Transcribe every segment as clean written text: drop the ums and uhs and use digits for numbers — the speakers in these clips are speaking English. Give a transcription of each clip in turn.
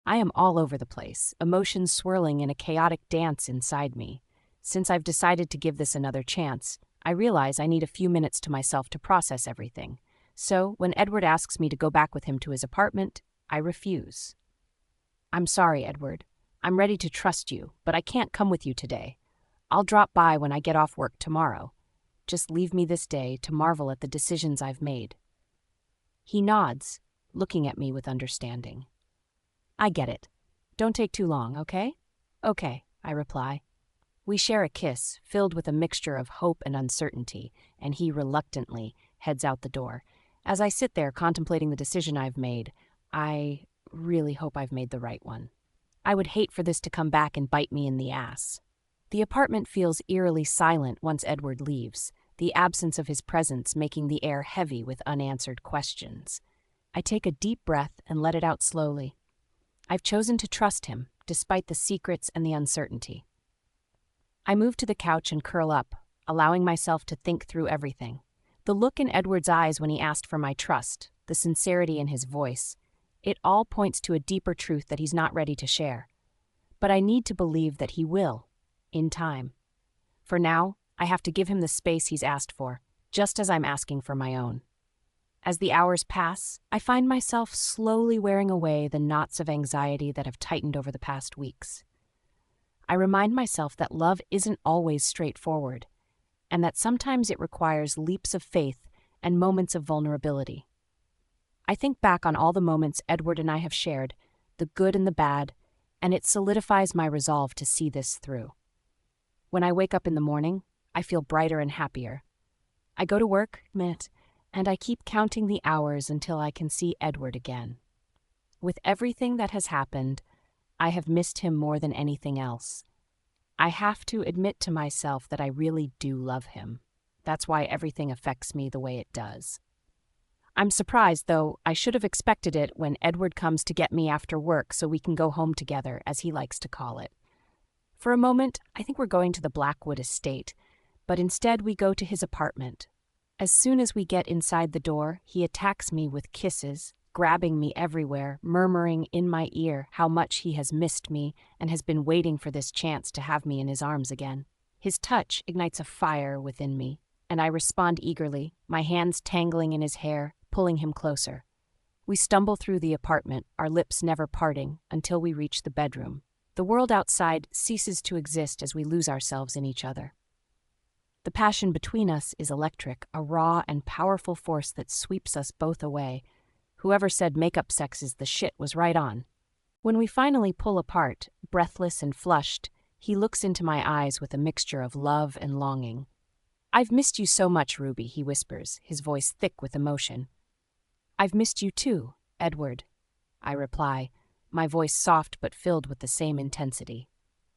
I am all over the place, emotions swirling in a chaotic dance inside me. Since I've decided to give this another chance, I realize I need a few minutes to myself to process everything. So, when Edward asks me to go back with him to his apartment, I refuse. I'm sorry, Edward. I'm ready to trust you, but I can't come with you today. I'll drop by when I get off work tomorrow. Just leave me this day to marvel at the decisions I've made. He nods, looking at me with understanding. I get it. Don't take too long, okay? Okay, I reply. We share a kiss, filled with a mixture of hope and uncertainty, and he reluctantly heads out the door. As I sit there contemplating the decision I've made, I really hope I've made the right one. I would hate for this to come back and bite me in the ass. The apartment feels eerily silent once Edward leaves, the absence of his presence making the air heavy with unanswered questions. I take a deep breath and let it out slowly. I've chosen to trust him, despite the secrets and the uncertainty. I move to the couch and curl up, allowing myself to think through everything. The look in Edward's eyes when he asked for my trust, the sincerity in his voice, it all points to a deeper truth that he's not ready to share. But I need to believe that he will, in time. For now, I have to give him the space he's asked for, just as I'm asking for my own. As the hours pass, I find myself slowly wearing away the knots of anxiety that have tightened over the past weeks. I remind myself that love isn't always straightforward, and that sometimes it requires leaps of faith and moments of vulnerability. I think back on all the moments Edward and I have shared, the good and the bad, and it solidifies my resolve to see this through. When I wake up in the morning, I feel brighter and happier. I go to work, and I keep counting the hours until I can see Edward again. With everything that has happened, I have missed him more than anything else. I have to admit to myself that I really do love him. That's why everything affects me the way it does. I'm surprised, though. I should have expected it when Edward comes to get me after work so we can go home together, as he likes to call it. For a moment, I think we're going to the Blackwood estate, but instead we go to his apartment. As soon as we get inside the door, he attacks me with kisses, grabbing me everywhere, murmuring in my ear how much he has missed me and has been waiting for this chance to have me in his arms again. His touch ignites a fire within me, and I respond eagerly, my hands tangling in his hair, pulling him closer. We stumble through the apartment, our lips never parting, until we reach the bedroom. The world outside ceases to exist as we lose ourselves in each other. The passion between us is electric, a raw and powerful force that sweeps us both away. Whoever said makeup sex is the shit was right on. When we finally pull apart, breathless and flushed, he looks into my eyes with a mixture of love and longing. "I've missed you so much, Ruby," he whispers, his voice thick with emotion. "I've missed you too, Edward," I reply, my voice soft but filled with the same intensity.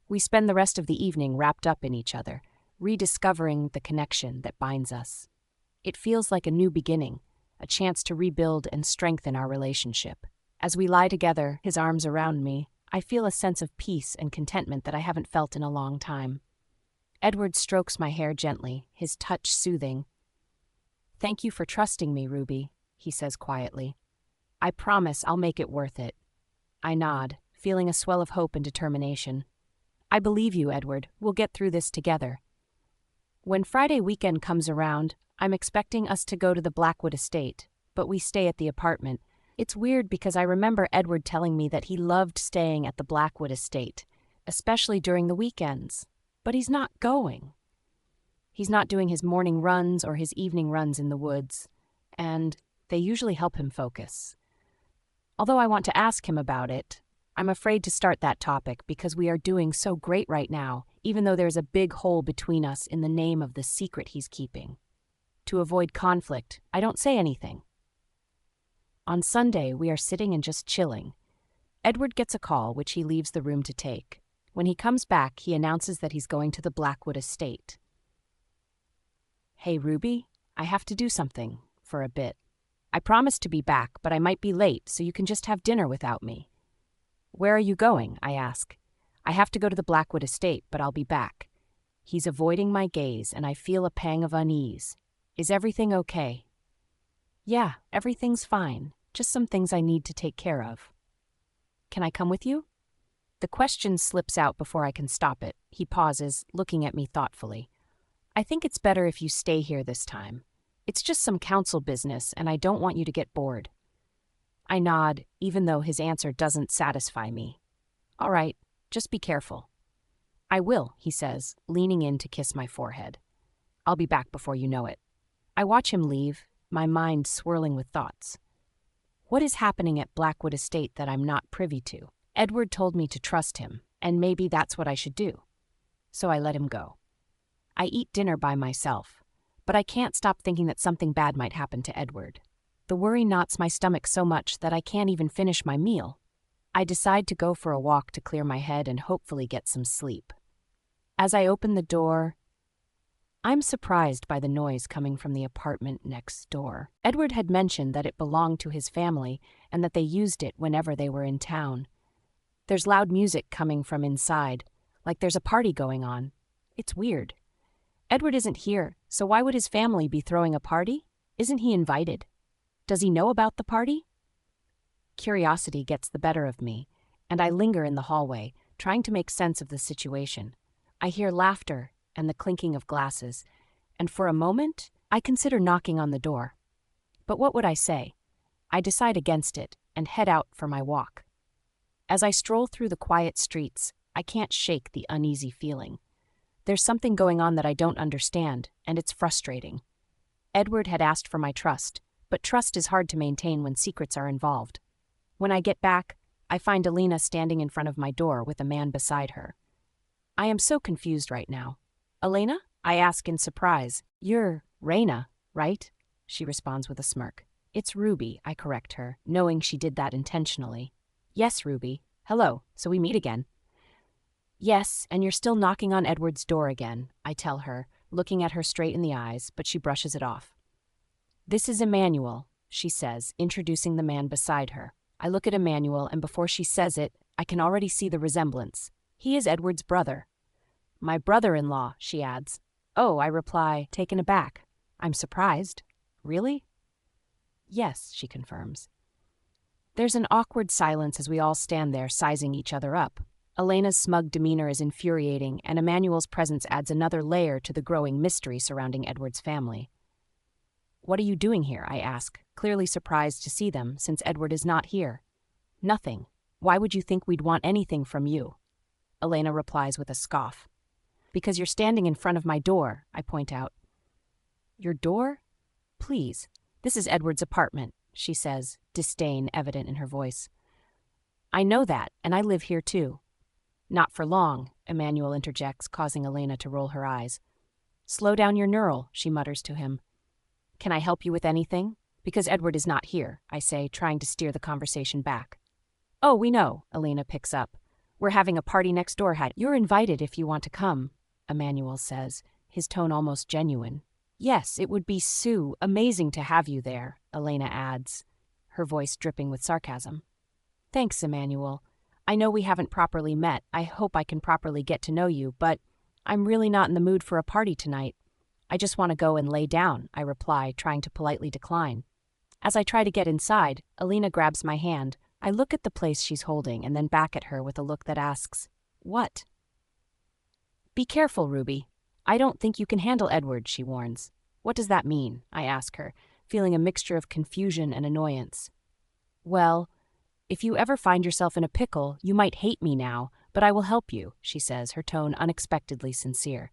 We spend the rest of the evening wrapped up in each other, rediscovering the connection that binds us. It feels like a new beginning, a chance to rebuild and strengthen our relationship. As we lie together, his arms around me, I feel a sense of peace and contentment that I haven't felt in a long time. Edward strokes my hair gently, his touch soothing. "Thank you for trusting me, Ruby," he says quietly. "I promise I'll make it worth it." I nod, feeling a swell of hope and determination. "I believe you, Edward. We'll get through this together." When Friday weekend comes around, I'm expecting us to go to the Blackwood estate, but we stay at the apartment. It's weird because I remember Edward telling me that he loved staying at the Blackwood estate, especially during the weekends. But he's not going. He's not doing his morning runs or his evening runs in the woods, and they usually help him focus. Although I want to ask him about it, I'm afraid to start that topic because we are doing so great right now, even though there's a big hole between us in the name of the secret he's keeping. To avoid conflict, I don't say anything. On Sunday, we are sitting and just chilling. Edward gets a call, which he leaves the room to take. When he comes back, he announces that he's going to the Blackwood estate. "Hey, Ruby, I have to do something for a bit. I promised to be back, but I might be late, so you can just have dinner without me." "Where are you going?" I ask. "I have to go to the Blackwood estate, but I'll be back." He's avoiding my gaze, and I feel a pang of unease. "Is everything okay?" "Yeah, everything's fine. Just some things I need to take care of." Can I come with you? The question slips out before I can stop it. He pauses, looking at me thoughtfully. I think it's better if you stay here this time. It's just some council business, and I don't want you to get bored. I nod, even though his answer doesn't satisfy me. All right, just be careful. I will, he says, leaning in to kiss my forehead. I'll be back before you know it. I watch him leave, my mind swirling with thoughts. What is happening at Blackwood Estate that I'm not privy to? Edward told me to trust him, and maybe that's what I should do. So I let him go. I eat dinner by myself, but I can't stop thinking that something bad might happen to Edward. The worry knots my stomach so much that I can't even finish my meal. I decide to go for a walk to clear my head and hopefully get some sleep. As I open the door, I'm surprised by the noise coming from the apartment next door. Edward had mentioned that it belonged to his family and that they used it whenever they were in town. There's loud music coming from inside, like there's a party going on. It's weird. Edward isn't here, so why would his family be throwing a party? Isn't he invited? Does he know about the party? Curiosity gets the better of me, and I linger in the hallway, trying to make sense of the situation. I hear laughter and the clinking of glasses, and for a moment, I consider knocking on the door. But what would I say? I decide against it and head out for my walk. As I stroll through the quiet streets, I can't shake the uneasy feeling. There's something going on that I don't understand, and it's frustrating. Edward had asked for my trust, but trust is hard to maintain when secrets are involved. When I get back, I find Alina standing in front of my door with a man beside her. I am so confused right now. Elena? I ask in surprise. You're Reina, right? She responds with a smirk. It's Ruby, I correct her, knowing she did that intentionally. Yes, Ruby. Hello, so we meet again. Yes, and you're still knocking on Edward's door again, I tell her, looking at her straight in the eyes, but she brushes it off. This is Emmanuel, she says, introducing the man beside her. I look at Emmanuel, and before she says it, I can already see the resemblance. He is Edward's brother. My brother-in-law, she adds. Oh, I reply, taken aback. I'm surprised. Really? Yes, she confirms. There's an awkward silence as we all stand there sizing each other up. Elena's smug demeanor is infuriating, and Emmanuel's presence adds another layer to the growing mystery surrounding Edward's family. What are you doing here? I ask, clearly surprised to see them, since Edward is not here. Nothing. Why would you think we'd want anything from you? Elena replies with a scoff. Because you're standing in front of my door, I point out. Your door? Please, this is Edward's apartment, she says, disdain evident in her voice. I know that, and I live here too. Not for long, Emmanuel interjects, causing Elena to roll her eyes. Slow down your neural, she mutters to him. Can I help you with anything? Because Edward is not here, I say, trying to steer the conversation back. Oh, we know, Elena picks up. We're having a party next door. You're invited if you want to come, Emmanuel says, his tone almost genuine. Yes, it would be amazing to have you there, Elena adds, her voice dripping with sarcasm. Thanks, Emmanuel. I know we haven't properly met. I hope I can properly get to know you, but I'm really not in the mood for a party tonight. I just want to go and lay down, I reply, trying to politely decline. As I try to get inside, Elena grabs my hand. I look at the place she's holding and then back at her with a look that asks, What? Be careful, Ruby. I don't think you can handle Edward, she warns. What does that mean? I ask her, feeling a mixture of confusion and annoyance. Well, if you ever find yourself in a pickle, you might hate me now, but I will help you, she says, her tone unexpectedly sincere.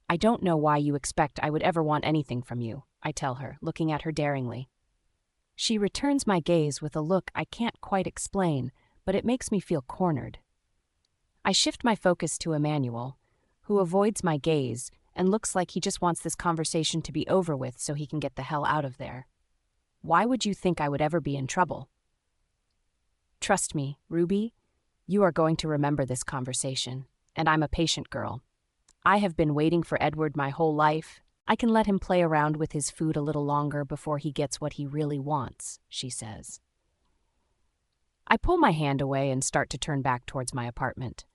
I don't know why you expect I would ever want anything from you, I tell her, looking at her daringly. She returns my gaze with a look I can't quite explain, but it makes me feel cornered. I shift my focus to Emmanuel, who avoids my gaze and looks like he just wants this conversation to be over with so he can get the hell out of there. Why would you think I would ever be in trouble? Trust me, Ruby, you are going to remember this conversation, and I'm a patient girl. I have been waiting for Edward my whole life. I can let him play around with his food a little longer before he gets what he really wants, she says. I pull my hand away and start to turn back towards my apartment.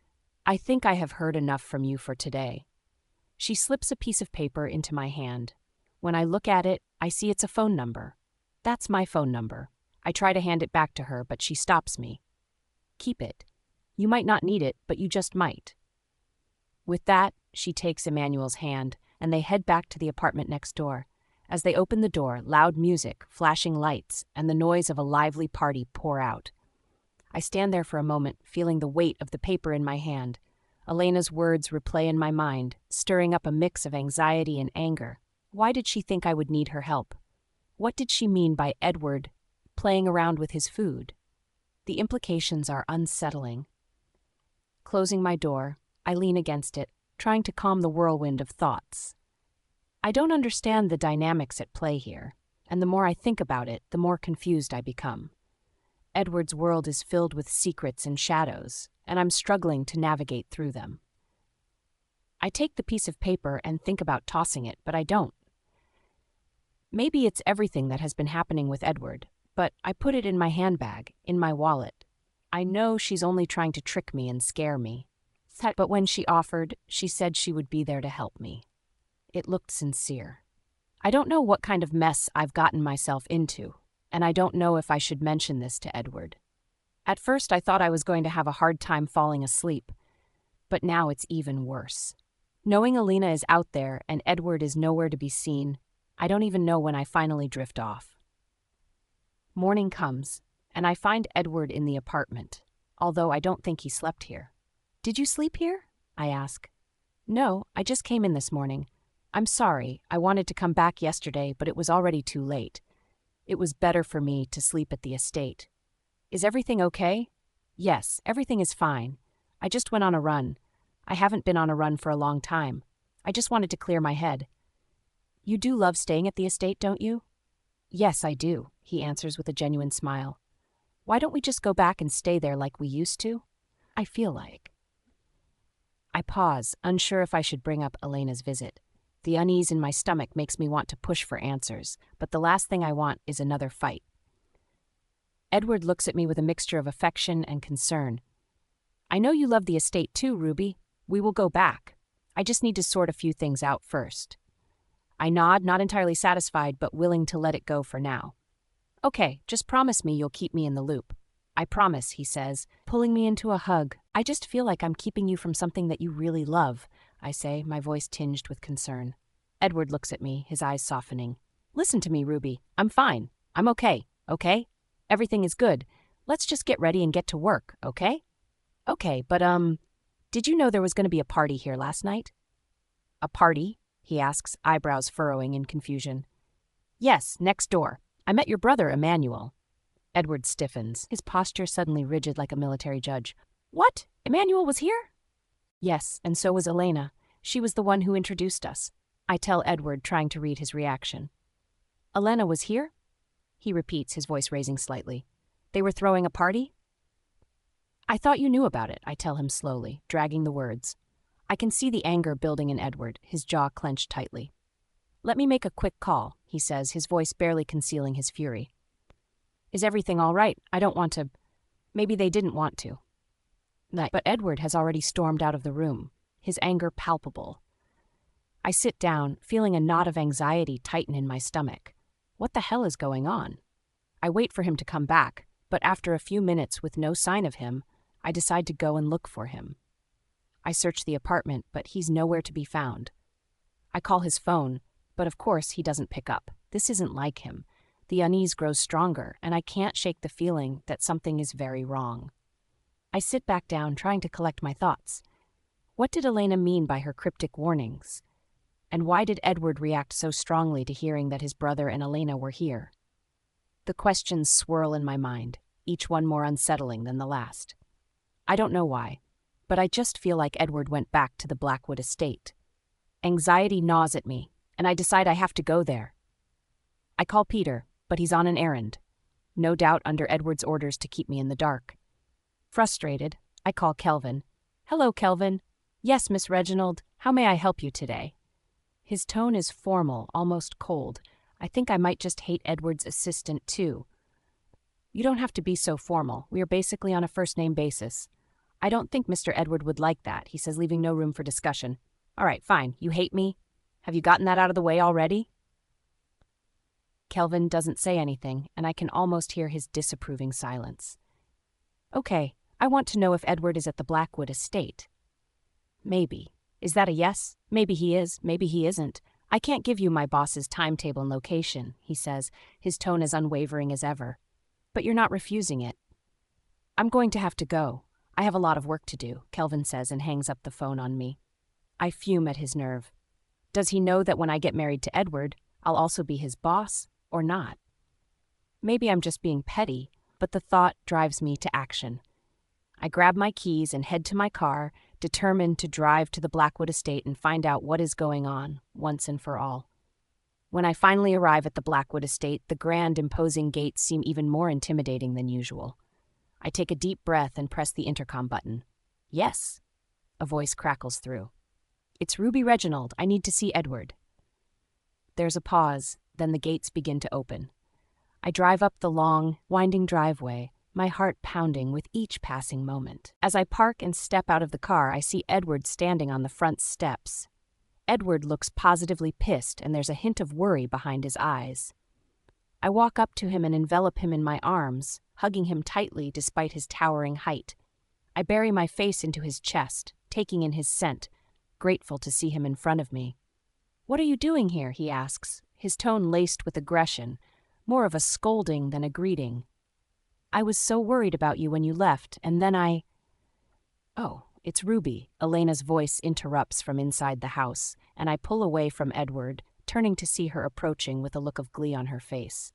I think I have heard enough from you for today. She slips a piece of paper into my hand. When I look at it, I see it's a phone number. That's my phone number. I try to hand it back to her, but she stops me. Keep it. You might not need it, but you just might. With that, she takes Emmanuel's hand, and they head back to the apartment next door. As they open the door, loud music, flashing lights, and the noise of a lively party pour out. I stand there for a moment, feeling the weight of the paper in my hand. Elena's words replay in my mind, stirring up a mix of anxiety and anger. Why did she think I would need her help? What did she mean by Edward playing around with his food? The implications are unsettling. Closing my door, I lean against it, trying to calm the whirlwind of thoughts. I don't understand the dynamics at play here, and the more I think about it, the more confused I become. Edward's world is filled with secrets and shadows, and I'm struggling to navigate through them. I take the piece of paper and think about tossing it, but I don't. Maybe it's everything that has been happening with Edward, but I put it in my handbag, in my wallet. I know she's only trying to trick me and scare me. But when she offered, she said she would be there to help me. It looked sincere. I don't know what kind of mess I've gotten myself into, and I don't know if I should mention this to Edward. At first, I thought I was going to have a hard time falling asleep, but now it's even worse. Knowing Elena is out there and Edward is nowhere to be seen, I don't even know when I finally drift off. Morning comes, and I find Edward in the apartment, although I don't think he slept here. "Did you sleep here?" I ask. "No, I just came in this morning. I'm sorry, I wanted to come back yesterday, but it was already too late. It was better for me to sleep at the estate." "Is everything okay?" "Yes, everything is fine. I just went on a run. I haven't been on a run for a long time. I just wanted to clear my head." "You do love staying at the estate, don't you?" "Yes, I do," he answers with a genuine smile. "Why don't we just go back and stay there like we used to? I feel like." I pause, unsure if I should bring up Elena's visit. The unease in my stomach makes me want to push for answers, but the last thing I want is another fight. Edward looks at me with a mixture of affection and concern. "I know you love the estate too, Ruby. We will go back. I just need to sort a few things out first." I nod, not entirely satisfied, but willing to let it go for now. "Okay, just promise me you'll keep me in the loop." "I promise," he says, pulling me into a hug. "I just feel like I'm keeping you from something that you really love," I say, my voice tinged with concern. Edward looks at me, his eyes softening. "Listen to me, Ruby. I'm fine. I'm okay, okay? Everything is good. Let's just get ready and get to work, okay?" "Okay, but, did you know there was going to be a party here last night?" "A party?" he asks, eyebrows furrowing in confusion. "Yes, next door. I met your brother, Emmanuel." Edward stiffens, his posture suddenly rigid like a military judge. "What? Emmanuel was here?" "Yes, and so was Elena. She was the one who introduced us," I tell Edward, trying to read his reaction. "Elena was here?" He repeats, his voice raising slightly. "They were throwing a party?" "I thought you knew about it," I tell him slowly, dragging the words. I can see the anger building in Edward, his jaw clenched tightly. "Let me make a quick call," he says, his voice barely concealing his fury. "Is everything all right? I don't want to—" Maybe they didn't want to. But Edward has already stormed out of the room, his anger palpable. I sit down, feeling a knot of anxiety tighten in my stomach. What the hell is going on? I wait for him to come back, but after a few minutes with no sign of him, I decide to go and look for him. I search the apartment, but he's nowhere to be found. I call his phone, but of course he doesn't pick up. This isn't like him. The unease grows stronger, and I can't shake the feeling that something is very wrong. I sit back down, trying to collect my thoughts. What did Elena mean by her cryptic warnings? And why did Edward react so strongly to hearing that his brother and Elena were here? The questions swirl in my mind, each one more unsettling than the last. I don't know why, but I just feel like Edward went back to the Blackwood estate. Anxiety gnaws at me, and I decide I have to go there. I call Peter, but he's on an errand, no doubt under Edward's orders to keep me in the dark. Frustrated, I call Kelvin. "Hello, Kelvin." "Yes, Miss Reginald. How may I help you today?" His tone is formal, almost cold. I think I might just hate Edward's assistant, too. "You don't have to be so formal. We are basically on a first-name basis." "I don't think Mr. Edward would like that," he says, leaving no room for discussion. "All right, fine. You hate me? Have you gotten that out of the way already?" Kelvin doesn't say anything, and I can almost hear his disapproving silence. Okay, I want to know if Edward is at the Blackwood estate. Maybe. Is that a yes? Maybe he is, maybe he isn't. I can't give you my boss's timetable and location, he says, his tone as unwavering as ever. But you're not refusing it. I'm going to have to go. I have a lot of work to do, Kelvin says and hangs up the phone on me. I fume at his nerve. Does he know that when I get married to Edward, I'll also be his boss, or not? Maybe I'm just being petty, but the thought drives me to action. I grab my keys and head to my car, determined to drive to the Blackwood estate and find out what is going on, once and for all. When I finally arrive at the Blackwood estate, the grand, imposing gates seem even more intimidating than usual. I take a deep breath and press the intercom button. Yes, a voice crackles through. It's Ruby Reginald. I need to see Edward. There's a pause, then the gates begin to open. I drive up the long, winding driveway, my heart pounding with each passing moment. As I park and step out of the car, I see Edward standing on the front steps. Edward looks positively pissed, and there's a hint of worry behind his eyes. I walk up to him and envelop him in my arms, hugging him tightly despite his towering height. I bury my face into his chest, taking in his scent, grateful to see him in front of me. "What are you doing here?" he asks, his tone laced with aggression, more of a scolding than a greeting. "I was so worried about you when you left, and then I—" "Oh, it's Ruby," Elena's voice interrupts from inside the house, and I pull away from Edward, turning to see her approaching with a look of glee on her face.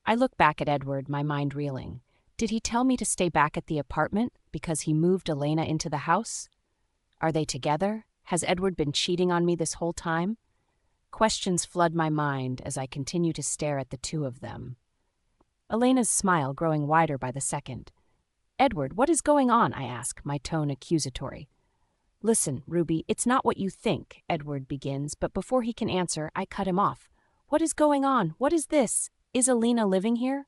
I look back at Edward, my mind reeling. Did he tell me to stay back at the apartment because he moved Elena into the house? Are they together? Has Edward been cheating on me this whole time? Questions flood my mind as I continue to stare at the two of them. Elena's smile growing wider by the second. "Edward, what is going on?" I ask, my tone accusatory. "Listen, Ruby, it's not what you think," Edward begins, but before he can answer, I cut him off. "What is going on? What is this? Is Elena living here?"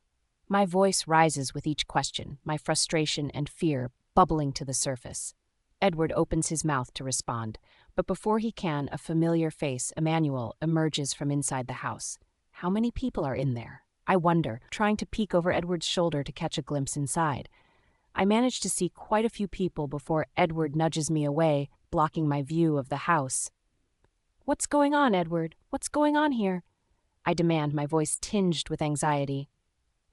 My voice rises with each question, my frustration and fear bubbling to the surface. Edward opens his mouth to respond, but before he can, a familiar face, Emmanuel, emerges from inside the house. How many people are in there? I wonder, trying to peek over Edward's shoulder to catch a glimpse inside. I manage to see quite a few people before Edward nudges me away, blocking my view of the house. "What's going on, Edward? What's going on here?" I demand, my voice tinged with anxiety.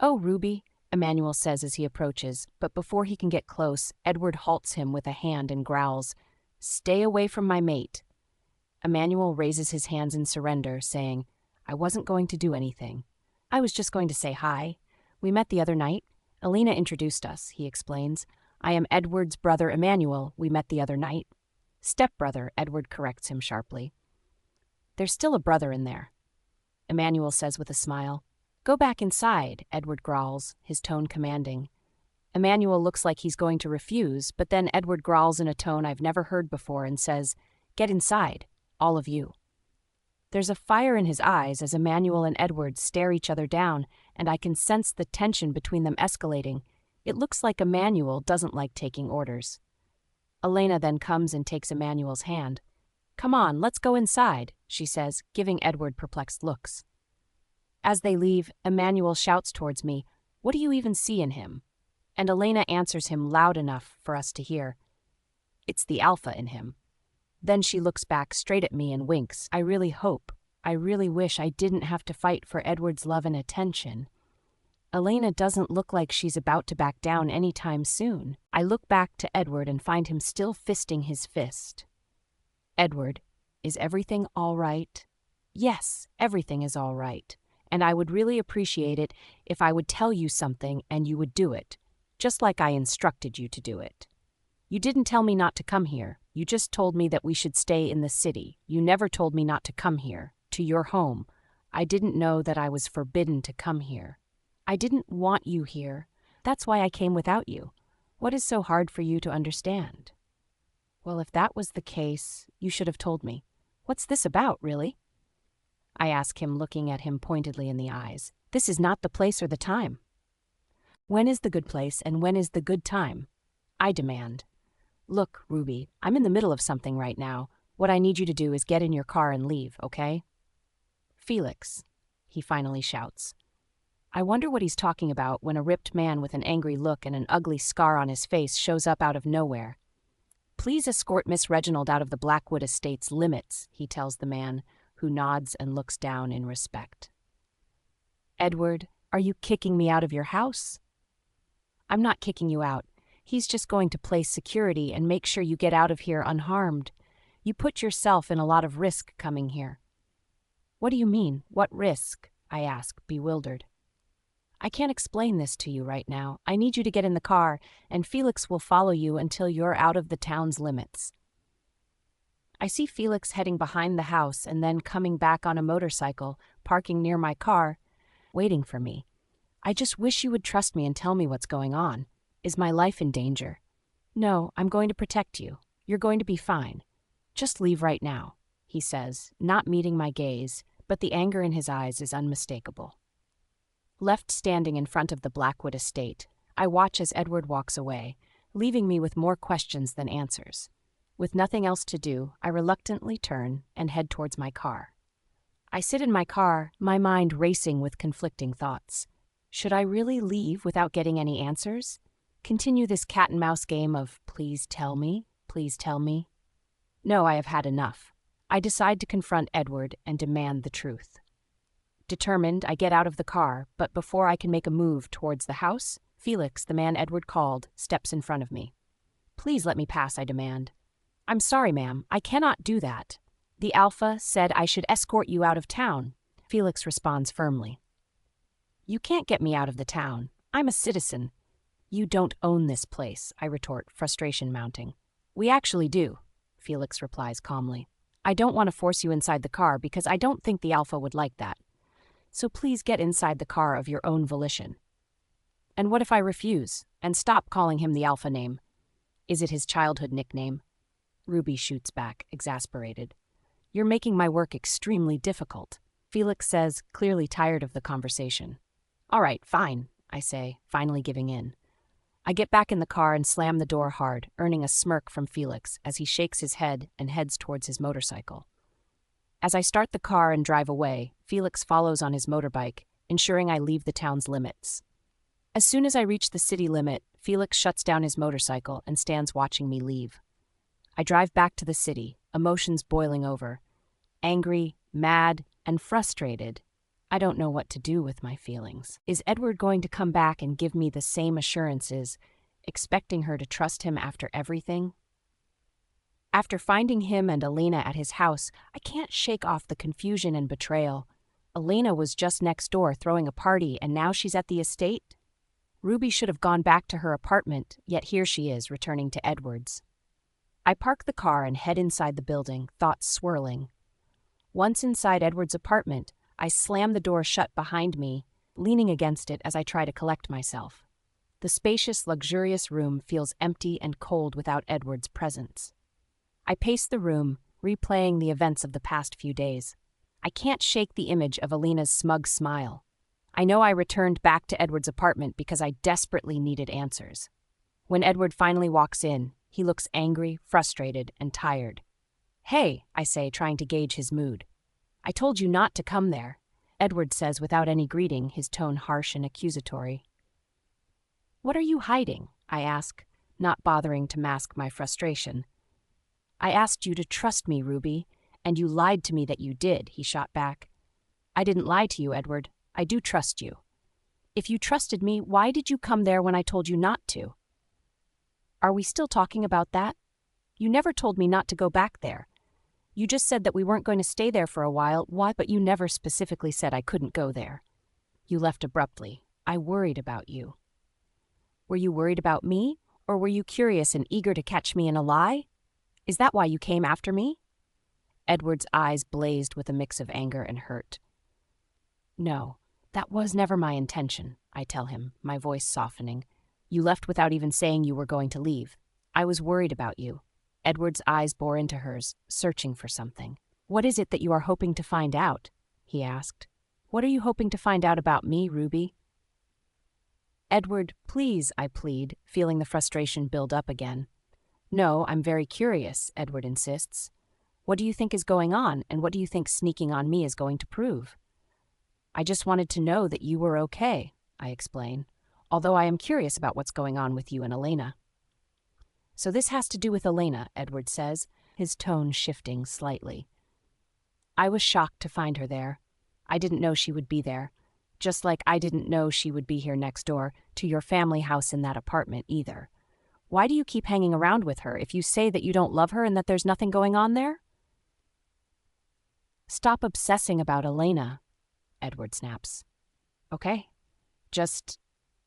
"Oh, Ruby," Emmanuel says as he approaches, but before he can get close, Edward halts him with a hand and growls, "Stay away from my mate." Emmanuel raises his hands in surrender, saying, "I wasn't going to do anything. I was just going to say hi. We met the other night. Elena introduced us," he explains. "I am Edward's brother Emmanuel. We met the other night." "Stepbrother," Edward corrects him sharply. "There's still a brother in there," Emmanuel says with a smile. "Go back inside," Edward growls, his tone commanding. Emmanuel looks like he's going to refuse, but then Edward growls in a tone I've never heard before and says, "Get inside, all of you." There's a fire in his eyes as Emmanuel and Edward stare each other down, and I can sense the tension between them escalating. It looks like Emmanuel doesn't like taking orders. Elena then comes and takes Emmanuel's hand. "Come on, let's go inside," she says, giving Edward perplexed looks. As they leave, Emmanuel shouts towards me, "What do you even see in him?" And Elena answers him loud enough for us to hear, "It's the alpha in him." Then she looks back straight at me and winks. I really wish I didn't have to fight for Edward's love and attention. Elena doesn't look like she's about to back down anytime soon. I look back to Edward and find him still fisting his fist. "Edward, is everything all right?" "Yes, everything is all right. And I would really appreciate it if I would tell you something and you would do it, just like I instructed you to do it. You didn't tell me not to come here. You just told me that we should stay in the city. You never told me not to come here, to your home. I didn't know that I was forbidden to come here. I didn't want you here. That's why I came without you. What is so hard for you to understand?" "Well, if that was the case, you should have told me. What's this about, really?" I ask him, looking at him pointedly in the eyes. "This is not the place or the time." "When is the good place and when is the good time?" I demand. "Look, Ruby, I'm in the middle of something right now. What I need you to do is get in your car and leave, okay?" "Felix." he finally shouts. I wonder what he's talking about when a ripped man with an angry look and an ugly scar on his face shows up out of nowhere. Please escort Miss Reginald out of the Blackwood Estate's limits, he tells the man, who nods and looks down in respect. Edward, are you kicking me out of your house? I'm not kicking you out. He's just going to place security and make sure you get out of here unharmed. You put yourself in a lot of risk coming here. What do you mean? What risk? I ask, bewildered. I can't explain this to you right now. I need you to get in the car, and Felix will follow you until you're out of the town's limits. I see Felix heading behind the house and then coming back on a motorcycle, parking near my car, waiting for me. I just wish you would trust me and tell me what's going on. Is my life in danger? No, I'm going to protect you. You're going to be fine. Just leave right now, he says, not meeting my gaze, but the anger in his eyes is unmistakable. Left standing in front of the Blackwood estate, I watch as Edward walks away, leaving me with more questions than answers. With nothing else to do, I reluctantly turn and head towards my car. I sit in my car, my mind racing with conflicting thoughts. Should I really leave without getting any answers? Continue this cat-and-mouse game of please tell me, please tell me? No, I have had enough. I decide to confront Edward and demand the truth. Determined, I get out of the car, but before I can make a move towards the house, Felix, the man Edward called, steps in front of me. Please let me pass, I demand. I'm sorry, ma'am, I cannot do that. The Alpha said I should escort you out of town. Felix responds firmly. You can't get me out of the town. I'm a citizen. You don't own this place, I retort, frustration mounting. We actually do, Felix replies calmly. I don't want to force you inside the car because I don't think the Alpha would like that. So please get inside the car of your own volition. And what if I refuse, and stop calling him the Alpha name? Is it his childhood nickname? Ruby shoots back, exasperated. You're making my work extremely difficult, Felix says, clearly tired of the conversation. All right, fine, I say, finally giving in. I get back in the car and slam the door hard, earning a smirk from Felix as he shakes his head and heads towards his motorcycle. As I start the car and drive away, Felix follows on his motorbike, ensuring I leave the town's limits. As soon as I reach the city limit, Felix shuts down his motorcycle and stands watching me leave. I drive back to the city, emotions boiling over. Angry, mad, and frustrated. I don't know what to do with my feelings. Is Edward going to come back and give me the same assurances, expecting her to trust him after everything? After finding him and Elena at his house, I can't shake off the confusion and betrayal. Elena was just next door throwing a party, and now she's at the estate? Ruby should have gone back to her apartment, yet here she is, returning to Edward's. I park the car and head inside the building, thoughts swirling. Once inside Edward's apartment, I slam the door shut behind me, leaning against it as I try to collect myself. The spacious, luxurious room feels empty and cold without Edward's presence. I pace the room, replaying the events of the past few days. I can't shake the image of Elena's smug smile. I know I returned back to Edward's apartment because I desperately needed answers. When Edward finally walks in, he looks angry, frustrated, and tired. Hey, I say, trying to gauge his mood. I told you not to come there, Edward says without any greeting, his tone harsh and accusatory. What are you hiding? I ask, not bothering to mask my frustration. I asked you to trust me, Ruby, and you lied to me that you did, he shot back. I didn't lie to you, Edward. I do trust you. If you trusted me, why did you come there when I told you not to? Are we still talking about that? You never told me not to go back there. You just said that we weren't going to stay there for a while, but you never specifically said I couldn't go there. You left abruptly. I worried about you. Were you worried about me, or were you curious and eager to catch me in a lie? Is that why you came after me? Edward's eyes blazed with a mix of anger and hurt. No, that was never my intention, I tell him, my voice softening. You left without even saying you were going to leave. I was worried about you. Edward's eyes bore into hers, searching for something. What is it that you are hoping to find out? He asked. What are you hoping to find out about me, Ruby? Edward, please, I plead, feeling the frustration build up again. No, I'm very curious, Edward insists. What do you think is going on, and what do you think sneaking on me is going to prove? I just wanted to know that you were okay, I explain, although I am curious about what's going on with you and Elena. So this has to do with Elena, Edward says, his tone shifting slightly. I was shocked to find her there. I didn't know she would be there, just like I didn't know she would be here next door to your family house in that apartment either. Why do you keep hanging around with her if you say that you don't love her and that there's nothing going on there? Stop obsessing about Elena, Edward snaps. Okay, just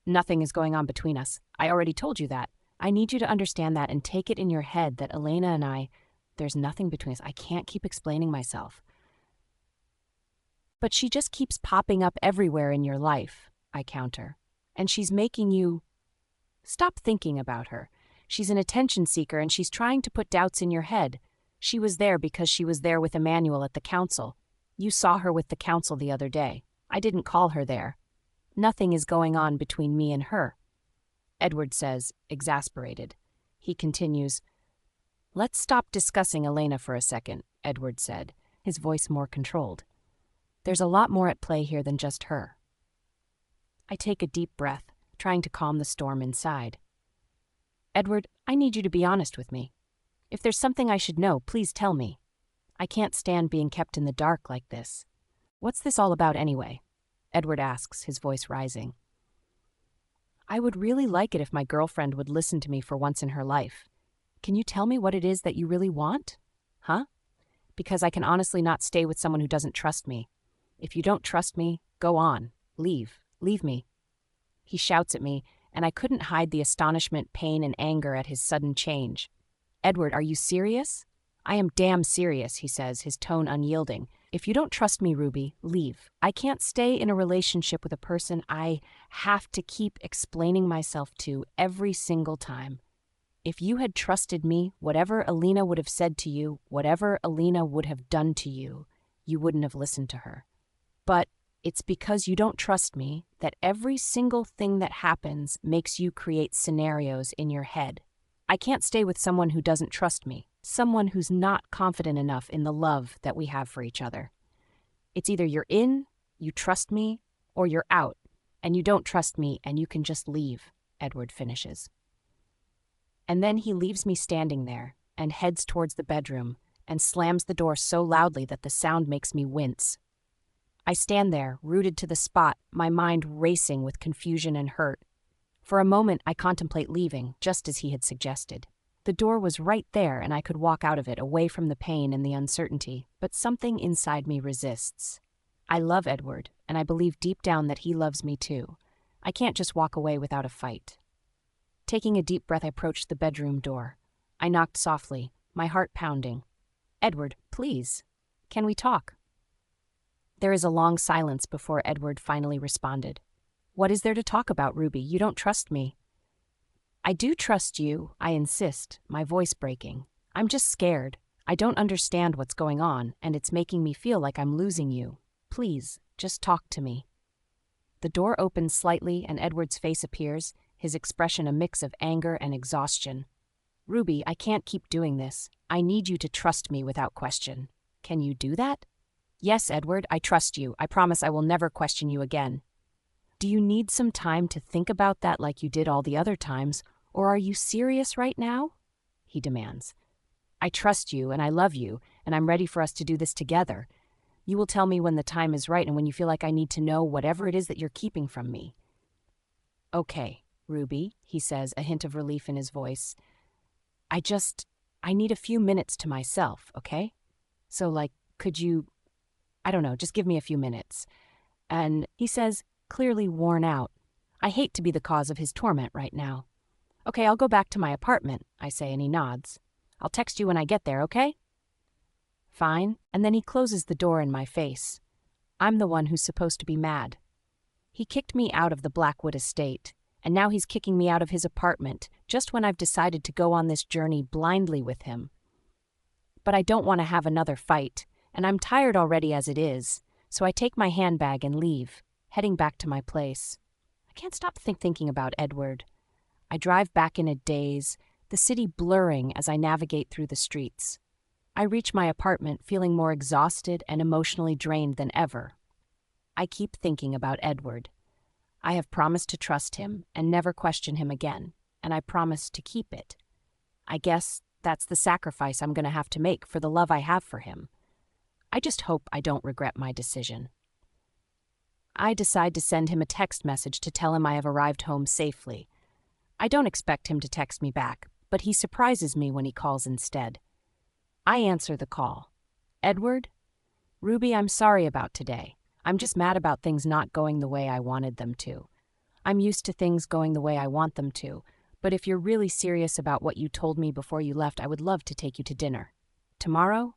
nothing is going on between us. I already told you that. I need you to understand that and take it in your head that Elena and I, there's nothing between us. I can't keep explaining myself. But she just keeps popping up everywhere in your life, I counter. And she's making you... Stop thinking about her. She's an attention seeker and she's trying to put doubts in your head. She was there because she was there with Emmanuel at the council. You saw her with the council the other day. I didn't call her there. Nothing is going on between me and her, Edward says, exasperated. He continues, Let's stop discussing Elena for a second, Edward said, his voice more controlled. There's a lot more at play here than just her. I take a deep breath, trying to calm the storm inside. Edward, I need you to be honest with me. If there's something I should know, please tell me. I can't stand being kept in the dark like this. What's this all about anyway? Edward asks, his voice rising. I would really like it if my girlfriend would listen to me for once in her life. Can you tell me what it is that you really want? Huh? Because I can honestly not stay with someone who doesn't trust me. If you don't trust me, go on. Leave. Leave me. He shouts at me, and I couldn't hide the astonishment, pain, and anger at his sudden change. Edward, are you serious? I am damn serious, he says, his tone unyielding. If you don't trust me, Ruby, leave. I can't stay in a relationship with a person I have to keep explaining myself to every single time. If you had trusted me, whatever Elena would have said to you, whatever Elena would have done to you, you wouldn't have listened to her. But it's because you don't trust me that every single thing that happens makes you create scenarios in your head. I can't stay with someone who doesn't trust me, someone who's not confident enough in the love that we have for each other. It's either you're in, you trust me, or you're out, and you don't trust me and you can just leave, Edward finishes. And then he leaves me standing there and heads towards the bedroom and slams the door so loudly that the sound makes me wince. I stand there, rooted to the spot, my mind racing with confusion and hurt. For a moment, I contemplate leaving, just as he had suggested. The door was right there, and I could walk out of it, away from the pain and the uncertainty, but something inside me resists. I love Edward, and I believe deep down that he loves me too. I can't just walk away without a fight. Taking a deep breath, I approached the bedroom door. I knocked softly, my heart pounding. Edward, please, can we talk? There is a long silence before Edward finally responded. What is there to talk about, Ruby? You don't trust me. I do trust you, I insist, my voice breaking. I'm just scared. I don't understand what's going on, and it's making me feel like I'm losing you. Please, just talk to me. The door opens slightly and Edward's face appears, his expression a mix of anger and exhaustion. Ruby, I can't keep doing this. I need you to trust me without question. Can you do that? Yes, Edward, I trust you. I promise I will never question you again. Do you need some time to think about that like you did all the other times, or are you serious right now? He demands. I trust you and I love you, and I'm ready for us to do this together. You will tell me when the time is right and when you feel like I need to know whatever it is that you're keeping from me. Okay, Ruby, he says, a hint of relief in his voice. I need a few minutes to myself, okay? So, could you, I don't know, just give me a few minutes. And he says, clearly worn out. I hate to be the cause of his torment right now. Okay, I'll go back to my apartment, I say, and he nods. I'll text you when I get there, okay? Fine, and then he closes the door in my face. I'm the one who's supposed to be mad. He kicked me out of the Blackwood estate, and now he's kicking me out of his apartment, just when I've decided to go on this journey blindly with him. But I don't want to have another fight, and I'm tired already as it is, so I take my handbag and leave, heading back to my place. I can't stop thinking about Edward. I drive back in a daze, the city blurring as I navigate through the streets. I reach my apartment feeling more exhausted and emotionally drained than ever. I keep thinking about Edward. I have promised to trust him and never question him again, and I promise to keep it. I guess that's the sacrifice I'm going to have to make for the love I have for him. I just hope I don't regret my decision. I decide to send him a text message to tell him I have arrived home safely. I don't expect him to text me back, but he surprises me when he calls instead. I answer the call. Edward? Ruby, I'm sorry about today. I'm just mad about things not going the way I wanted them to. I'm used to things going the way I want them to, but if you're really serious about what you told me before you left, I would love to take you to dinner. Tomorrow?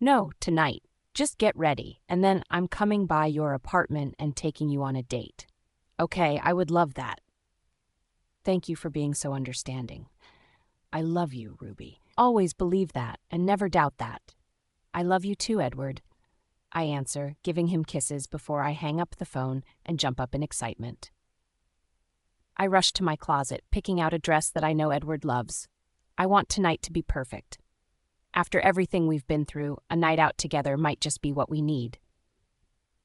No, tonight. Just get ready, and then I'm coming by your apartment and taking you on a date. Okay, I would love that. Thank you for being so understanding. I love you, Ruby. Always believe that and never doubt that. I love you too, Edward. I answer, giving him kisses before I hang up the phone and jump up in excitement. I rush to my closet, picking out a dress that I know Edward loves. I want tonight to be perfect. After everything we've been through, a night out together might just be what we need.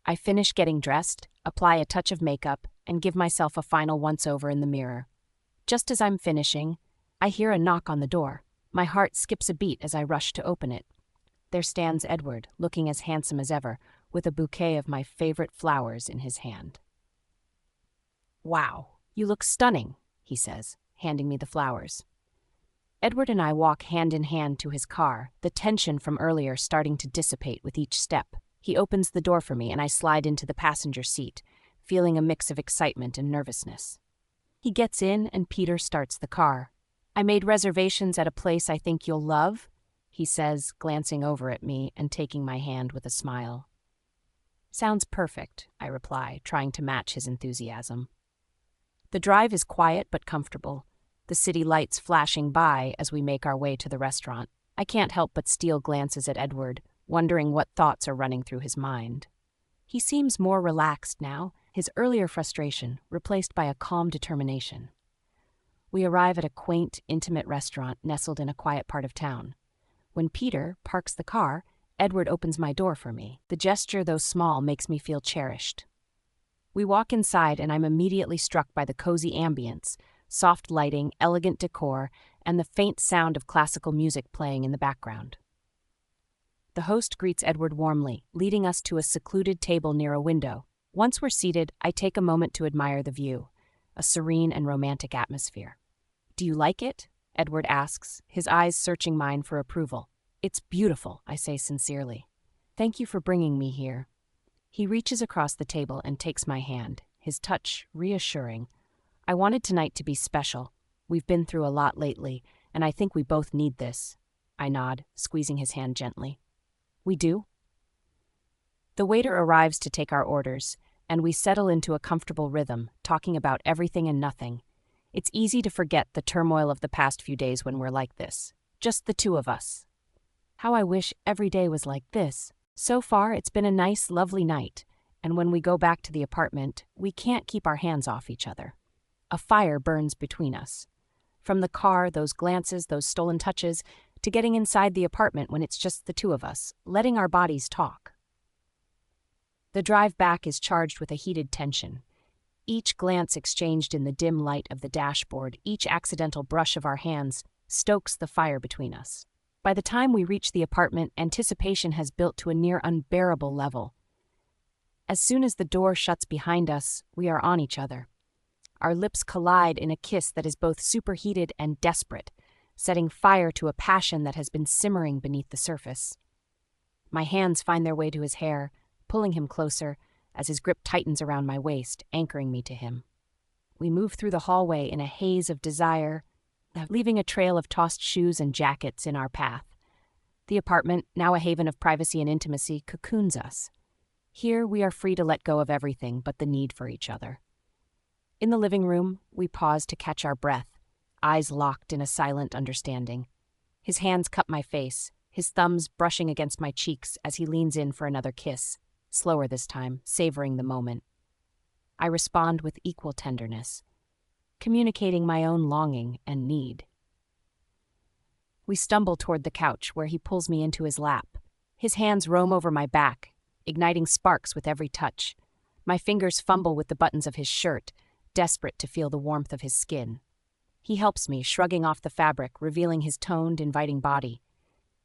I finish getting dressed, apply a touch of makeup, and give myself a final once-over in the mirror. Just as I'm finishing, I hear a knock on the door. My heart skips a beat as I rush to open it. There stands Edward, looking as handsome as ever, with a bouquet of my favorite flowers in his hand. Wow, you look stunning, he says, handing me the flowers. Edward and I walk hand in hand to his car, the tension from earlier starting to dissipate with each step. He opens the door for me and I slide into the passenger seat, feeling a mix of excitement and nervousness. He gets in and Peter starts the car. I made reservations at a place I think you'll love, he says, glancing over at me and taking my hand with a smile. Sounds perfect, I reply, trying to match his enthusiasm. The drive is quiet but comfortable, the city lights flashing by as we make our way to the restaurant. I can't help but steal glances at Edward, wondering what thoughts are running through his mind. He seems more relaxed now, his earlier frustration replaced by a calm determination. We arrive at a quaint, intimate restaurant nestled in a quiet part of town. When Peter parks the car, Edward opens my door for me. The gesture, though small, makes me feel cherished. We walk inside and I'm immediately struck by the cozy ambience, soft lighting, elegant decor, and the faint sound of classical music playing in the background. The host greets Edward warmly, leading us to a secluded table near a window. Once we're seated, I take a moment to admire the view, a serene and romantic atmosphere. Do you like it? Edward asks, his eyes searching mine for approval. It's beautiful, I say sincerely. Thank you for bringing me here. He reaches across the table and takes my hand, his touch reassuring. I wanted tonight to be special. We've been through a lot lately, and I think we both need this. I nod, squeezing his hand gently. We do? The waiter arrives to take our orders, and we settle into a comfortable rhythm, talking about everything and nothing. It's easy to forget the turmoil of the past few days when we're like this. Just the two of us. How I wish every day was like this. So far, it's been a nice, lovely night, and when we go back to the apartment, we can't keep our hands off each other. A fire burns between us. From the car, those glances, those stolen touches, to getting inside the apartment when it's just the two of us, letting our bodies talk. The drive back is charged with a heated tension. Each glance exchanged in the dim light of the dashboard, each accidental brush of our hands, stokes the fire between us. By the time we reach the apartment, anticipation has built to a near unbearable level. As soon as the door shuts behind us, we are on each other. Our lips collide in a kiss that is both superheated and desperate, setting fire to a passion that has been simmering beneath the surface. My hands find their way to his hair, pulling him closer, as his grip tightens around my waist, anchoring me to him. We move through the hallway in a haze of desire, leaving a trail of tossed shoes and jackets in our path. The apartment, now a haven of privacy and intimacy, cocoons us. Here we are free to let go of everything but the need for each other. In the living room, we pause to catch our breath, eyes locked in a silent understanding. His hands cup my face, his thumbs brushing against my cheeks as he leans in for another kiss, slower this time, savoring the moment. I respond with equal tenderness, communicating my own longing and need. We stumble toward the couch where he pulls me into his lap. His hands roam over my back, igniting sparks with every touch. My fingers fumble with the buttons of his shirt, desperate to feel the warmth of his skin. He helps me, shrugging off the fabric, revealing his toned, inviting body.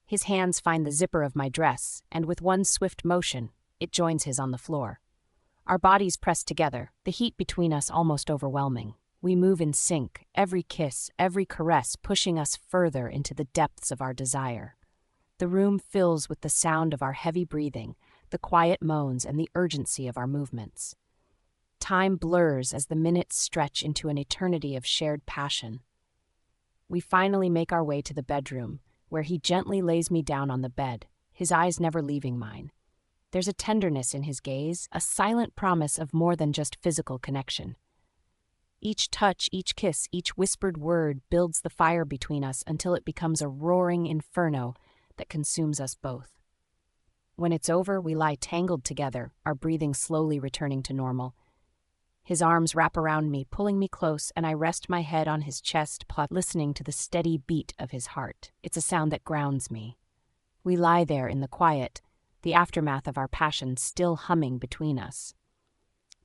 His hands find the zipper of my dress, and with one swift motion, it joins his on the floor. Our bodies press together, the heat between us almost overwhelming. We move in sync, every kiss, every caress pushing us further into the depths of our desire. The room fills with the sound of our heavy breathing, the quiet moans, and the urgency of our movements. Time blurs as the minutes stretch into an eternity of shared passion. We finally make our way to the bedroom, where he gently lays me down on the bed, his eyes never leaving mine. There's a tenderness in his gaze, a silent promise of more than just physical connection. Each touch, each kiss, each whispered word builds the fire between us until it becomes a roaring inferno that consumes us both. When it's over, we lie tangled together, our breathing slowly returning to normal. His arms wrap around me, pulling me close, and I rest my head on his chest, listening to the steady beat of his heart. It's a sound that grounds me. We lie there in the quiet, the aftermath of our passion still humming between us.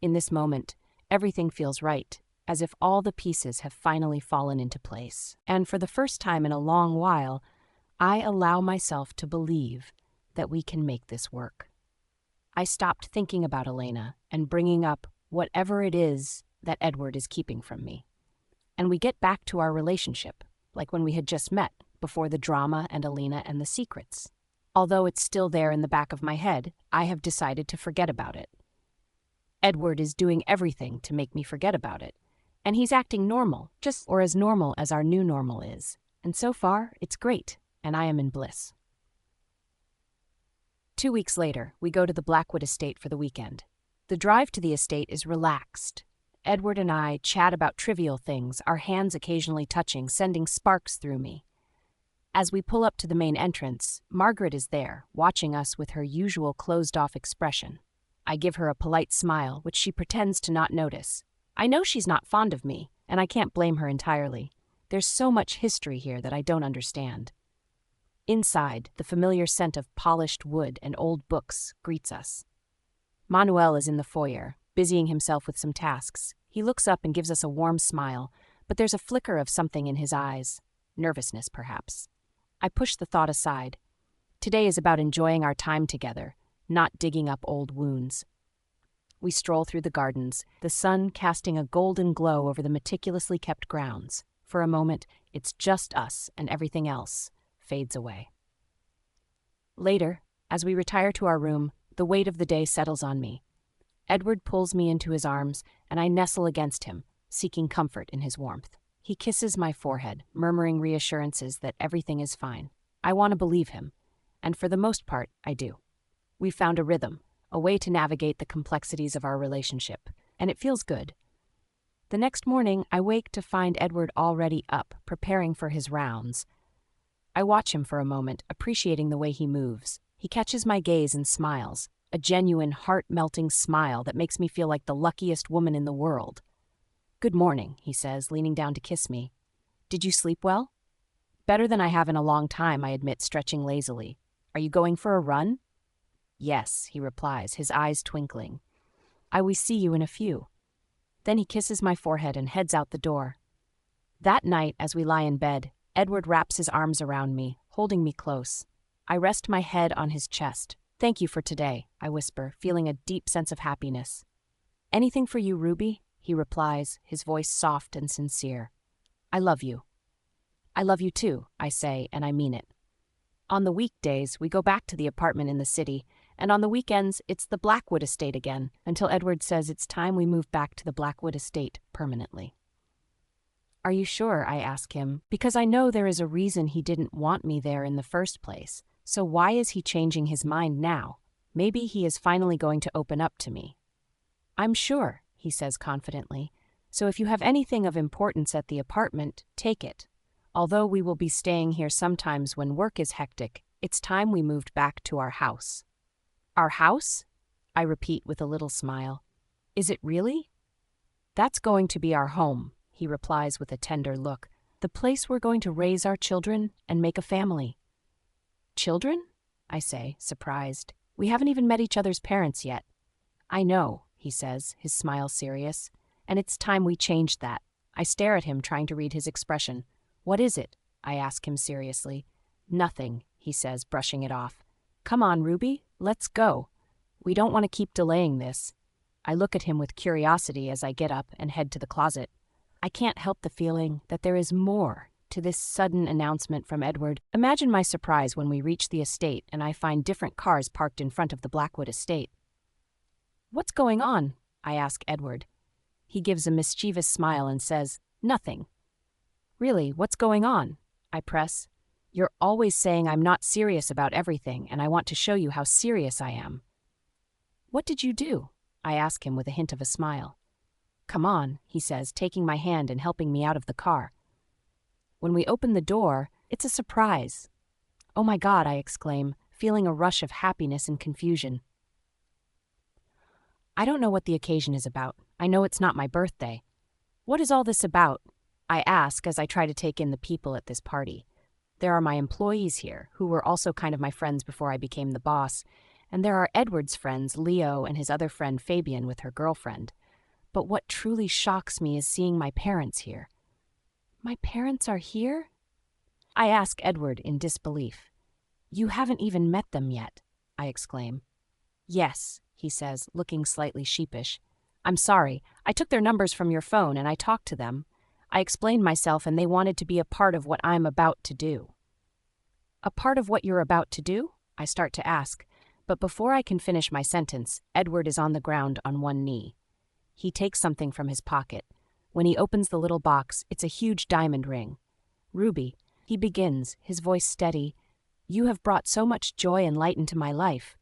In this moment, everything feels right, as if all the pieces have finally fallen into place. And for the first time in a long while, I allow myself to believe that we can make this work. I stopped thinking about Elena and bringing up whatever it is that Edward is keeping from me. And we get back to our relationship, like when we had just met, before the drama and Elena and the secrets. Although it's still there in the back of my head, I have decided to forget about it. Edward is doing everything to make me forget about it. And he's acting normal, or as normal as our new normal is. And so far, it's great, and I am in bliss. 2 weeks later, we go to the Blackwood estate for the weekend. The drive to the estate is relaxed. Edward and I chat about trivial things, our hands occasionally touching, sending sparks through me. As we pull up to the main entrance, Margaret is there, watching us with her usual closed-off expression. I give her a polite smile, which she pretends to not notice. I know she's not fond of me, and I can't blame her entirely. There's so much history here that I don't understand. Inside, the familiar scent of polished wood and old books greets us. Manuel is in the foyer, busying himself with some tasks. He looks up and gives us a warm smile, but there's a flicker of something in his eyes. Nervousness, perhaps. I push the thought aside. Today is about enjoying our time together, not digging up old wounds. We stroll through the gardens, the sun casting a golden glow over the meticulously kept grounds. For a moment, it's just us, and everything else fades away. Later, as we retire to our room, the weight of the day settles on me. Edward pulls me into his arms, and I nestle against him, seeking comfort in his warmth. He kisses my forehead, murmuring reassurances that everything is fine. I want to believe him, and for the most part, I do. We've found a rhythm, a way to navigate the complexities of our relationship, and it feels good. The next morning, I wake to find Edward already up, preparing for his rounds. I watch him for a moment, appreciating the way he moves. He catches my gaze and smiles, a genuine, heart-melting smile that makes me feel like the luckiest woman in the world. "Good morning," he says, leaning down to kiss me. "Did you sleep well?" "Better than I have in a long time," I admit, stretching lazily. "Are you going for a run?" "Yes," he replies, his eyes twinkling. "I will see you in a few." Then he kisses my forehead and heads out the door. That night, as we lie in bed, Edward wraps his arms around me, holding me close. I rest my head on his chest. "Thank you for today," I whisper, feeling a deep sense of happiness. "Anything for you, Ruby?" he replies, his voice soft and sincere. "I love you." "I love you too," I say, and I mean it. On the weekdays, we go back to the apartment in the city, and on the weekends, it's the Blackwood estate again, until Edward says it's time we move back to the Blackwood estate permanently. "Are you sure?" I ask him, because I know there is a reason he didn't want me there in the first place. So why is he changing his mind now? Maybe he is finally going to open up to me. "I'm sure," he says confidently. "So if you have anything of importance at the apartment, take it. Although we will be staying here sometimes when work is hectic, it's time we moved back to our house." "Our house?" I repeat with a little smile. "Is it really?" "That's going to be our home," he replies with a tender look. "The place we're going to raise our children and make a family." "Children?" I say, surprised. "We haven't even met each other's parents yet." "I know," he says, his smile serious. And it's time we changed that. I stare at him, trying to read his expression. What is it? I ask him seriously. Nothing, he says, brushing it off. Come on, Ruby, let's go. We don't want to keep delaying this. I look at him with curiosity as I get up and head to the closet. I can't help the feeling that there is more to this sudden announcement from Edward. Imagine my surprise when we reach the estate and I find different cars parked in front of the Blackwood estate. What's going on? I ask Edward. He gives a mischievous smile and says, Nothing. Really, what's going on? I press. You're always saying I'm not serious about everything, and I want to show you how serious I am. What did you do? I ask him with a hint of a smile. Come on, he says, taking my hand and helping me out of the car. When we open the door, it's a surprise. Oh my God, I exclaim, feeling a rush of happiness and confusion. I don't know what the occasion is about. I know it's not my birthday. What is all this about? I ask as I try to take in the people at this party. There are my employees here, who were also kind of my friends before I became the boss, and there are Edward's friends, Leo, and his other friend, Fabian, with her girlfriend. But what truly shocks me is seeing my parents here. My parents are here? I ask Edward in disbelief. You haven't even met them yet, I exclaim. Yes, he says, looking slightly sheepish. I'm sorry, I took their numbers from your phone and I talked to them. I explained myself and they wanted to be a part of what I'm about to do. A part of what you're about to do? I start to ask, but before I can finish my sentence, Edward is on the ground on one knee. He takes something from his pocket. When he opens the little box, it's a huge diamond ring. Ruby, he begins, his voice steady. You have brought so much joy and light into my life.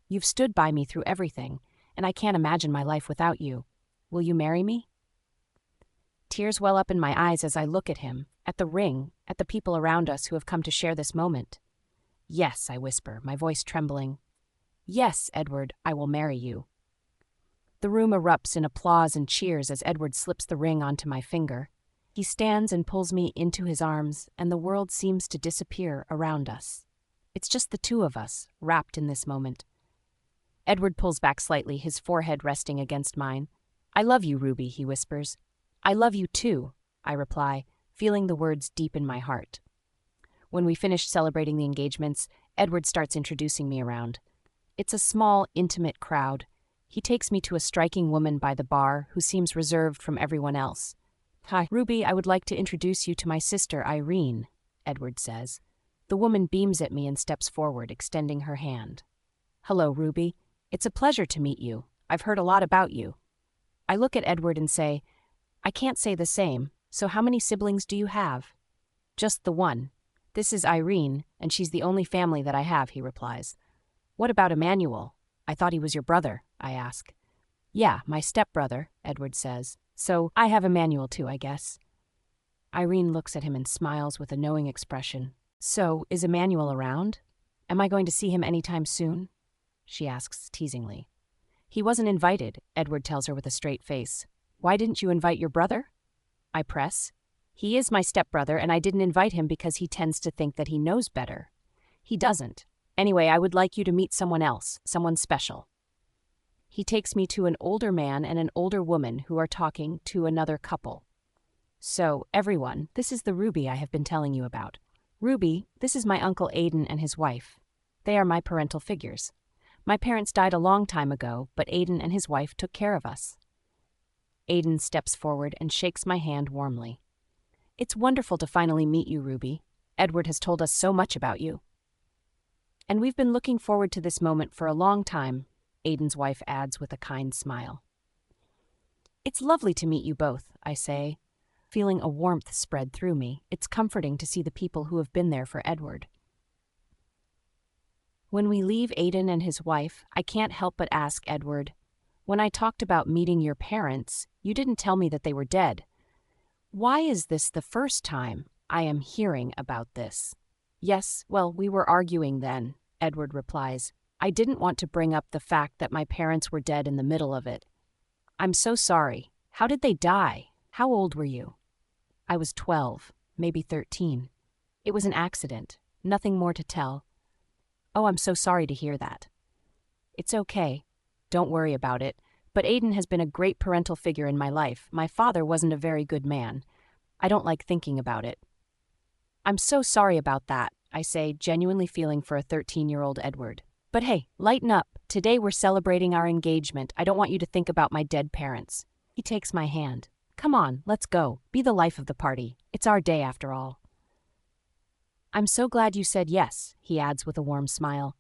You've stood by me through everything, and I can't imagine my life without you. Will you marry me? Tears well up in my eyes as I look at him, at the ring, at the people around us who have come to share this moment. Yes, I whisper, my voice trembling. Yes, Edward, I will marry you. The room erupts in applause and cheers as Edward slips the ring onto my finger. He stands and pulls me into his arms, and the world seems to disappear around us. It's just the two of us, wrapped in this moment. Edward pulls back slightly, his forehead resting against mine. I love you, Ruby, he whispers. I love you too, I reply, feeling the words deep in my heart. When we finish celebrating the engagements, Edward starts introducing me around. It's a small, intimate crowd. He takes me to a striking woman by the bar who seems reserved from everyone else. Hi, Ruby, I would like to introduce you to my sister, Irene, Edward says. The woman beams at me and steps forward, extending her hand. Hello, Ruby. It's a pleasure to meet you. I've heard a lot about you. I look at Edward and say, I can't say the same, so how many siblings do you have? Just the one. This is Irene, and she's the only family that I have, he replies. What about Emmanuel? I thought he was your brother, I ask. Yeah, my stepbrother, Edward says. So I have Emmanuel too, I guess. Irene looks at him and smiles with a knowing expression. So, is Emmanuel around? Am I going to see him anytime soon? She asks teasingly. He wasn't invited, Edward tells her with a straight face. Why didn't you invite your brother? I press. He is my stepbrother, and I didn't invite him because he tends to think that he knows better. He doesn't. Anyway, I would like you to meet someone else, someone special. He takes me to an older man and an older woman who are talking to another couple. So, everyone, this is the Ruby I have been telling you about. Ruby, this is my Uncle Aiden and his wife. They are my parental figures. My parents died a long time ago, but Aiden and his wife took care of us. Aiden steps forward and shakes my hand warmly. It's wonderful to finally meet you, Ruby. Edward has told us so much about you. And we've been looking forward to this moment for a long time, Aiden's wife adds with a kind smile. It's lovely to meet you both, I say, feeling a warmth spread through me. It's comforting to see the people who have been there for Edward. When we leave Aiden and his wife, I can't help but ask Edward, when I talked about meeting your parents, you didn't tell me that they were dead. Why is this the first time I am hearing about this? Yes, well, we were arguing then, Edward replies. I didn't want to bring up the fact that my parents were dead in the middle of it. I'm so sorry. How did they die? How old were you? I was 12, maybe 13. It was an accident. Nothing more to tell. Oh, I'm so sorry to hear that. It's okay. Don't worry about it. But Aiden has been a great parental figure in my life. My father wasn't a very good man. I don't like thinking about it. I'm so sorry about that, I say, genuinely feeling for a 13-year-old Edward. But hey, lighten up. Today we're celebrating our engagement. I don't want you to think about my dead parents. He takes my hand. Come on, let's go. Be the life of the party. It's our day after all. I'm so glad you said yes, he adds with a warm smile.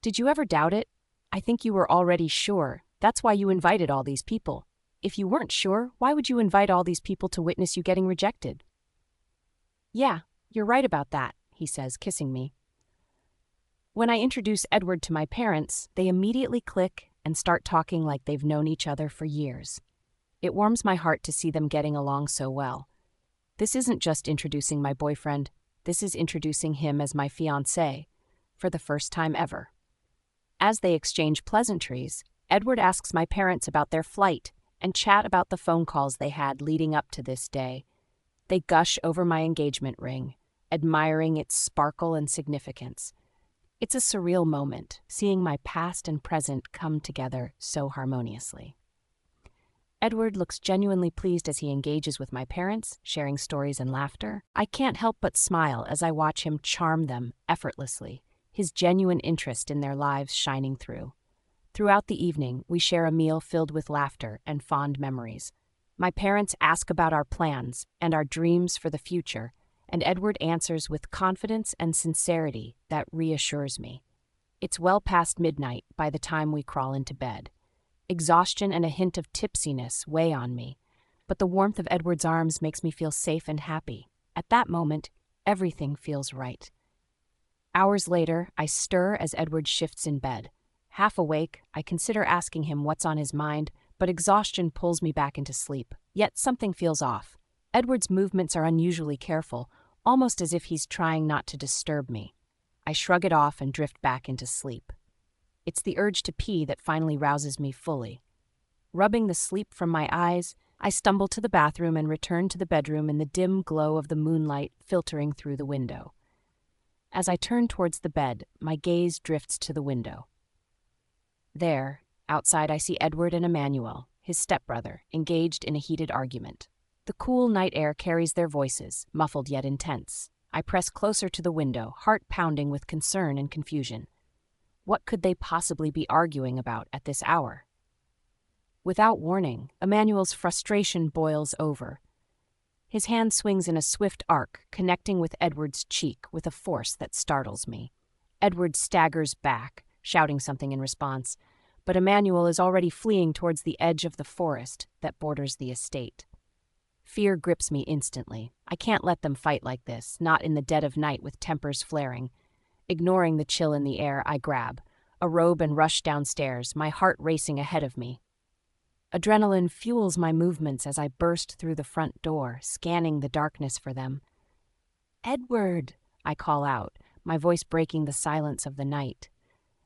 Did you ever doubt it? I think you were already sure. That's why you invited all these people. If you weren't sure, why would you invite all these people to witness you getting rejected? Yeah, you're right about that, he says, kissing me. When I introduce Edward to my parents, they immediately click and start talking like they've known each other for years. It warms my heart to see them getting along so well. This isn't just introducing my boyfriend, this is introducing him as my fiancé, for the first time ever. As they exchange pleasantries, Edward asks my parents about their flight and chat about the phone calls they had leading up to this day. They gush over my engagement ring, admiring its sparkle and significance. It's a surreal moment, seeing my past and present come together so harmoniously. Edward looks genuinely pleased as he engages with my parents, sharing stories and laughter. I can't help but smile as I watch him charm them effortlessly, his genuine interest in their lives shining through. Throughout the evening, we share a meal filled with laughter and fond memories. My parents ask about our plans and our dreams for the future, and Edward answers with confidence and sincerity that reassures me. It's well past midnight by the time we crawl into bed. Exhaustion and a hint of tipsiness weigh on me, but the warmth of Edward's arms makes me feel safe and happy. At that moment, everything feels right. Hours later, I stir as Edward shifts in bed. Half awake, I consider asking him what's on his mind, but exhaustion pulls me back into sleep. Yet something feels off. Edward's movements are unusually careful, almost as if he's trying not to disturb me. I shrug it off and drift back into sleep. It's the urge to pee that finally rouses me fully. Rubbing the sleep from my eyes, I stumble to the bathroom and return to the bedroom in the dim glow of the moonlight filtering through the window. As I turn towards the bed, my gaze drifts to the window. There, outside, I see Edward and Emmanuel, his stepbrother, engaged in a heated argument. The cool night air carries their voices, muffled yet intense. I press closer to the window, heart pounding with concern and confusion. What could they possibly be arguing about at this hour? Without warning, Emmanuel's frustration boils over. His hand swings in a swift arc, connecting with Edward's cheek with a force that startles me. Edward staggers back, shouting something in response, but Emmanuel is already fleeing towards the edge of the forest that borders the estate. Fear grips me instantly. I can't let them fight like this, not in the dead of night with tempers flaring. Ignoring the chill in the air, I grab a robe and rush downstairs, my heart racing ahead of me. Adrenaline fuels my movements as I burst through the front door, scanning the darkness for them. "Edward!" I call out, my voice breaking the silence of the night.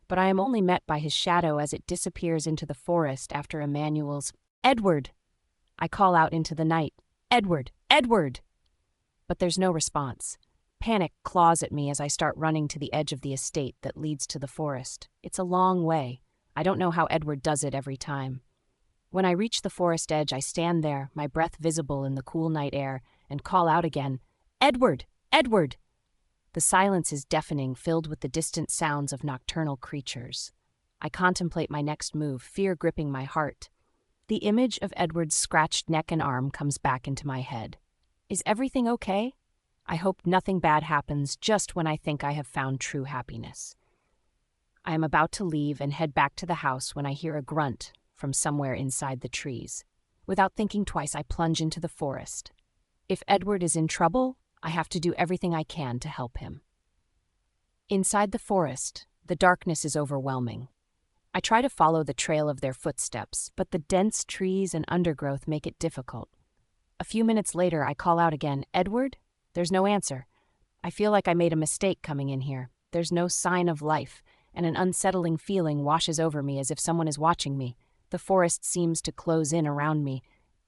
But I am only met by his shadow as it disappears into the forest after Emmanuel's "Edward!" I call out into the night, "Edward! Edward!" But there's no response. Panic claws at me as I start running to the edge of the estate that leads to the forest. It's a long way. I don't know how Edward does it every time. When I reach the forest edge, I stand there, my breath visible in the cool night air, and call out again, "Edward! Edward!" The silence is deafening, filled with the distant sounds of nocturnal creatures. I contemplate my next move, fear gripping my heart. The image of Edward's scratched neck and arm comes back into my head. Is everything okay? I hope nothing bad happens just when I think I have found true happiness. I am about to leave and head back to the house when I hear a grunt from somewhere inside the trees. Without thinking twice, I plunge into the forest. If Edward is in trouble, I have to do everything I can to help him. Inside the forest, the darkness is overwhelming. I try to follow the trail of their footsteps, but the dense trees and undergrowth make it difficult. A few minutes later, I call out again, "Edward?" There's no answer. I feel like I made a mistake coming in here. There's no sign of life, and an unsettling feeling washes over me as if someone is watching me. The forest seems to close in around me,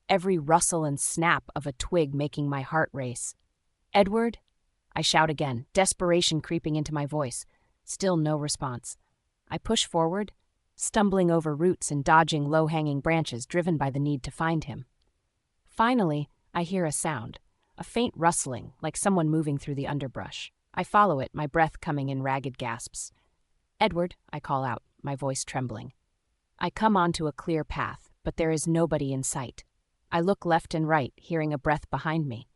every rustle and snap of a twig making my heart race. "Edward?" I shout again, desperation creeping into my voice. Still no response. I push forward, stumbling over roots and dodging low-hanging branches driven by the need to find him. Finally, I hear a sound, a faint rustling, like someone moving through the underbrush. I follow it, my breath coming in ragged gasps. "Edward," I call out, my voice trembling. I come onto a clear path, but there is nobody in sight. I look left and right, hearing a breath behind me.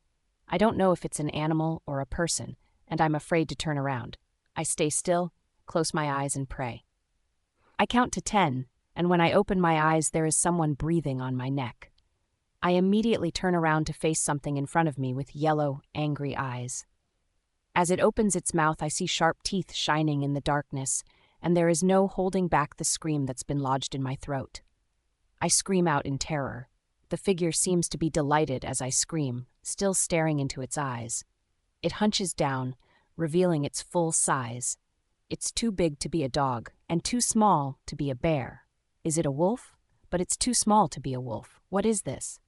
I don't know if it's an animal or a person, and I'm afraid to turn around. I stay still, close my eyes, and pray. I count to 10, and when I open my eyes, there is someone breathing on my neck. I immediately turn around to face something in front of me with yellow, angry eyes. As it opens its mouth, I see sharp teeth shining in the darkness, and there is no holding back the scream that's been lodged in my throat. I scream out in terror. The figure seems to be delighted as I scream, still staring into its eyes. It hunches down, revealing its full size. It's too big to be a dog, and too small to be a bear. Is it a wolf? But it's too small to be a wolf. What is this?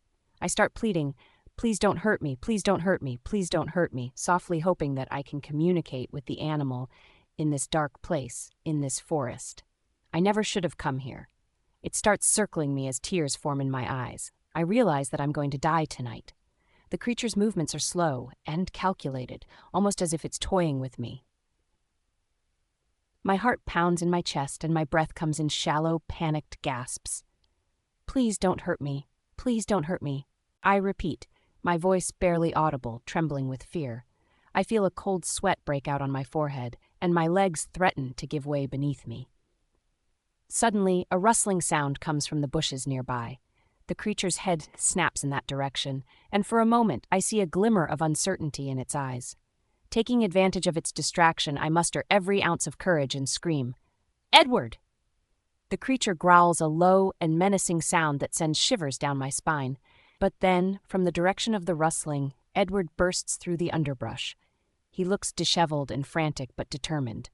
I start pleading, "Please don't hurt me, please don't hurt me, please don't hurt me," softly hoping that I can communicate with the animal in this dark place, in this forest. I never should have come here. It starts circling me as tears form in my eyes. I realize that I'm going to die tonight. The creature's movements are slow and calculated, almost as if it's toying with me. My heart pounds in my chest and my breath comes in shallow, panicked gasps. "Please don't hurt me. Please don't hurt me." I repeat, my voice barely audible, trembling with fear. I feel a cold sweat break out on my forehead, and my legs threaten to give way beneath me. Suddenly, a rustling sound comes from the bushes nearby. The creature's head snaps in that direction, and for a moment I see a glimmer of uncertainty in its eyes. Taking advantage of its distraction, I muster every ounce of courage and scream, "Edward!" The creature growls a low and menacing sound that sends shivers down my spine. But then, from the direction of the rustling, Edward bursts through the underbrush. He looks disheveled and frantic but determined.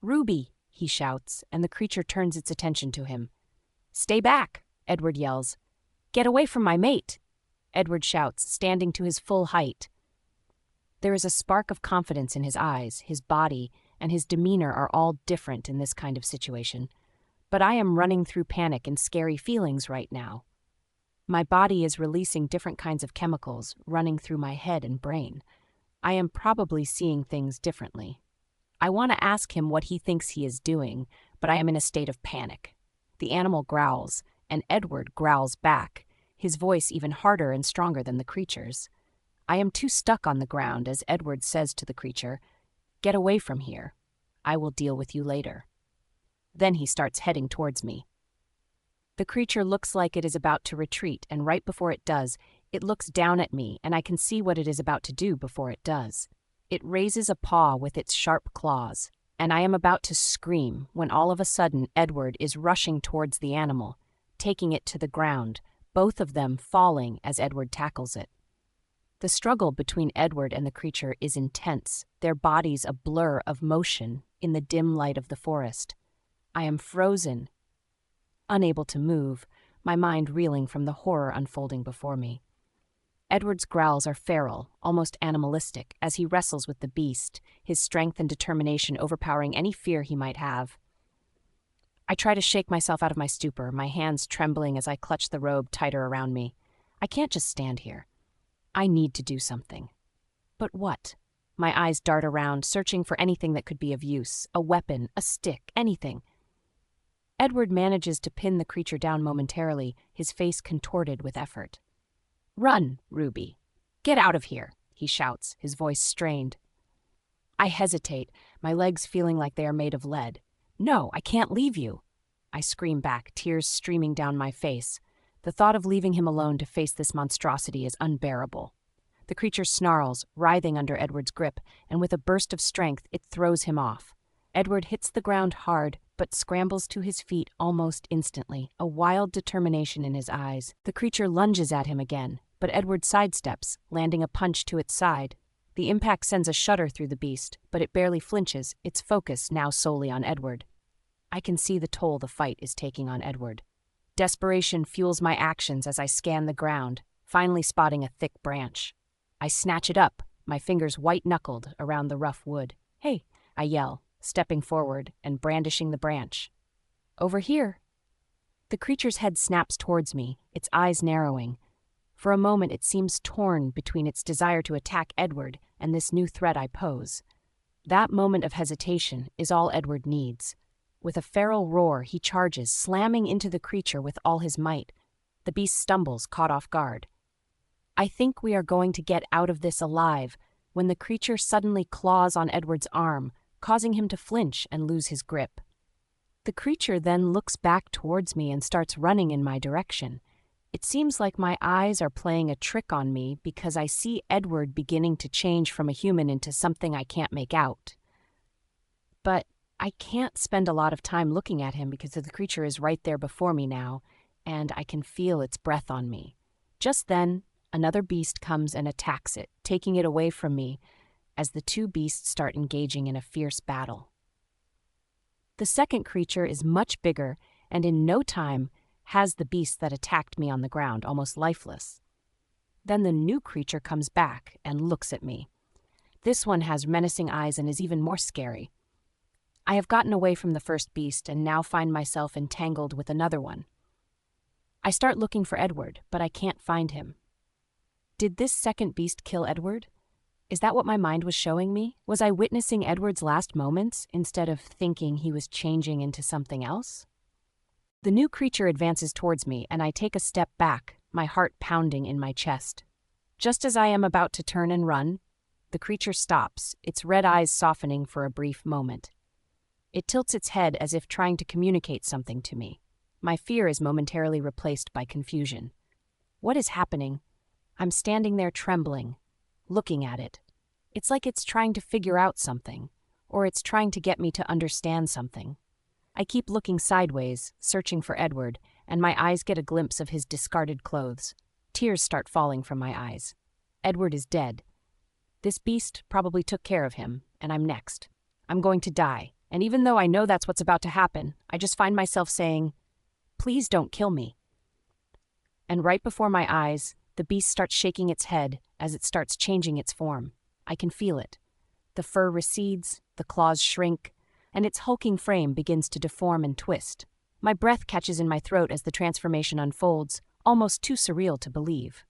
"Ruby!" he shouts, and the creature turns its attention to him. "Stay back!" Edward yells. "Get away from my mate!" Edward shouts, standing to his full height. There is a spark of confidence in his eyes, his body, and his demeanor are all different in this kind of situation. But I am running through panic and scary feelings right now. My body is releasing different kinds of chemicals running through my head and brain. I am probably seeing things differently. I want to ask him what he thinks he is doing, but I am in a state of panic. The animal growls, and Edward growls back, his voice even harder and stronger than the creature's. I am too stuck on the ground as Edward says to the creature, "Get away from here. I will deal with you later." Then he starts heading towards me. The creature looks like it is about to retreat, and right before it does, it looks down at me, and I can see what it is about to do before it does. It raises a paw with its sharp claws, and I am about to scream when all of a sudden Edward is rushing towards the animal, taking it to the ground, both of them falling as Edward tackles it. The struggle between Edward and the creature is intense, their bodies a blur of motion in the dim light of the forest. I am frozen, unable to move, my mind reeling from the horror unfolding before me. Edward's growls are feral, almost animalistic, as he wrestles with the beast, his strength and determination overpowering any fear he might have. I try to shake myself out of my stupor, my hands trembling as I clutch the robe tighter around me. I can't just stand here. I need to do something. But what? My eyes dart around, searching for anything that could be of use, a weapon, a stick, anything. Edward manages to pin the creature down momentarily, his face contorted with effort. "Run, Ruby. Get out of here," he shouts, his voice strained. I hesitate, my legs feeling like they are made of lead. "No, I can't leave you." I scream back, tears streaming down my face. The thought of leaving him alone to face this monstrosity is unbearable. The creature snarls, writhing under Edward's grip, and with a burst of strength, it throws him off. Edward hits the ground hard, but scrambles to his feet almost instantly, a wild determination in his eyes. The creature lunges at him again, but Edward sidesteps, landing a punch to its side. The impact sends a shudder through the beast, but it barely flinches, its focus now solely on Edward. I can see the toll the fight is taking on Edward. Desperation fuels my actions as I scan the ground, finally spotting a thick branch. I snatch it up, my fingers white-knuckled around the rough wood. "Hey," I yell, stepping forward and brandishing the branch. Over here. The creature's head snaps towards me, its eyes narrowing. For a moment it seems torn between its desire to attack Edward and this new threat I pose. That moment of hesitation is all Edward needs. With a feral roar, he charges, slamming into the creature with all his might. The beast stumbles, caught off guard. I think we are going to get out of this alive when the creature suddenly claws on Edward's arm, causing him to flinch and lose his grip. The creature then looks back towards me and starts running in my direction. It seems like my eyes are playing a trick on me because I see Edward beginning to change from a human into something I can't make out. But I can't spend a lot of time looking at him because the creature is right there before me now, and I can feel its breath on me. Just then, another beast comes and attacks it, taking it away from me as the two beasts start engaging in a fierce battle. The second creature is much bigger and in no time has the beast that attacked me on the ground, almost lifeless. Then the new creature comes back and looks at me. This one has menacing eyes and is even more scary. I have gotten away from the first beast and now find myself entangled with another one. I start looking for Edward, but I can't find him. Did this second beast kill Edward? Is that what my mind was showing me? Was I witnessing Edward's last moments instead of thinking he was changing into something else? The new creature advances towards me, and I take a step back, my heart pounding in my chest. Just as I am about to turn and run, the creature stops, its red eyes softening for a brief moment. It tilts its head as if trying to communicate something to me. My fear is momentarily replaced by confusion. What is happening? I'm standing there trembling, looking at it. It's like it's trying to figure out something, or it's trying to get me to understand something. I keep looking sideways, searching for Edward, and my eyes get a glimpse of his discarded clothes. Tears start falling from my eyes. Edward is dead. This beast probably took care of him, and I'm next. I'm going to die, and even though I know that's what's about to happen, I just find myself saying, "Please don't kill me." And right before my eyes, the beast starts shaking its head as it starts changing its form. I can feel it. The fur recedes, the claws shrink, and its hulking frame begins to deform and twist. My breath catches in my throat as the transformation unfolds, almost too surreal to believe.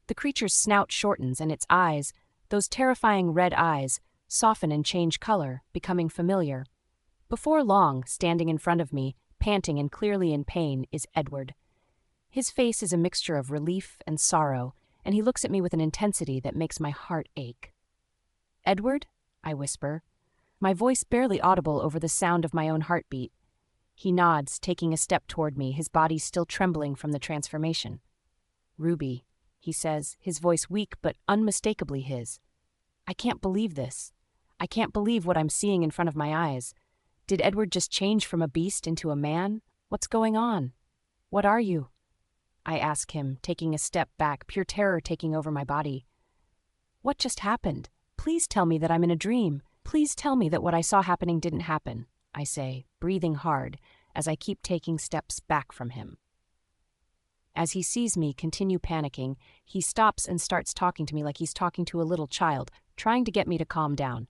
The creature's snout shortens and its eyes, those terrifying red eyes, soften and change color, becoming familiar. Before long, standing in front of me, panting and clearly in pain, is Edward. His face is a mixture of relief and sorrow, and he looks at me with an intensity that makes my heart ache. "Edward?" I whisper, my voice barely audible over the sound of my own heartbeat. He nods, taking a step toward me, his body still trembling from the transformation. "Ruby," he says, his voice weak but unmistakably his. I can't believe this. I can't believe what I'm seeing in front of my eyes. Did Edward just change from a beast into a man? What's going on? What are you? I ask him, taking a step back, pure terror taking over my body. What just happened? Please tell me that I'm in a dream. Please tell me that what I saw happening didn't happen, I say, breathing hard as I keep taking steps back from him. As he sees me continue panicking, he stops and starts talking to me like he's talking to a little child, trying to get me to calm down.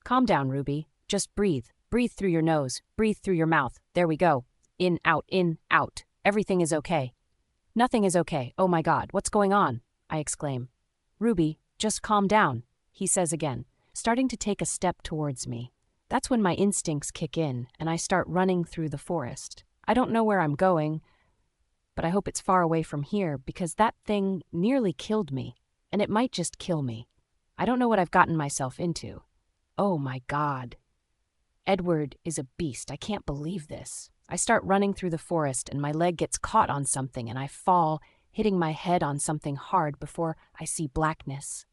"Calm down, Ruby. Just breathe. Breathe through your nose. Breathe through your mouth. There we go. In, out. Everything is okay." "Nothing is okay. Oh my God, what's going on?" I exclaim. "Ruby, just calm down," he says again, starting to take a step towards me. That's when my instincts kick in, and I start running through the forest. I don't know where I'm going, but I hope it's far away from here because that thing nearly killed me, and it might just kill me. I don't know what I've gotten myself into. Oh my God. Edward is a beast. I can't believe this. I start running through the forest and my leg gets caught on something and I fall, hitting my head on something hard before I see blackness.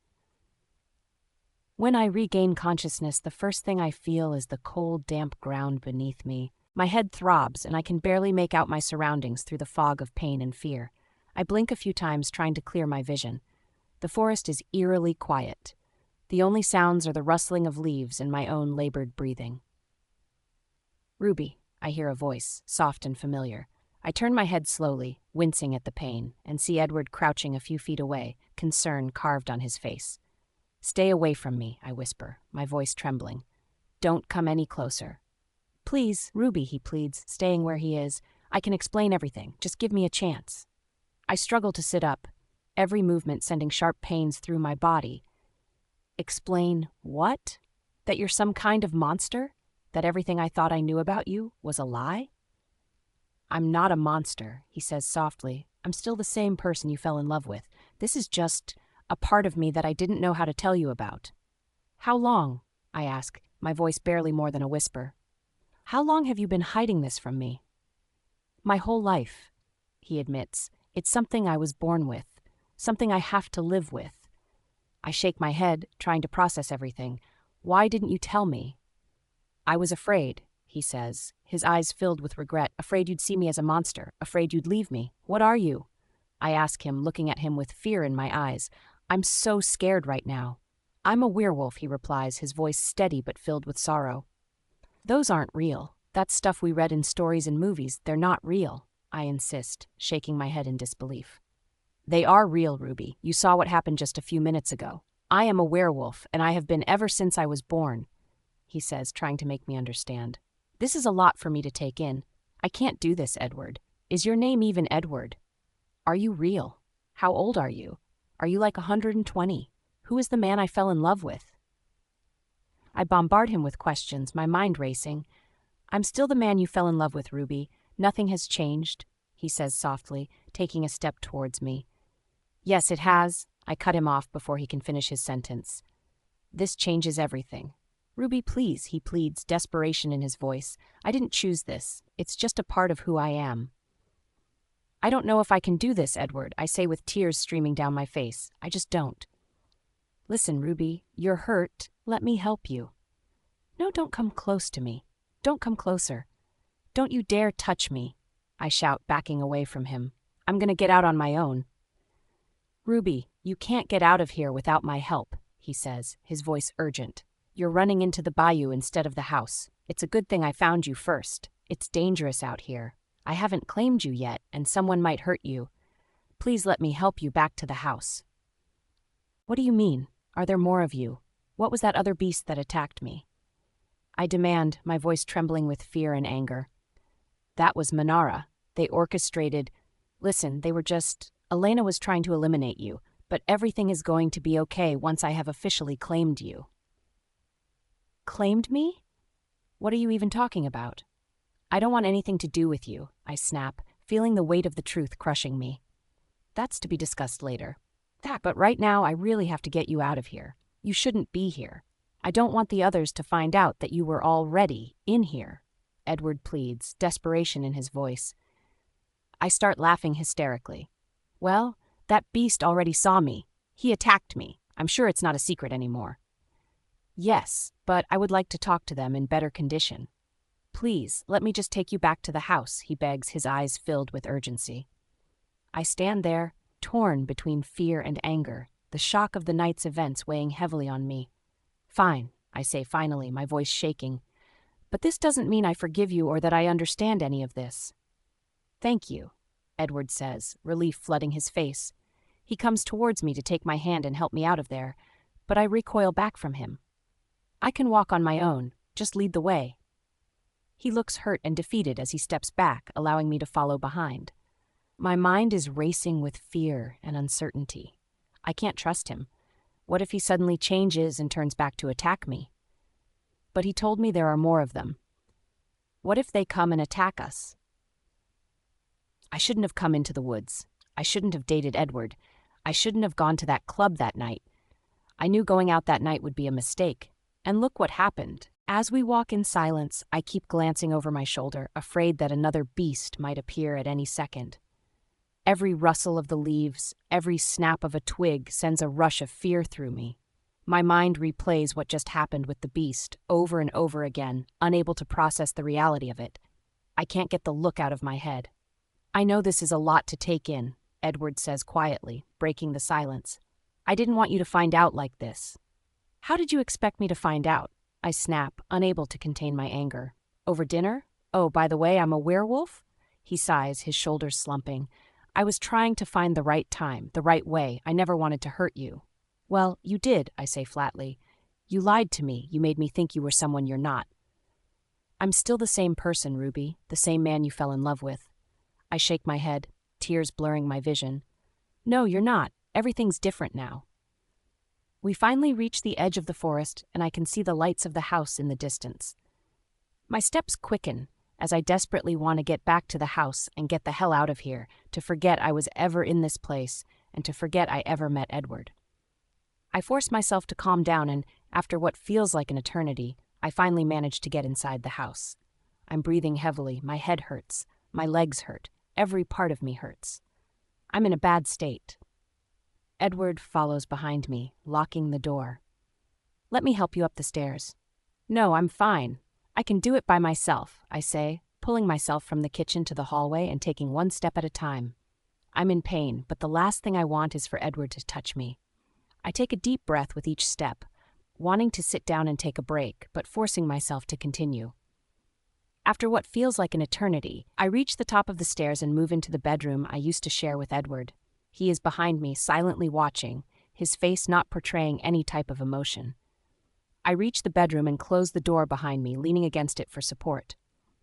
When I regain consciousness, the first thing I feel is the cold, damp ground beneath me. My head throbs and I can barely make out my surroundings through the fog of pain and fear. I blink a few times trying to clear my vision. The forest is eerily quiet. The only sounds are the rustling of leaves and my own labored breathing. "Ruby," I hear a voice, soft and familiar. I turn my head slowly, wincing at the pain, and see Edward crouching a few feet away, concern carved on his face. "Stay away from me," I whisper, my voice trembling. "Don't come any closer. Please, Ruby, he pleads, staying where he is. I can explain everything. Just give me a chance. I struggle to sit up, every movement sending sharp pains through my body. Explain what? That you're some kind of monster? That everything I thought I knew about you was a lie? I'm not a monster, he says softly. I'm still the same person you fell in love with. This is just a part of me that I didn't know how to tell you about. How long? I ask, my voice barely more than a whisper. How long have you been hiding this from me? My whole life, he admits. It's something I was born with, something I have to live with. I shake my head, trying to process everything. Why didn't you tell me? I was afraid, he says, his eyes filled with regret, afraid you'd see me as a monster, afraid you'd leave me. What are you? I ask him, looking at him with fear in my eyes. I'm so scared right now. I'm a werewolf, he replies, his voice steady but filled with sorrow. Those aren't real. That's stuff we read in stories and movies. They're not real, I insist, shaking my head in disbelief. They are real, Ruby. You saw what happened just a few minutes ago. I am a werewolf, and I have been ever since I was born, he says, trying to make me understand. This is a lot for me to take in. I can't do this, Edward. Is your name even Edward? Are you real? How old are you? Are you like 120? Who is the man I fell in love with? I bombard him with questions, my mind racing. I'm still the man you fell in love with, Ruby. Nothing has changed, he says softly, taking a step towards me. Yes, it has. I cut him off before he can finish his sentence. This changes everything. Ruby, please, he pleads, desperation in his voice. I didn't choose this. It's just a part of who I am. I don't know if I can do this, Edward, I say with tears streaming down my face. I just don't. Listen, Ruby, you're hurt. Let me help you. No, don't come close to me. Don't come closer. Don't you dare touch me, I shout, backing away from him. I'm going to get out on my own. Ruby, you can't get out of here without my help, he says, his voice urgent. You're running into the bayou instead of the house. It's a good thing I found you first. It's dangerous out here. I haven't claimed you yet, and someone might hurt you. Please let me help you back to the house. What do you mean? Are there more of you? What was that other beast that attacked me? I demand, my voice trembling with fear and anger. That was Manara. They orchestrated. Listen, they were just... Elena was trying to eliminate you, but everything is going to be okay once I have officially claimed you. Claimed me? What are you even talking about? I don't want anything to do with you, I snap, feeling the weight of the truth crushing me. That's to be discussed later. But right now I really have to get you out of here. You shouldn't be here. I don't want the others to find out that you were already in here, Edward pleads, desperation in his voice. I start laughing hysterically. Well, that beast already saw me. He attacked me. I'm sure it's not a secret anymore. Yes, but I would like to talk to them in better condition. Please, let me just take you back to the house, he begs, his eyes filled with urgency. I stand there, torn between fear and anger, the shock of the night's events weighing heavily on me. Fine, I say finally, my voice shaking. But this doesn't mean I forgive you or that I understand any of this. Thank you, Edward says, relief flooding his face. He comes towards me to take my hand and help me out of there, but I recoil back from him. I can walk on my own, just lead the way. He looks hurt and defeated as he steps back, allowing me to follow behind. My mind is racing with fear and uncertainty. I can't trust him. What if he suddenly changes and turns back to attack me? But he told me there are more of them. What if they come and attack us? I shouldn't have come into the woods. I shouldn't have dated Edward. I shouldn't have gone to that club that night. I knew going out that night would be a mistake. And look what happened. As we walk in silence, I keep glancing over my shoulder, afraid that another beast might appear at any second. Every rustle of the leaves, every snap of a twig sends a rush of fear through me. My mind replays what just happened with the beast over and over again, unable to process the reality of it. I can't get the look out of my head. I know this is a lot to take in, Edward says quietly, breaking the silence. I didn't want you to find out like this. How did you expect me to find out? I snap, unable to contain my anger. Over dinner? Oh, by the way, I'm a werewolf? He sighs, his shoulders slumping. I was trying to find the right time, the right way. I never wanted to hurt you. Well, you did, I say flatly. You lied to me. You made me think you were someone you're not. I'm still the same person, Ruby, the same man you fell in love with. I shake my head, tears blurring my vision. No, you're not. Everything's different now. We finally reach the edge of the forest, and I can see the lights of the house in the distance. My steps quicken as I desperately want to get back to the house and get the hell out of here, to forget I was ever in this place, and to forget I ever met Edward. I force myself to calm down, and after what feels like an eternity, I finally manage to get inside the house. I'm breathing heavily, my head hurts, my legs hurt, every part of me hurts. I'm in a bad state. Edward follows behind me, locking the door. Let me help you up the stairs. No, I'm fine. I can do it by myself, I say, pulling myself from the kitchen to the hallway and taking one step at a time. I'm in pain, but the last thing I want is for Edward to touch me. I take a deep breath with each step, wanting to sit down and take a break, but forcing myself to continue. After what feels like an eternity, I reach the top of the stairs and move into the bedroom I used to share with Edward. He is behind me, silently watching, his face not portraying any type of emotion. I reach the bedroom and close the door behind me, leaning against it for support.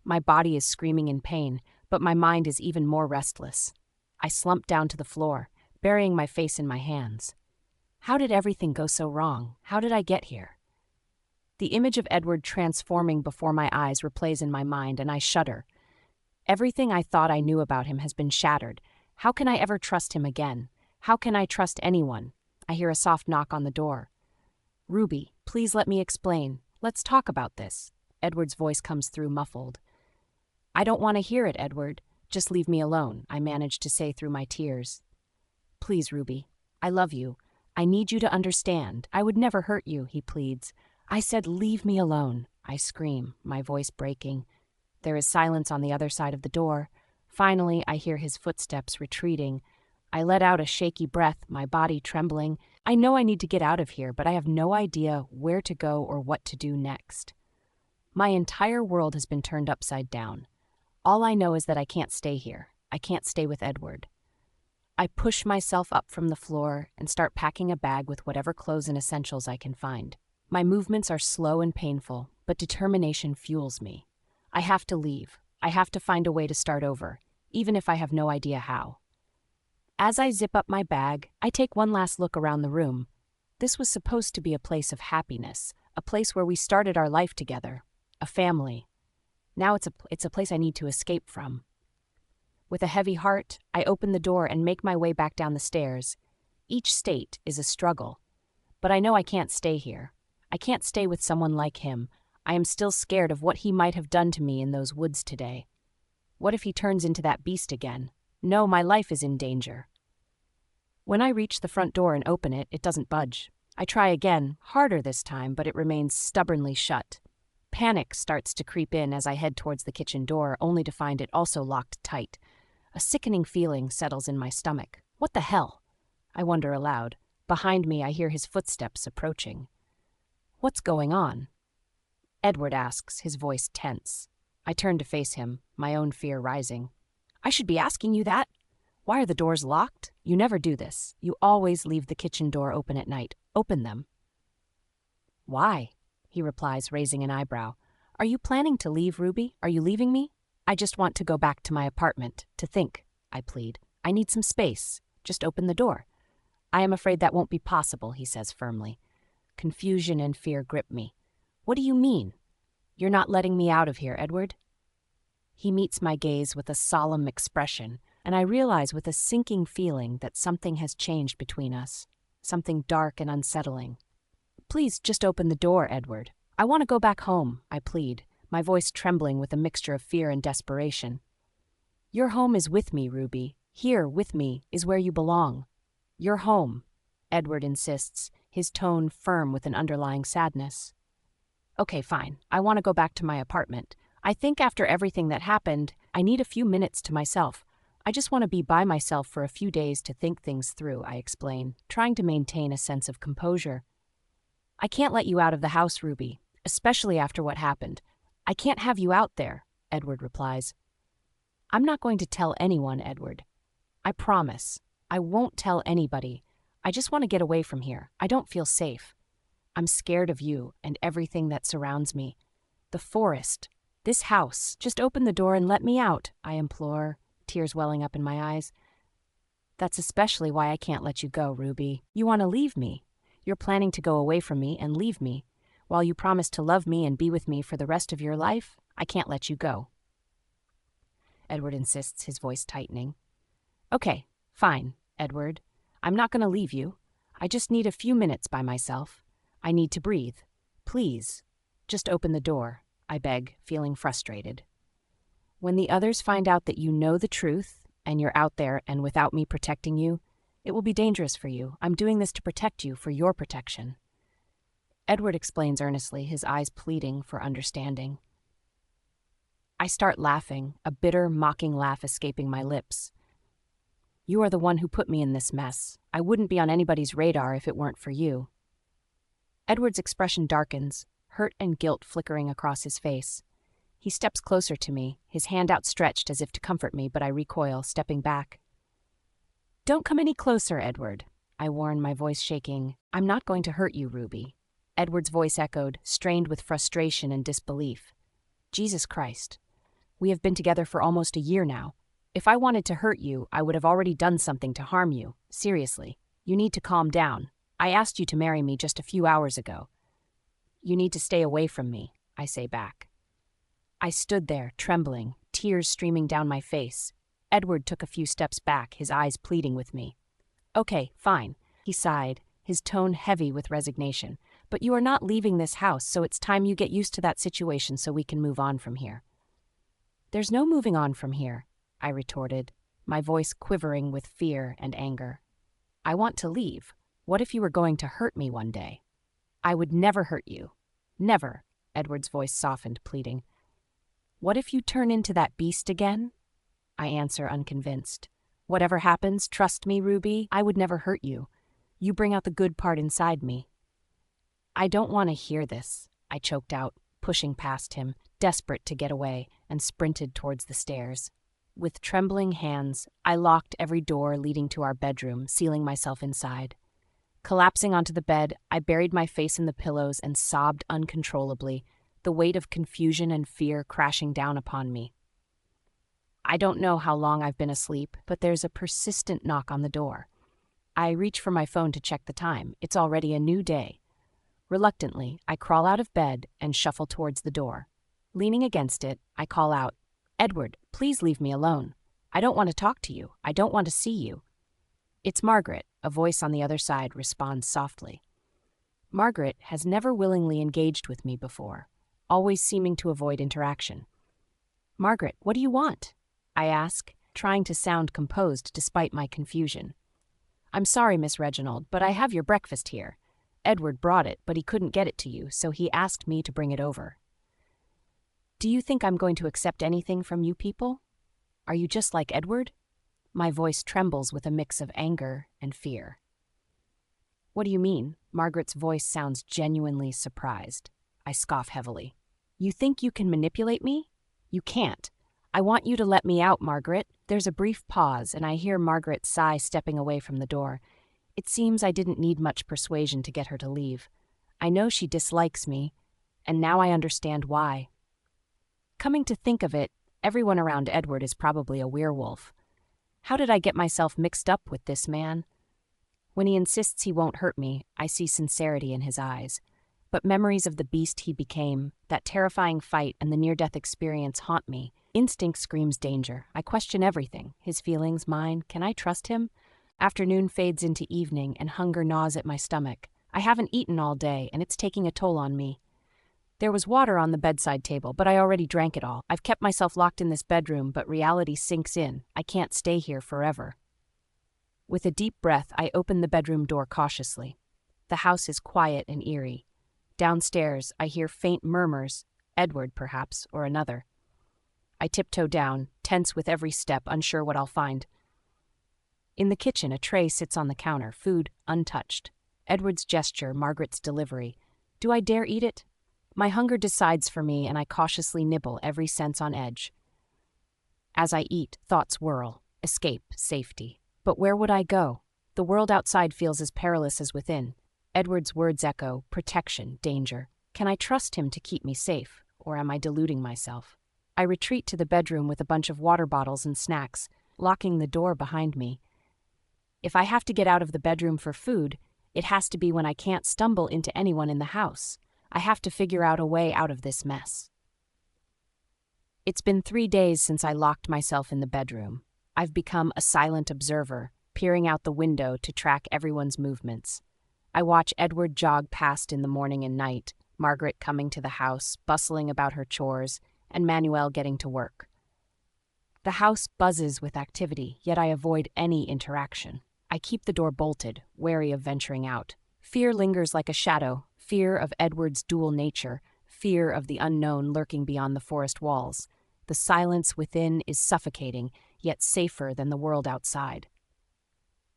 My body is screaming in pain, but my mind is even more restless. I slump down to the floor, burying my face in my hands. How did everything go so wrong? How did I get here? The image of Edward transforming before my eyes replays in my mind, and I shudder. Everything I thought I knew about him has been shattered. How can I ever trust him again? How can I trust anyone? I hear a soft knock on the door. Ruby, please let me explain. Let's talk about this. Edward's voice comes through muffled. I don't want to hear it, Edward. Just leave me alone, I manage to say through my tears. Please, Ruby. I love you. I need you to understand. I would never hurt you, he pleads. I said leave me alone, I scream, my voice breaking. There is silence on the other side of the door. Finally, I hear his footsteps retreating. I let out a shaky breath, my body trembling. I know I need to get out of here, but I have no idea where to go or what to do next. My entire world has been turned upside down. All I know is that I can't stay here. I can't stay with Edward. I push myself up from the floor and start packing a bag with whatever clothes and essentials I can find. My movements are slow and painful, but determination fuels me. I have to leave. I have to find a way to start over, even if I have no idea how. As I zip up my bag, I take one last look around the room. This was supposed to be a place of happiness, a place where we started our life together, a family. Now it's a place I need to escape from. With a heavy heart, I open the door and make my way back down the stairs. Each state is a struggle, but I know I can't stay here. I can't stay with someone like him. I am still scared of what he might have done to me in those woods today. What if he turns into that beast again? No, my life is in danger. When I reach the front door and open it, it doesn't budge. I try again, harder this time, but it remains stubbornly shut. Panic starts to creep in as I head towards the kitchen door, only to find it also locked tight. A sickening feeling settles in my stomach. What the hell? I wonder aloud. Behind me, I hear his footsteps approaching. What's going on? Edward asks, his voice tense. I turn to face him, my own fear rising. I should be asking you that. Why are the doors locked? You never do this. You always leave the kitchen door open at night. Open them. Why? He replies, raising an eyebrow. Are you planning to leave, Ruby? Are you leaving me? I just want to go back to my apartment, to think, I plead. I need some space. Just open the door. I am afraid that won't be possible, he says firmly. Confusion and fear grip me. What do you mean? You're not letting me out of here, Edward? He meets my gaze with a solemn expression, and I realize with a sinking feeling that something has changed between us, something dark and unsettling. Please just open the door, Edward. I want to go back home, I plead, my voice trembling with a mixture of fear and desperation. Your home is with me, Ruby. Here, with me, is where you belong. Your home, Edward insists, his tone firm with an underlying sadness. Okay, fine. I want to go back to my apartment. I think after everything that happened, I need a few minutes to myself. I just want to be by myself for a few days to think things through, I explain, trying to maintain a sense of composure. I can't let you out of the house, Ruby, especially after what happened. I can't have you out there, Edward replies. I'm not going to tell anyone, Edward. I promise. I won't tell anybody. I just want to get away from here. I don't feel safe. I'm scared of you and everything that surrounds me. The forest, This house. Just open the door and let me out, I implore, tears welling up in my eyes. That's especially why I can't let you go, Ruby. You want to leave me. You're planning to go away from me and leave me. While you promise to love me and be with me for the rest of your life, I can't let you go. Edward insists, his voice tightening. Okay, fine, Edward. I'm not going to leave you. I just need a few minutes by myself. I need to breathe. Please, just open the door, I beg, feeling frustrated. When the others find out that you know the truth, and you're out there and without me protecting you, it will be dangerous for you. I'm doing this to protect you, for your protection. Edward explains earnestly, his eyes pleading for understanding. I start laughing, a bitter, mocking laugh escaping my lips. You are the one who put me in this mess. I wouldn't be on anybody's radar if it weren't for you. Edward's expression darkens, hurt and guilt flickering across his face. He steps closer to me, his hand outstretched as if to comfort me, but I recoil, stepping back. Don't come any closer, Edward, I warn, my voice shaking. I'm not going to hurt you, Ruby. Edward's voice echoed, strained with frustration and disbelief. Jesus Christ. We have been together for almost a year now. If I wanted to hurt you, I would have already done something to harm you. Seriously, you need to calm down. I asked you to marry me just a few hours ago. You need to stay away from me, I say back. I stood there, trembling, tears streaming down my face. Edward took a few steps back, his eyes pleading with me. Okay, fine, he sighed, his tone heavy with resignation. But you are not leaving this house, so it's time you get used to that situation so we can move on from here. There's no moving on from here, I retorted, my voice quivering with fear and anger. I want to leave. What if you were going to hurt me one day? I would never hurt you. Never, Edward's voice softened, pleading. What if you turn into that beast again? I answer, unconvinced. Whatever happens, trust me, Ruby, I would never hurt you. You bring out the good part inside me. I don't want to hear this, I choked out, pushing past him, desperate to get away, and sprinted towards the stairs. With trembling hands, I locked every door leading to our bedroom, sealing myself inside. Collapsing onto the bed, I buried my face in the pillows and sobbed uncontrollably, the weight of confusion and fear crashing down upon me. I don't know how long I've been asleep, but there's a persistent knock on the door. I reach for my phone to check the time. It's already a new day. Reluctantly, I crawl out of bed and shuffle towards the door. Leaning against it, I call out, Edward, please leave me alone. I don't want to talk to you. I don't want to see you. It's Margaret, a voice on the other side responds softly. Margaret has never willingly engaged with me before, always seeming to avoid interaction. Margaret, what do you want? I ask, trying to sound composed despite my confusion. I'm sorry, Miss Reginald, but I have your breakfast here. Edward brought it, but he couldn't get it to you, so he asked me to bring it over. Do you think I'm going to accept anything from you people? Are you just like Edward? My voice trembles with a mix of anger and fear. What do you mean? Margaret's voice sounds genuinely surprised. I scoff heavily. You think you can manipulate me? You can't. I want you to let me out, Margaret. There's a brief pause, and I hear Margaret sigh, stepping away from the door. It seems I didn't need much persuasion to get her to leave. I know she dislikes me, and now I understand why. Coming to think of it, everyone around Edward is probably a werewolf. How did I get myself mixed up with this man? When he insists he won't hurt me, I see sincerity in his eyes. But memories of the beast he became, that terrifying fight and the near-death experience haunt me. Instinct screams danger. I question everything. His feelings, mine. Can I trust him? Afternoon fades into evening and hunger gnaws at my stomach. I haven't eaten all day, and it's taking a toll on me. There was water on the bedside table, but I already drank it all. I've kept myself locked in this bedroom, but reality sinks in. I can't stay here forever. With a deep breath, I open the bedroom door cautiously. The house is quiet and eerie. Downstairs, I hear faint murmurs, Edward perhaps, or another. I tiptoe down, tense with every step, unsure what I'll find. In the kitchen, a tray sits on the counter, food untouched. Edward's gesture, Margaret's delivery. Do I dare eat it? My hunger decides for me, and I cautiously nibble, every sense on edge. As I eat, thoughts whirl. Escape, safety. But where would I go? The world outside feels as perilous as within. Edward's words echo, protection, danger. Can I trust him to keep me safe? or am I deluding myself? I retreat to the bedroom with a bunch of water bottles and snacks, locking the door behind me. If I have to get out of the bedroom for food, it has to be when I can't stumble into anyone in the house. I have to figure out a way out of this mess. It's been 3 days since I locked myself in the bedroom. I've become a silent observer, peering out the window to track everyone's movements. I watch Edward jog past in the morning and night, Margaret coming to the house, bustling about her chores, and Manuel getting to work. The house buzzes with activity, yet I avoid any interaction. I keep the door bolted, wary of venturing out. Fear lingers like a shadow, fear of Edward's dual nature, fear of the unknown lurking beyond the forest walls. The silence within is suffocating, yet safer than the world outside.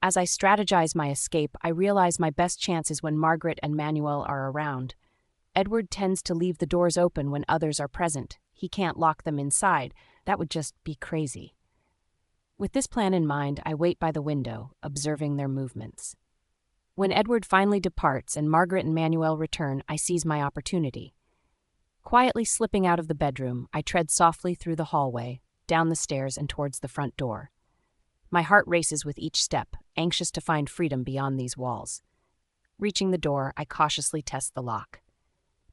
As I strategize my escape, I realize my best chance is when Margaret and Manuel are around. Edward tends to leave the doors open when others are present. He can't lock them inside. That would just be crazy. With this plan in mind, I wait by the window, observing their movements. When Edward finally departs and Margaret and Manuel return, I seize my opportunity. Quietly slipping out of the bedroom, I tread softly through the hallway, down the stairs and towards the front door. My heart races with each step, anxious to find freedom beyond these walls. Reaching the door, I cautiously test the lock.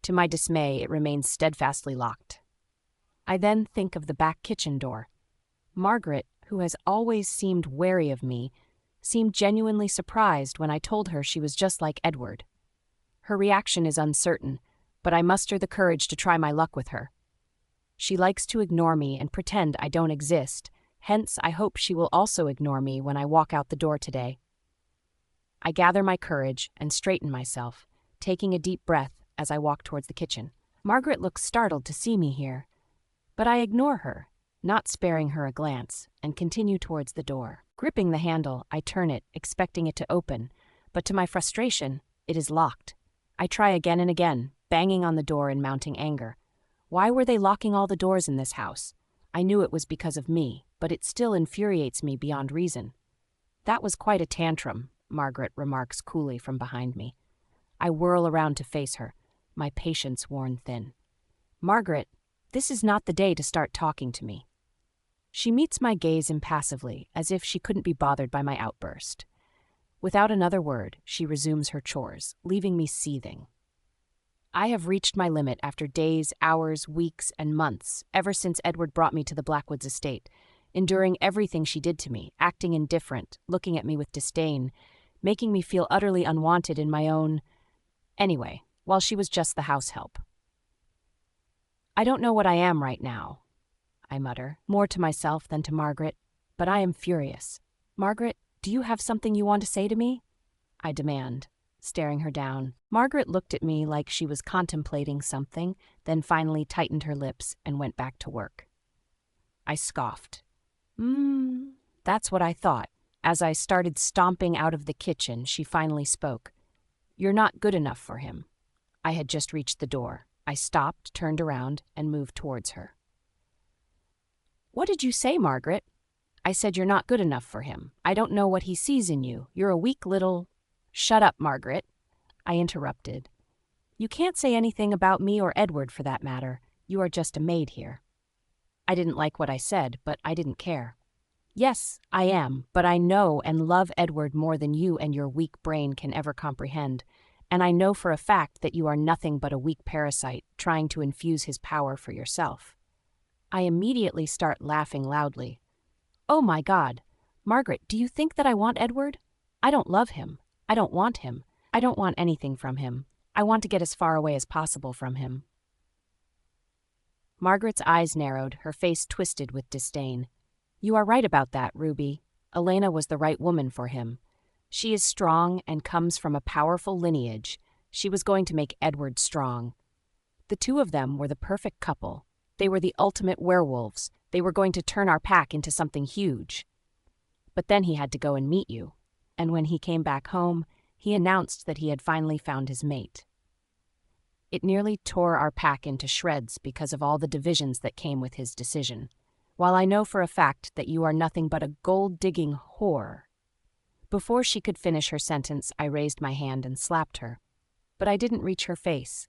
To my dismay, it remains steadfastly locked. I then think of the back kitchen door. Margaret, who has always seemed wary of me, seemed genuinely surprised when I told her she was just like Edward. Her reaction is uncertain, but I muster the courage to try my luck with her. She likes to ignore me and pretend I don't exist, hence I hope she will also ignore me when I walk out the door today. I gather my courage and straighten myself, taking a deep breath as I walk towards the kitchen. Margaret looks startled to see me here, but I ignore her, not sparing her a glance, and continue towards the door. Gripping the handle, I turn it, expecting it to open, but to my frustration, it is locked. I try again and again, banging on the door in mounting anger. Why were they locking all the doors in this house? I knew it was because of me, but it still infuriates me beyond reason. That was quite a tantrum, Margaret remarks coolly from behind me. I whirl around to face her, my patience worn thin. Margaret, this is not the day to start talking to me. She meets my gaze impassively, as if she couldn't be bothered by my outburst. Without another word, she resumes her chores, leaving me seething. I have reached my limit after days, hours, weeks, and months, ever since Edward brought me to the Blackwoods estate, enduring everything she did to me, acting indifferent, looking at me with disdain, making me feel utterly unwanted in my own... Anyway, while she was just the house help. I don't know what I am right now, I mutter, more to myself than to Margaret, but I am furious. Margaret, do you have something you want to say to me? I demand, staring her down. Margaret looked at me like she was contemplating something, then finally tightened her lips and went back to work. I scoffed. That's what I thought. As I started stomping out of the kitchen, she finally spoke. You're not good enough for him. I had just reached the door. I stopped, turned around, and moved towards her. What did you say, Margaret? I said you're not good enough for him. I don't know what he sees in you. You're a weak little... Shut up, Margaret, I interrupted. You can't say anything about me or Edward for that matter. You are just a maid here. I didn't like what I said, but I didn't care. Yes, I am, but I know and love Edward more than you and your weak brain can ever comprehend, and I know for a fact that you are nothing but a weak parasite trying to infuse his power for yourself. I immediately start laughing loudly. Oh my God, Margaret, do you think that I want Edward? I don't love him. I don't want him. I don't want anything from him. I want to get as far away as possible from him. Margaret's eyes narrowed, her face twisted with disdain. You are right about that, Ruby. Elena was the right woman for him. She is strong and comes from a powerful lineage. She was going to make Edward strong. The two of them were the perfect couple. They were the ultimate werewolves. They were going to turn our pack into something huge. But then he had to go and meet you. And when he came back home, he announced that he had finally found his mate. It nearly tore our pack into shreds because of all the divisions that came with his decision. While I know for a fact that you are nothing but a gold-digging whore. Before she could finish her sentence, I raised my hand and slapped her. But I didn't reach her face.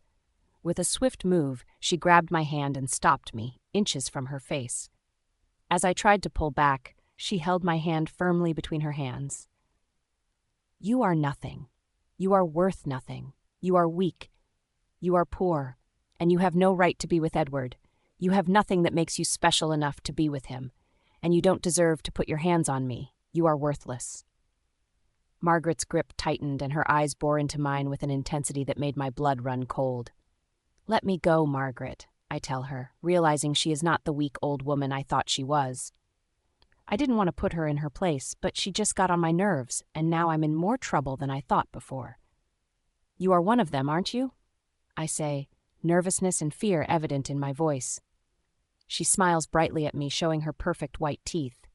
With a swift move, she grabbed my hand and stopped me, inches from her face. As I tried to pull back, she held my hand firmly between her hands. You are nothing. You are worth nothing. You are weak. You are poor. And you have no right to be with Edward. You have nothing that makes you special enough to be with him. And you don't deserve to put your hands on me. You are worthless. Margaret's grip tightened and her eyes bore into mine with an intensity that made my blood run cold. Let me go, Margaret, I tell her, realizing she is not the weak old woman I thought she was. I didn't want to put her in her place, but she just got on my nerves, and now I'm in more trouble than I thought before. You are one of them, aren't you? I say, nervousness and fear evident in my voice. She smiles brightly at me, showing her perfect white teeth.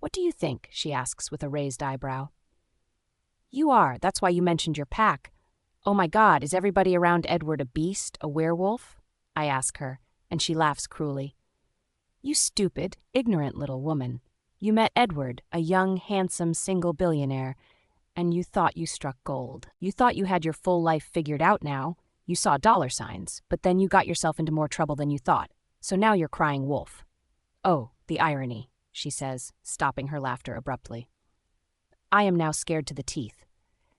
What do you think? She asks with a raised eyebrow. You are, that's why you mentioned your pack. Oh my God, is everybody around Edward a beast, a werewolf? I ask her, and she laughs cruelly. You stupid, ignorant little woman. You met Edward, a young, handsome, single billionaire, and you thought you struck gold. You thought you had your full life figured out now. You saw dollar signs, but then you got yourself into more trouble than you thought. So now you're crying wolf. Oh, the irony, she says, stopping her laughter abruptly. I am now scared to the teeth.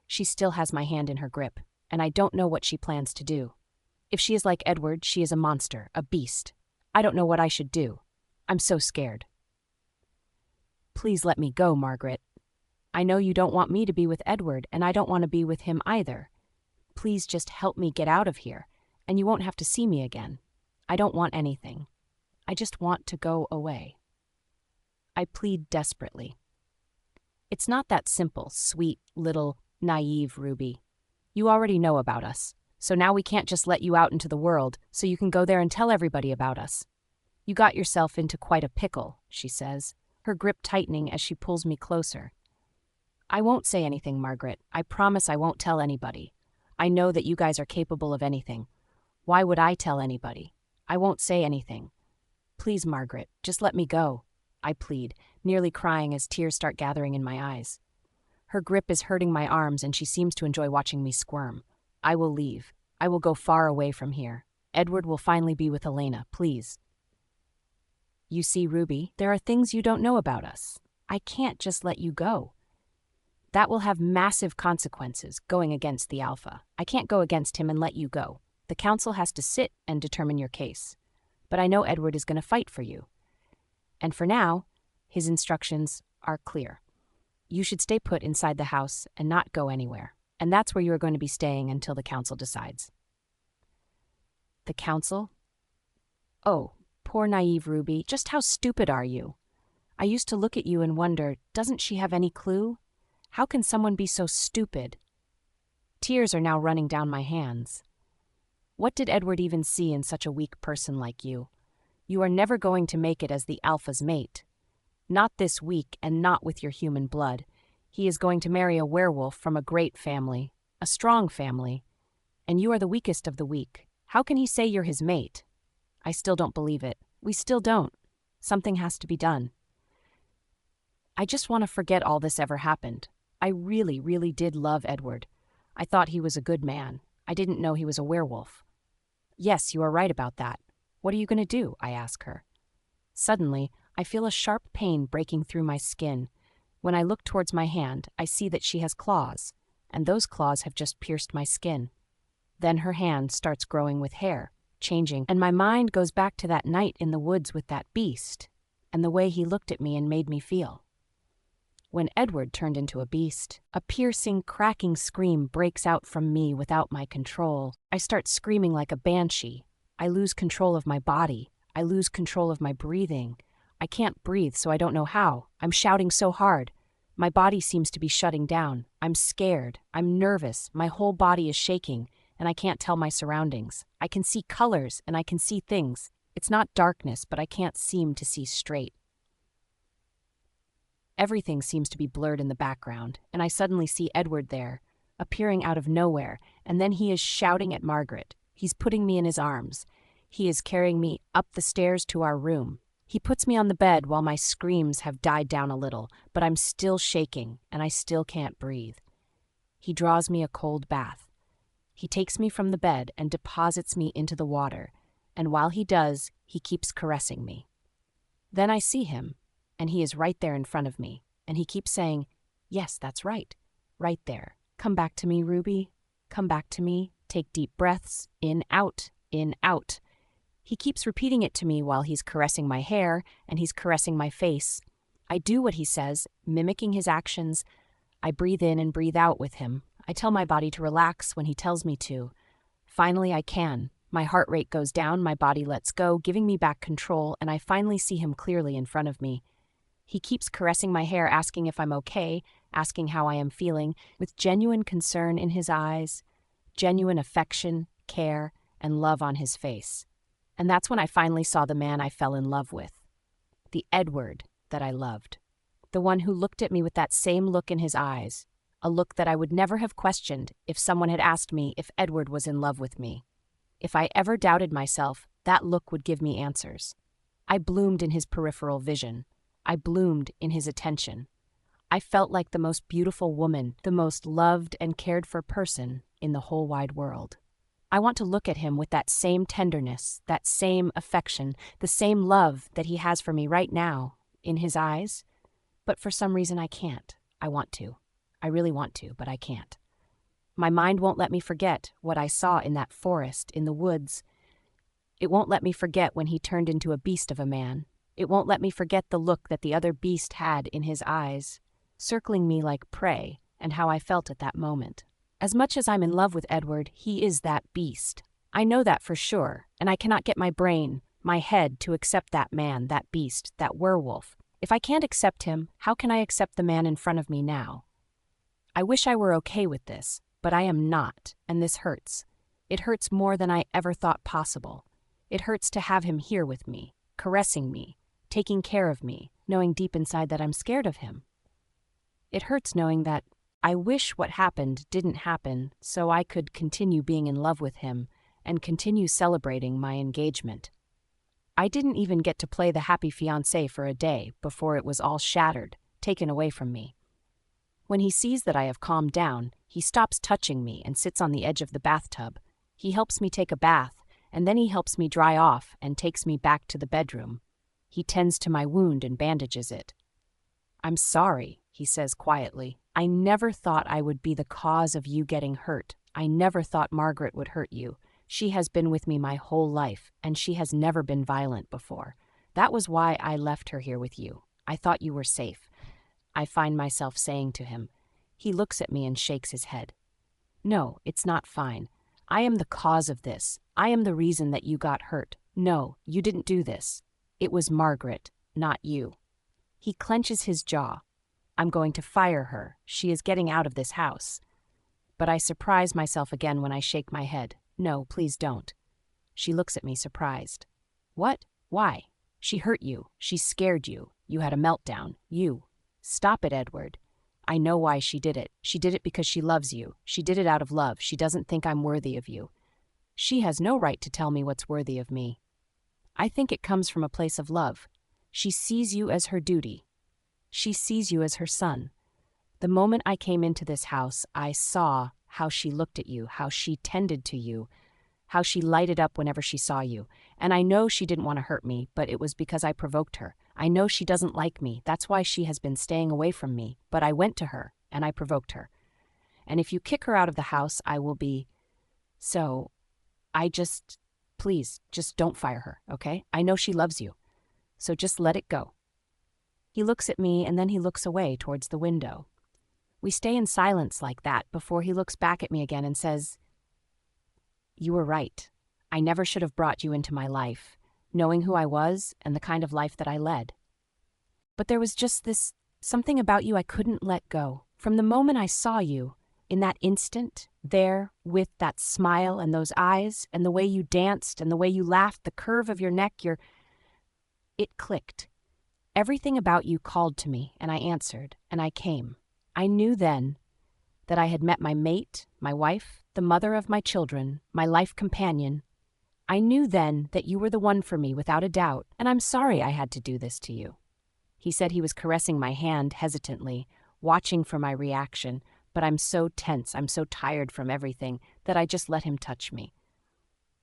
She still has my hand in her grip, and I don't know what she plans to do. If she is like Edward, she is a monster, a beast. I don't know what I should do. I'm so scared. Please let me go, Margaret. I know you don't want me to be with Edward, and I don't want to be with him either. Please just help me get out of here, and you won't have to see me again. I don't want anything. I just want to go away. I plead desperately. It's not that simple, sweet, little, naive Ruby. You already know about us, so now we can't just let you out into the world so you can go there and tell everybody about us. You got yourself into quite a pickle, she says, her grip tightening as she pulls me closer. I won't say anything, Margaret. I promise I won't tell anybody. I know that you guys are capable of anything. Why would I tell anybody? I won't say anything. Please, Margaret, just let me go, I plead, nearly crying as tears start gathering in my eyes. Her grip is hurting my arms and she seems to enjoy watching me squirm. I will leave. I will go far away from here. Edward will finally be with Elena, please. You see, Ruby, there are things you don't know about us. I can't just let you go. That will have massive consequences, going against the Alpha. I can't go against him and let you go. The council has to sit and determine your case. But I know Edward is going to fight for you. And for now, his instructions are clear. You should stay put inside the house and not go anywhere. And that's where you are going to be staying until the council decides. The council? Oh, poor naive Ruby, just how stupid are you? I used to look at you and wonder, doesn't she have any clue? How can someone be so stupid? Tears are now running down my hands. What did Edward even see in such a weak person like you? You are never going to make it as the Alpha's mate. Not this week and not with your human blood. He is going to marry a werewolf from a great family, a strong family. And you are the weakest of the weak. How can he say you're his mate? I still don't believe it. We still don't. Something has to be done. I just want to forget all this ever happened. I really, really did love Edward. I thought he was a good man. I didn't know he was a werewolf. Yes, you are right about that. What are you going to do? I ask her. Suddenly, I feel a sharp pain breaking through my skin. When I look towards my hand, I see that she has claws, and those claws have just pierced my skin. Then her hand starts growing with hair, changing, and my mind goes back to that night in the woods with that beast, and the way he looked at me and made me feel. When Edward turned into a beast, a piercing, cracking scream breaks out from me without my control. I start screaming like a banshee. I lose control of my body. I lose control of my breathing. I can't breathe, so I don't know how. I'm shouting so hard. My body seems to be shutting down. I'm scared. I'm nervous. My whole body is shaking, and I can't tell my surroundings. I can see colors, and I can see things. It's not darkness, but I can't seem to see straight. Everything seems to be blurred in the background, and I suddenly see Edward there, appearing out of nowhere, and then he is shouting at Margaret. He's putting me in his arms. He is carrying me up the stairs to our room. He puts me on the bed while my screams have died down a little, but I'm still shaking, and I still can't breathe. He draws me a cold bath. He takes me from the bed and deposits me into the water, and while he does, he keeps caressing me. Then I see him, and he is right there in front of me, and he keeps saying, "Yes, that's right. Right there. Come back to me, Ruby. Come back to me. Take deep breaths. In, out, in, out." He keeps repeating it to me while he's caressing my hair and he's caressing my face. I do what he says, mimicking his actions. I breathe in and breathe out with him. I tell my body to relax when he tells me to. Finally, I can. My heart rate goes down, my body lets go, giving me back control, and I finally see him clearly in front of me. He keeps caressing my hair, asking if I'm okay, asking how I am feeling, with genuine concern in his eyes, genuine affection, care, and love on his face. And that's when I finally saw the man I fell in love with. The Edward that I loved. The one who looked at me with that same look in his eyes, a look that I would never have questioned if someone had asked me if Edward was in love with me. If I ever doubted myself, that look would give me answers. I bloomed in his peripheral vision. I bloomed in his attention. I felt like the most beautiful woman, the most loved and cared for person in the whole wide world. I want to look at him with that same tenderness, that same affection, the same love that he has for me right now, in his eyes. But for some reason I can't. I want to. I really want to, but I can't. My mind won't let me forget what I saw in that forest, in the woods. It won't let me forget when he turned into a beast of a man. It won't let me forget the look that the other beast had in his eyes, circling me like prey, and how I felt at that moment. As much as I'm in love with Edward, he is that beast. I know that for sure, and I cannot get my brain, my head, to accept that man, that beast, that werewolf. If I can't accept him, how can I accept the man in front of me now? I wish I were okay with this, but I am not, and this hurts. It hurts more than I ever thought possible. It hurts to have him here with me, caressing me, taking care of me, knowing deep inside that I'm scared of him. It hurts knowing that I wish what happened didn't happen so I could continue being in love with him and continue celebrating my engagement. I didn't even get to play the happy fiancé for a day before it was all shattered, taken away from me. When he sees that I have calmed down, he stops touching me and sits on the edge of the bathtub. He helps me take a bath, and then he helps me dry off and takes me back to the bedroom. He tends to my wound and bandages it. "I'm sorry," he says quietly. "I never thought I would be the cause of you getting hurt. I never thought Margaret would hurt you. She has been with me my whole life, and she has never been violent before. That was why I left her here with you. I thought you were safe." I find myself saying to him. He looks at me and shakes his head. "No, it's not fine. I am the cause of this. I am the reason that you got hurt. No, you didn't do this. It was Margaret, not you." He clenches his jaw. I'm going to fire her. She is getting out of this house. But I surprise myself again when I shake my head. "No, please don't." She looks at me surprised. "What? Why? She hurt you. She scared you. You had a meltdown. You. Stop it, Edward. I know why she did it. She did it because she loves you. She did it out of love. She doesn't think I'm worthy of you. She has no right to tell me what's worthy of me. I think it comes from a place of love. She sees you as her duty. She sees you as her son. The moment I came into this house, I saw how she looked at you, how she tended to you, how she lighted up whenever she saw you. And I know she didn't want to hurt me, but it was because I provoked her. I know she doesn't like me. That's why she has been staying away from me. But I went to her, and I provoked her. And if you kick her out of the house, I will be... So, please, just don't fire her, okay? I know she loves you. So just let it go." He looks at me, and then he looks away towards the window. We stay in silence like that before he looks back at me again and says, "You were right. I never should have brought you into my life, knowing who I was and the kind of life that I led. But there was just something about you I couldn't let go. From the moment I saw you, in that instant, there, with that smile and those eyes, and the way you danced and the way you laughed, the curve of your neck, it clicked. Everything about you called to me, and I answered, and I came. I knew then that I had met my mate, my wife, the mother of my children, my life companion. I knew then that you were the one for me without a doubt, and I'm sorry I had to do this to you." He said he was caressing my hand hesitantly, watching for my reaction, but I'm so tense, I'm so tired from everything, that I just let him touch me.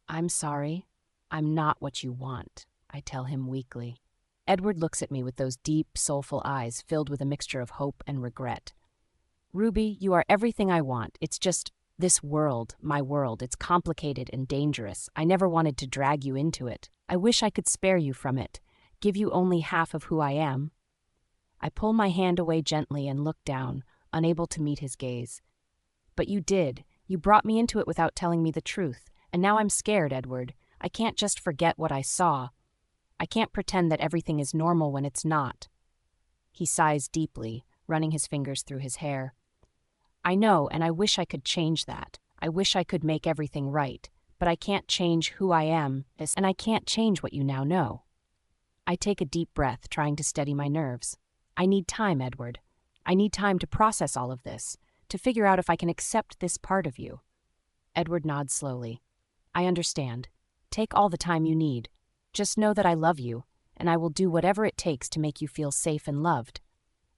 I'm sorry. I'm not what you want, I tell him weakly. Edward looks at me with those deep, soulful eyes filled with a mixture of hope and regret. Ruby, you are everything I want. It's just this world, my world. It's complicated and dangerous. I never wanted to drag you into it. I wish I could spare you from it, give you only half of who I am. I pull my hand away gently and look down, unable to meet his gaze. But you did. You brought me into it without telling me the truth. And now I'm scared, Edward. I can't just forget what I saw. I can't pretend that everything is normal when it's not. He sighs deeply, running his fingers through his hair. I know, and I wish I could change that. I wish I could make everything right. But I can't change who I am, and I can't change what you now know. I take a deep breath, trying to steady my nerves. I need time, Edward. I need time to process all of this, to figure out if I can accept this part of you. Edward nods slowly. I understand. Take all the time you need. Just know that I love you, and I will do whatever it takes to make you feel safe and loved.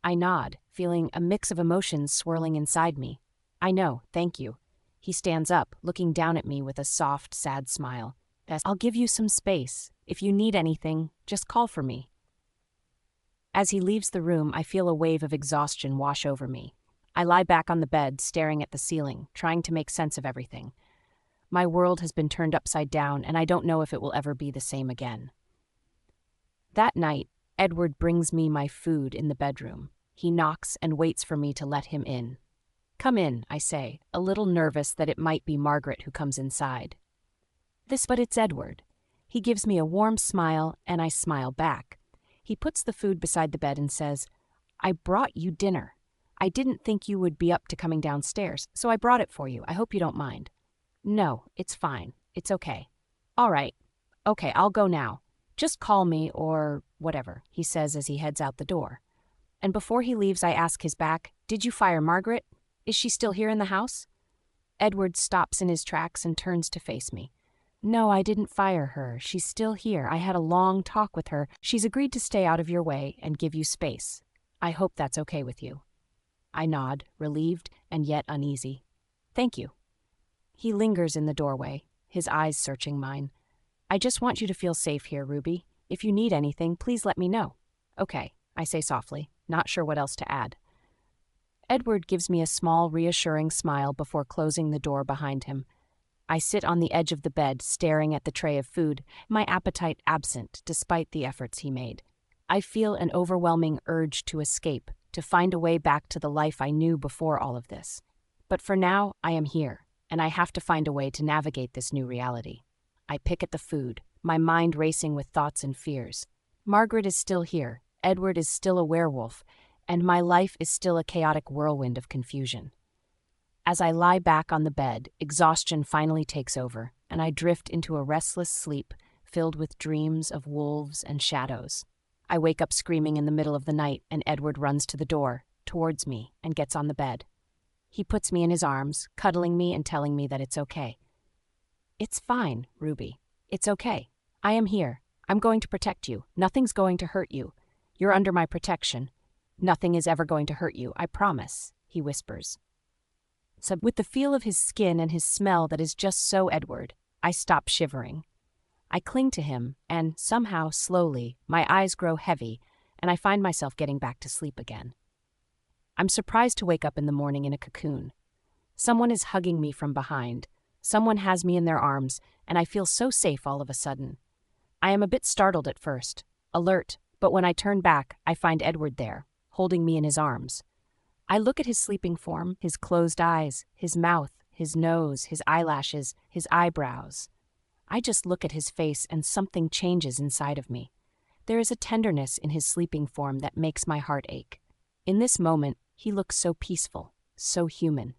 I nod, feeling a mix of emotions swirling inside me. I know, thank you. He stands up, looking down at me with a soft, sad smile. I'll give you some space. If you need anything, just call for me. As he leaves the room, I feel a wave of exhaustion wash over me. I lie back on the bed, staring at the ceiling, trying to make sense of everything. My world has been turned upside down, and I don't know if it will ever be the same again. That night, Edward brings me my food in the bedroom. He knocks and waits for me to let him in. Come in, I say, a little nervous that it might be Margaret who comes inside. But it's Edward. He gives me a warm smile, and I smile back. He puts the food beside the bed and says, I brought you dinner. I didn't think you would be up to coming downstairs, so I brought it for you. I hope you don't mind. No, it's fine. It's okay. All right. Okay, I'll go now. Just call me or whatever, he says as he heads out the door. And before he leaves, I ask his back, did you fire Margaret? Is she still here in the house? Edward stops in his tracks and turns to face me. No, I didn't fire her. She's still here. I had a long talk with her. She's agreed to stay out of your way and give you space. I hope that's okay with you. I nod, relieved and yet uneasy. Thank you. He lingers in the doorway, his eyes searching mine. I just want you to feel safe here, Ruby. If you need anything, please let me know. Okay, I say softly, not sure what else to add. Edward gives me a small, reassuring smile before closing the door behind him. I sit on the edge of the bed, staring at the tray of food, my appetite absent despite the efforts he made. I feel an overwhelming urge to escape, to find a way back to the life I knew before all of this. But for now, I am here, and I have to find a way to navigate this new reality. I pick at the food, my mind racing with thoughts and fears. Margaret is still here, Edward is still a werewolf, and my life is still a chaotic whirlwind of confusion. As I lie back on the bed, exhaustion finally takes over, and I drift into a restless sleep filled with dreams of wolves and shadows. I wake up screaming in the middle of the night, and Edward runs to the door, towards me, and gets on the bed. He puts me in his arms, cuddling me and telling me that it's okay. It's fine, Ruby. It's okay. I am here. I'm going to protect you. Nothing's going to hurt you. You're under my protection. Nothing is ever going to hurt you, I promise, he whispers. So with the feel of his skin and his smell that is just so Edward, I stop shivering. I cling to him, and somehow, slowly, my eyes grow heavy, and I find myself getting back to sleep again. I'm surprised to wake up in the morning in a cocoon. Someone is hugging me from behind. Someone has me in their arms, and I feel so safe all of a sudden. I am a bit startled at first, alert, but when I turn back, I find Edward there, holding me in his arms. I look at his sleeping form, his closed eyes, his mouth, his nose, his eyelashes, his eyebrows. I just look at his face and something changes inside of me. There is a tenderness in his sleeping form that makes my heart ache. In this moment, he looks so peaceful, so human.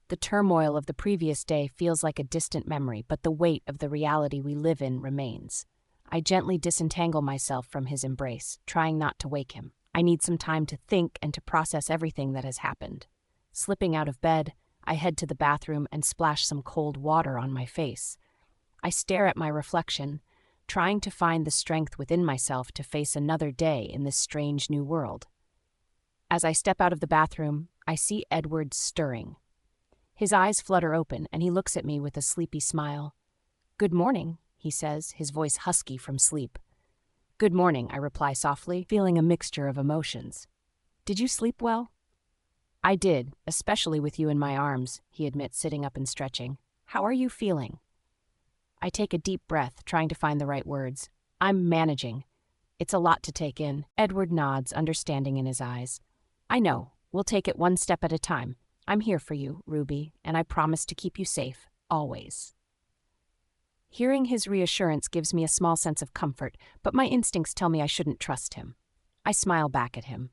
The turmoil of the previous day feels like a distant memory, but the weight of the reality we live in remains. I gently disentangle myself from his embrace, trying not to wake him. I need some time to think and to process everything that has happened. Slipping out of bed, I head to the bathroom and splash some cold water on my face. I stare at my reflection, trying to find the strength within myself to face another day in this strange new world. As I step out of the bathroom, I see Edward stirring. His eyes flutter open, and he looks at me with a sleepy smile. "Good morning," he says, his voice husky from sleep. "Good morning," I reply softly, feeling a mixture of emotions. "Did you sleep well?" "I did, especially with you in my arms," he admits, sitting up and stretching. "How are you feeling?" I take a deep breath, trying to find the right words. "I'm managing. It's a lot to take in." Edward nods, understanding in his eyes. "I know. We'll take it one step at a time. I'm here for you, Ruby, and I promise to keep you safe, always." Hearing his reassurance gives me a small sense of comfort, but my instincts tell me I shouldn't trust him. I smile back at him.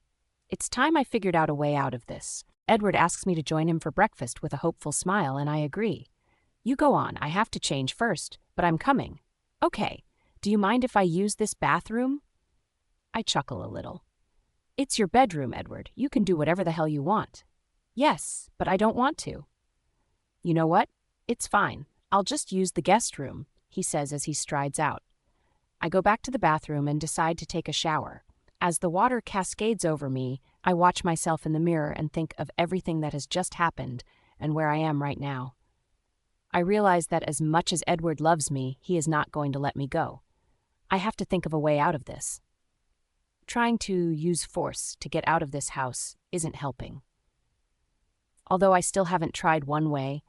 It's time I figured out a way out of this. Edward asks me to join him for breakfast with a hopeful smile, and I agree. "You go on, I have to change first, but I'm coming." "Okay. Do you mind if I use this bathroom?" I chuckle a little. "It's your bedroom, Edward. You can do whatever the hell you want." "Yes, but I don't want to." "You know what? It's fine. I'll just use the guest room," he says as he strides out. I go back to the bathroom and decide to take a shower. As the water cascades over me, I watch myself in the mirror and think of everything that has just happened and where I am right now. I realize that as much as Edward loves me, he is not going to let me go. I have to think of a way out of this. Trying to use force to get out of this house isn't helping. Although I still haven't tried one way,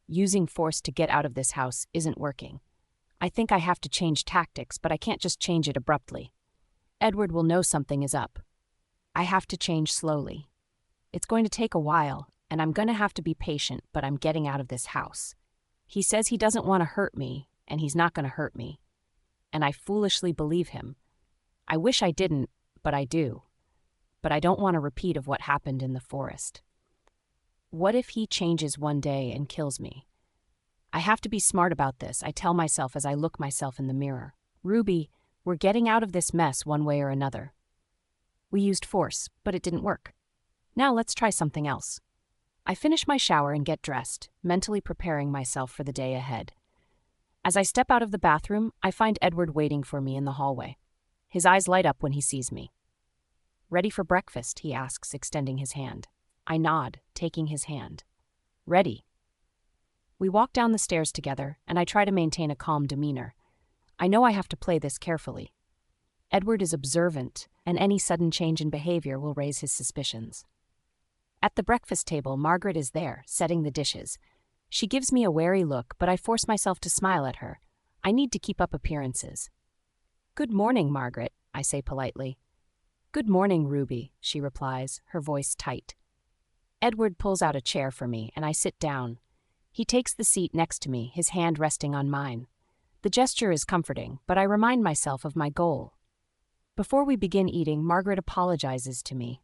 using force to get out of this house isn't working. I think I have to change tactics, but I can't just change it abruptly. Edward will know something is up. I have to change slowly. It's going to take a while, and I'm going to have to be patient, but I'm getting out of this house. He says he doesn't want to hurt me, and he's not going to hurt me. And I foolishly believe him. I wish I didn't, but I do. But I don't want a repeat of what happened in the forest. What if he changes one day and kills me? I have to be smart about this, I tell myself as I look myself in the mirror. "Ruby, we're getting out of this mess one way or another. We used force, but it didn't work. Now let's try something else." I finish my shower and get dressed, mentally preparing myself for the day ahead. As I step out of the bathroom, I find Edward waiting for me in the hallway. His eyes light up when he sees me. "Ready for breakfast?" he asks, extending his hand. I nod, taking his hand. "Ready." We walk down the stairs together, and I try to maintain a calm demeanor. I know I have to play this carefully. Edward is observant, and any sudden change in behavior will raise his suspicions. At the breakfast table, Margaret is there, setting the dishes. She gives me a wary look, but I force myself to smile at her. I need to keep up appearances. "Good morning, Margaret," I say politely. "Good morning, Ruby," she replies, her voice tight. Edward pulls out a chair for me, and I sit down. He takes the seat next to me, his hand resting on mine. The gesture is comforting, but I remind myself of my goal. Before we begin eating, Margaret apologizes to me.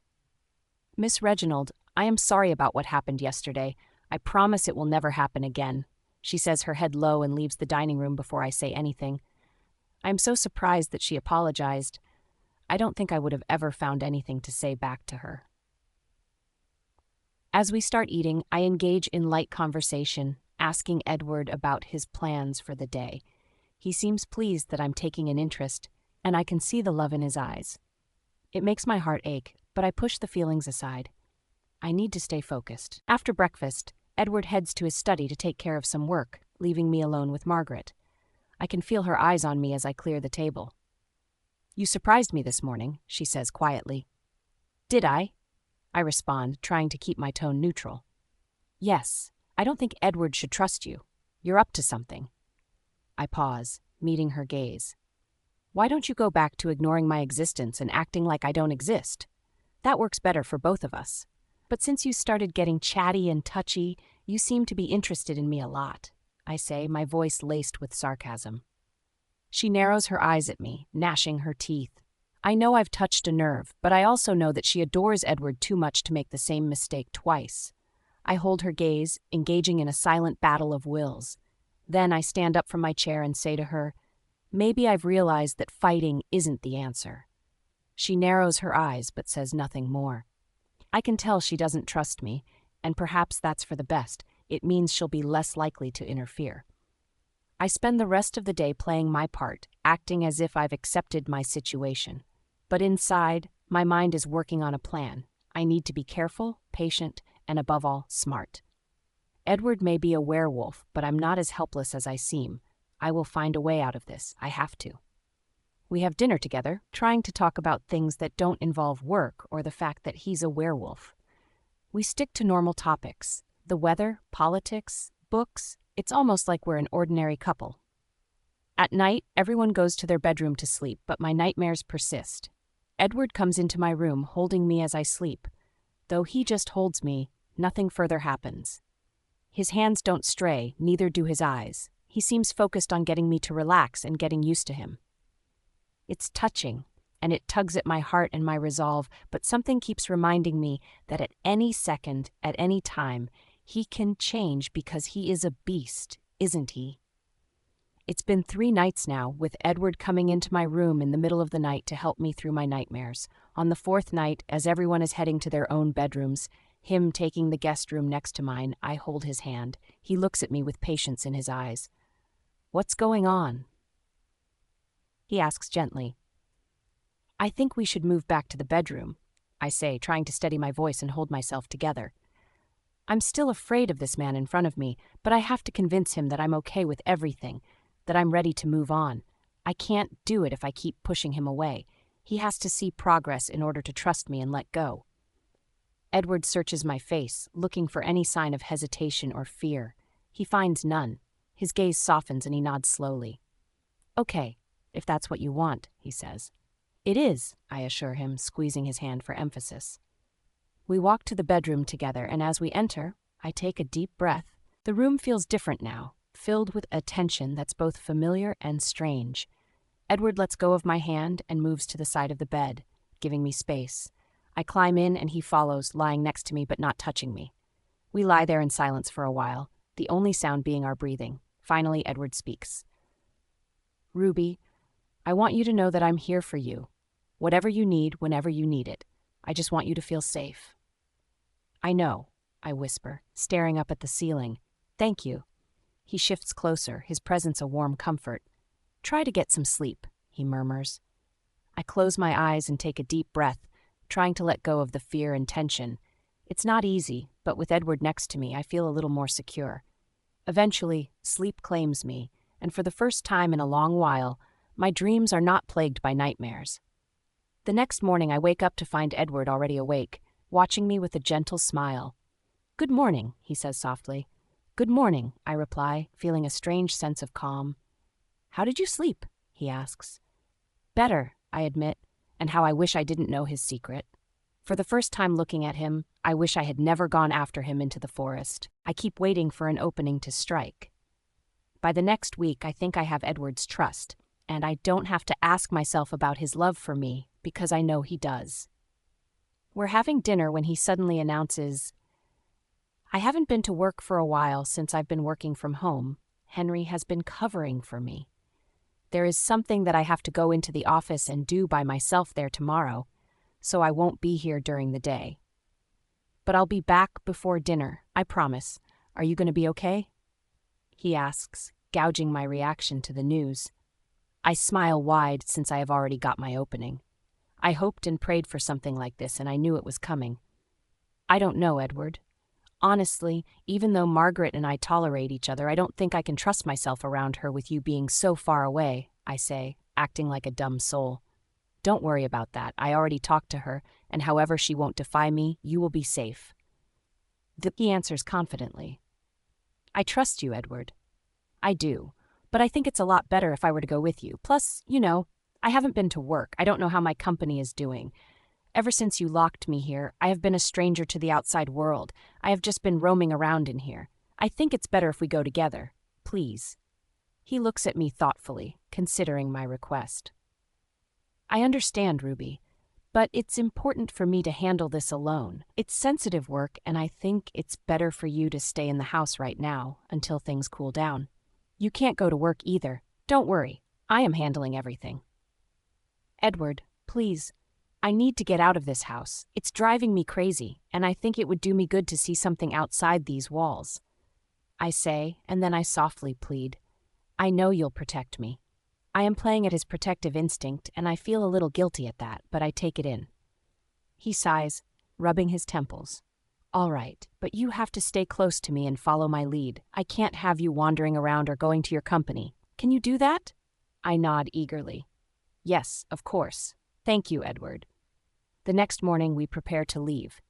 "Miss Reginald, I am sorry about what happened yesterday. I promise it will never happen again," she says, her head low, and leaves the dining room before I say anything. I am so surprised that she apologized. I don't think I would have ever found anything to say back to her. As we start eating, I engage in light conversation, asking Edward about his plans for the day. He seems pleased that I'm taking an interest, and I can see the love in his eyes. It makes my heart ache, but I push the feelings aside. I need to stay focused. After breakfast, Edward heads to his study to take care of some work, leaving me alone with Margaret. I can feel her eyes on me as I clear the table. "You surprised me this morning," she says quietly. "Did I?" I respond, trying to keep my tone neutral. "Yes, I don't think Edward should trust you. You're up to something." I pause, meeting her gaze. "Why don't you go back to ignoring my existence and acting like I don't exist? That works better for both of us. But since you started getting chatty and touchy, you seem to be interested in me a lot," I say, my voice laced with sarcasm. She narrows her eyes at me, gnashing her teeth. I know I've touched a nerve, but I also know that she adores Edward too much to make the same mistake twice. I hold her gaze, engaging in a silent battle of wills. Then I stand up from my chair and say to her, "Maybe I've realized that fighting isn't the answer." She narrows her eyes but says nothing more. I can tell she doesn't trust me, and perhaps that's for the best. It means she'll be less likely to interfere. I spend the rest of the day playing my part, acting as if I've accepted my situation. But inside, my mind is working on a plan. I need to be careful, patient, and above all, smart. Edward may be a werewolf, but I'm not as helpless as I seem. I will find a way out of this. I have to. We have dinner together, trying to talk about things that don't involve work or the fact that he's a werewolf. We stick to normal topics: the weather, politics, books. It's almost like we're an ordinary couple. At night, everyone goes to their bedroom to sleep, but my nightmares persist. Edward comes into my room, holding me as I sleep. Though he just holds me, nothing further happens. His hands don't stray, neither do his eyes. He seems focused on getting me to relax and getting used to him. It's touching, and it tugs at my heart and my resolve, but something keeps reminding me that at any second, at any time, he can change because he is a beast, isn't he? It's been 3 nights now, with Edward coming into my room in the middle of the night to help me through my nightmares. On the 4th night, as everyone is heading to their own bedrooms, him taking the guest room next to mine, I hold his hand. He looks at me with patience in his eyes. "What's going on?" He asks gently. "I think we should move back to the bedroom," I say, trying to steady my voice and hold myself together. I'm still afraid of this man in front of me, but I have to convince him that I'm okay with everything, that I'm ready to move on. I can't do it if I keep pushing him away. He has to see progress in order to trust me and let go. Edward searches my face, looking for any sign of hesitation or fear. He finds none. His gaze softens and he nods slowly. "Okay, if that's what you want," he says. "It is," I assure him, squeezing his hand for emphasis. We walk to the bedroom together, and as we enter, I take a deep breath. The room feels different now, filled with a tension that's both familiar and strange. Edward lets go of my hand and moves to the side of the bed, giving me space. I climb in and he follows, lying next to me but not touching me. We lie there in silence for a while, the only sound being our breathing. Finally, Edward speaks. "Ruby, I want you to know that I'm here for you. Whatever you need, whenever you need it. I just want you to feel safe." "I know," I whisper, staring up at the ceiling. "Thank you." He shifts closer, his presence a warm comfort. "Try to get some sleep," he murmurs. I close my eyes and take a deep breath, trying to let go of the fear and tension. It's not easy, but with Edward next to me, I feel a little more secure. Eventually, sleep claims me, and for the first time in a long while, my dreams are not plagued by nightmares. The next morning, I wake up to find Edward already awake, watching me with a gentle smile. "Good morning," he says softly. "Good morning," I reply, feeling a strange sense of calm. "How did you sleep?" he asks. "Better," I admit, and how I wish I didn't know his secret. For the first time looking at him, I wish I had never gone after him into the forest. I keep waiting for an opening to strike. By the next week, I think I have Edward's trust, and I don't have to ask myself about his love for me, because I know he does. We're having dinner when he suddenly announces, "I haven't been to work for a while since I've been working from home. Henry has been covering for me. There is something that I have to go into the office and do by myself there tomorrow, so I won't be here during the day. But I'll be back before dinner, I promise. Are you going to be okay?" he asks, gouging my reaction to the news. I smile wide since I have already got my opening. I hoped and prayed for something like this, and I knew it was coming. "I don't know, Edward. Honestly, even though Margaret and I tolerate each other, I don't think I can trust myself around her with you being so far away," I say, acting like a dumb soul. "Don't worry about that. I already talked to her, and however she won't defy me, you will be safe." He answers confidently. "I trust you, Edward." "I do, but I think it's a lot better if I were to go with you. Plus, I haven't been to work. I don't know how my company is doing. Ever since you locked me here, I have been a stranger to the outside world. I have just been roaming around in here. I think it's better if we go together. Please." He looks at me thoughtfully, considering my request. "I understand, Ruby, but it's important for me to handle this alone. It's sensitive work, and I think it's better for you to stay in the house right now until things cool down. You can't go to work either. Don't worry, I am handling everything." "Edward, please. I need to get out of this house. It's driving me crazy, and I think it would do me good to see something outside these walls," I say, and then I softly plead. "I know you'll protect me." I am playing at his protective instinct, and I feel a little guilty at that, but I take it in. He sighs, rubbing his temples. All right, but you have to stay close to me and follow my lead. I can't have you wandering around or going to your company. Can you do that? I nod eagerly. Yes, of course. Thank you, Edward. The next morning, we prepare to leave.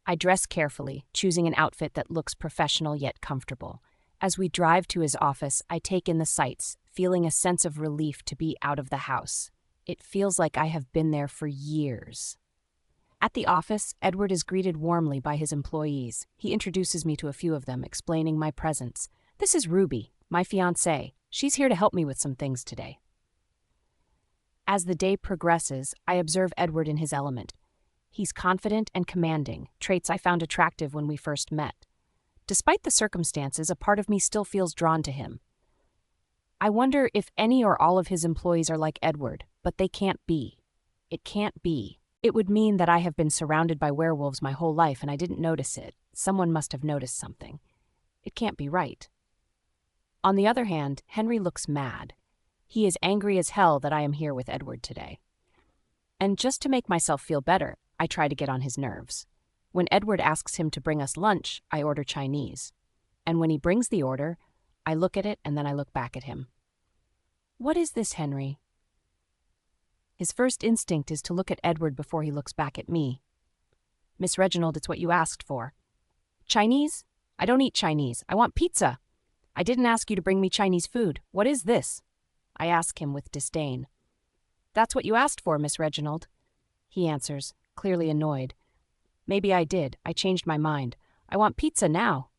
I dress carefully, choosing an outfit that looks professional yet comfortable. As we drive to his office, I take in the sights, feeling a sense of relief to be out of the house. It feels like I have been there for years. At the office, Edward is greeted warmly by his employees. He introduces me to a few of them, explaining my presence. This is Ruby, my fiancée. She's here to help me with some things today. As the day progresses, I observe Edward in his element. He's confident and commanding, traits I found attractive when we first met. Despite the circumstances, a part of me still feels drawn to him. I wonder if any or all of his employees are like Edward, but they can't be. It can't be. It would mean that I have been surrounded by werewolves my whole life and I didn't notice it. Someone must have noticed something. It can't be right. On the other hand, Henry looks mad. He is angry as hell that I am here with Edward today. And just to make myself feel better, I try to get on his nerves. When Edward asks him to bring us lunch, I order Chinese. And when he brings the order, I look at it and then I look back at him. What is this, Henry? His first instinct is to look at Edward before he looks back at me. Miss Reginald, it's what you asked for. Chinese? I don't eat Chinese. I want pizza. I didn't ask you to bring me Chinese food. What is this? I ask him with disdain. That's what you asked for, Miss Reginald. He answers, clearly annoyed. Maybe I did. I changed my mind. I want pizza now.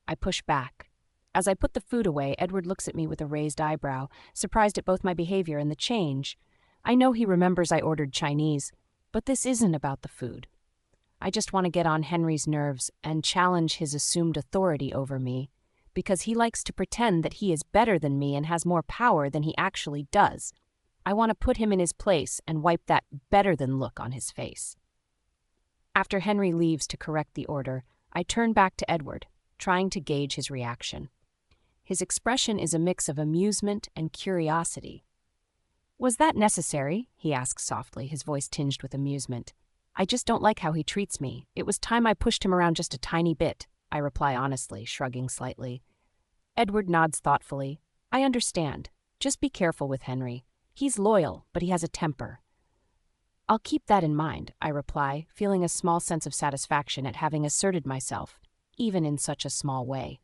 I push back. As I put the food away, Edward looks at me with a raised eyebrow, surprised at both my behavior and the change. I know he remembers I ordered Chinese, but this isn't about the food. I just want to get on Henry's nerves and challenge his assumed authority over me, because he likes to pretend that he is better than me and has more power than he actually does. I want to put him in his place and wipe that better-than look on his face. After Henry leaves to correct the order, I turn back to Edward, trying to gauge his reaction. His expression is a mix of amusement and curiosity. Was that necessary? He asks softly, his voice tinged with amusement. I just don't like how he treats me. It was time I pushed him around just a tiny bit, I reply honestly, shrugging slightly. Edward nods thoughtfully. I understand. Just be careful with Henry. He's loyal, but he has a temper. I'll keep that in mind, I reply, feeling a small sense of satisfaction at having asserted myself, even in such a small way.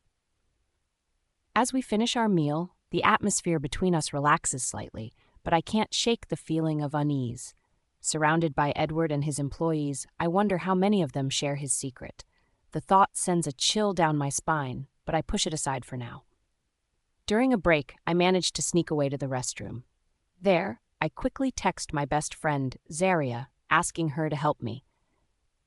As we finish our meal, the atmosphere between us relaxes slightly, but I can't shake the feeling of unease. Surrounded by Edward and his employees, I wonder how many of them share his secret. The thought sends a chill down my spine, but I push it aside for now. During a break, I manage to sneak away to the restroom. There, I quickly text my best friend, Zaria, asking her to help me.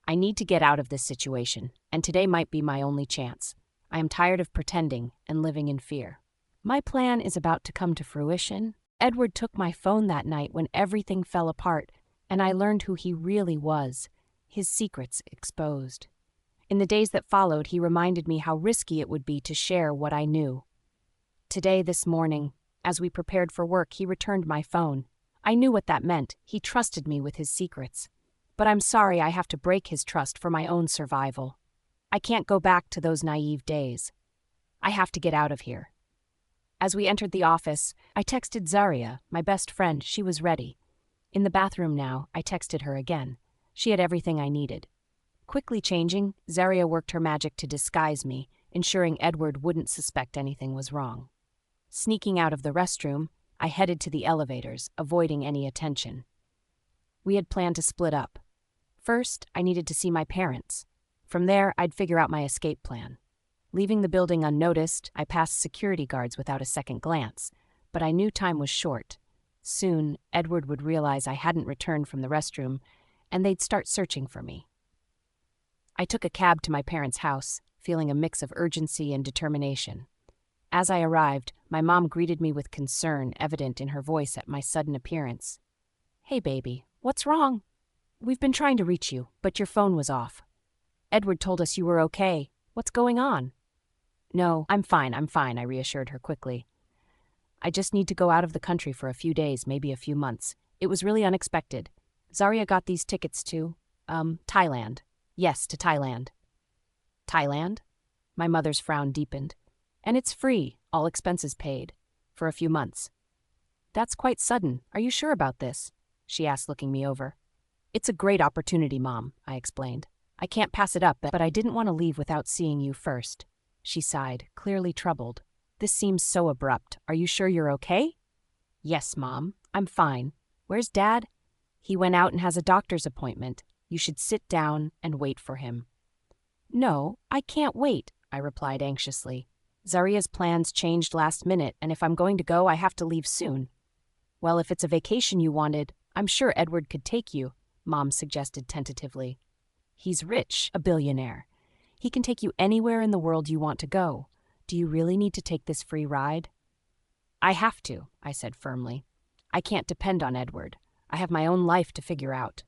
I need to get out of this situation, and today might be my only chance. I am tired of pretending and living in fear. My plan is about to come to fruition. Edward took my phone that night when everything fell apart, and I learned who he really was, his secrets exposed. In the days that followed, he reminded me how risky it would be to share what I knew. Today, this morning, as we prepared for work, he returned my phone. I knew what that meant. He trusted me with his secrets. But I'm sorry I have to break his trust for my own survival. I can't go back to those naive days. I have to get out of here. As we entered the office, I texted Zaria, my best friend. She was ready. In the bathroom now, I texted her again. She had everything I needed. Quickly changing, Zaria worked her magic to disguise me, ensuring Edward wouldn't suspect anything was wrong. Sneaking out of the restroom, I headed to the elevators, avoiding any attention. We had planned to split up. First, I needed to see my parents. From there, I'd figure out my escape plan. Leaving the building unnoticed, I passed security guards without a second glance, but I knew time was short. Soon, Edward would realize I hadn't returned from the restroom, and they'd start searching for me. I took a cab to my parents' house, feeling a mix of urgency and determination. As I arrived, my mom greeted me with concern evident in her voice at my sudden appearance. "Hey, baby, what's wrong? We've been trying to reach you, but your phone was off. Edward told us you were okay. What's going on?" "No, I'm fine, I reassured her quickly. "I just need to go out of the country for a few days, maybe a few months. It was really unexpected. Zaria got these tickets to, Thailand. Yes, to Thailand." Thailand? My mother's frown deepened. And it's free, all expenses paid, for a few months. That's quite sudden. Are you sure about this? She asked, looking me over. It's a great opportunity, Mom, I explained. I can't pass it up, but I didn't want to leave without seeing you first. She sighed, clearly troubled. This seems so abrupt. Are you sure you're okay? Yes, Mom. I'm fine. Where's Dad? He went out and has a doctor's appointment. You should sit down and wait for him. No, I can't wait, I replied anxiously. Zaria's plans changed last minute, and if I'm going to go, I have to leave soon. Well, if it's a vacation you wanted, I'm sure Edward could take you, Mom suggested tentatively. He's rich, a billionaire. He can take you anywhere in the world you want to go. Do you really need to take this free ride? I have to, I said firmly. I can't depend on Edward. I have my own life to figure out.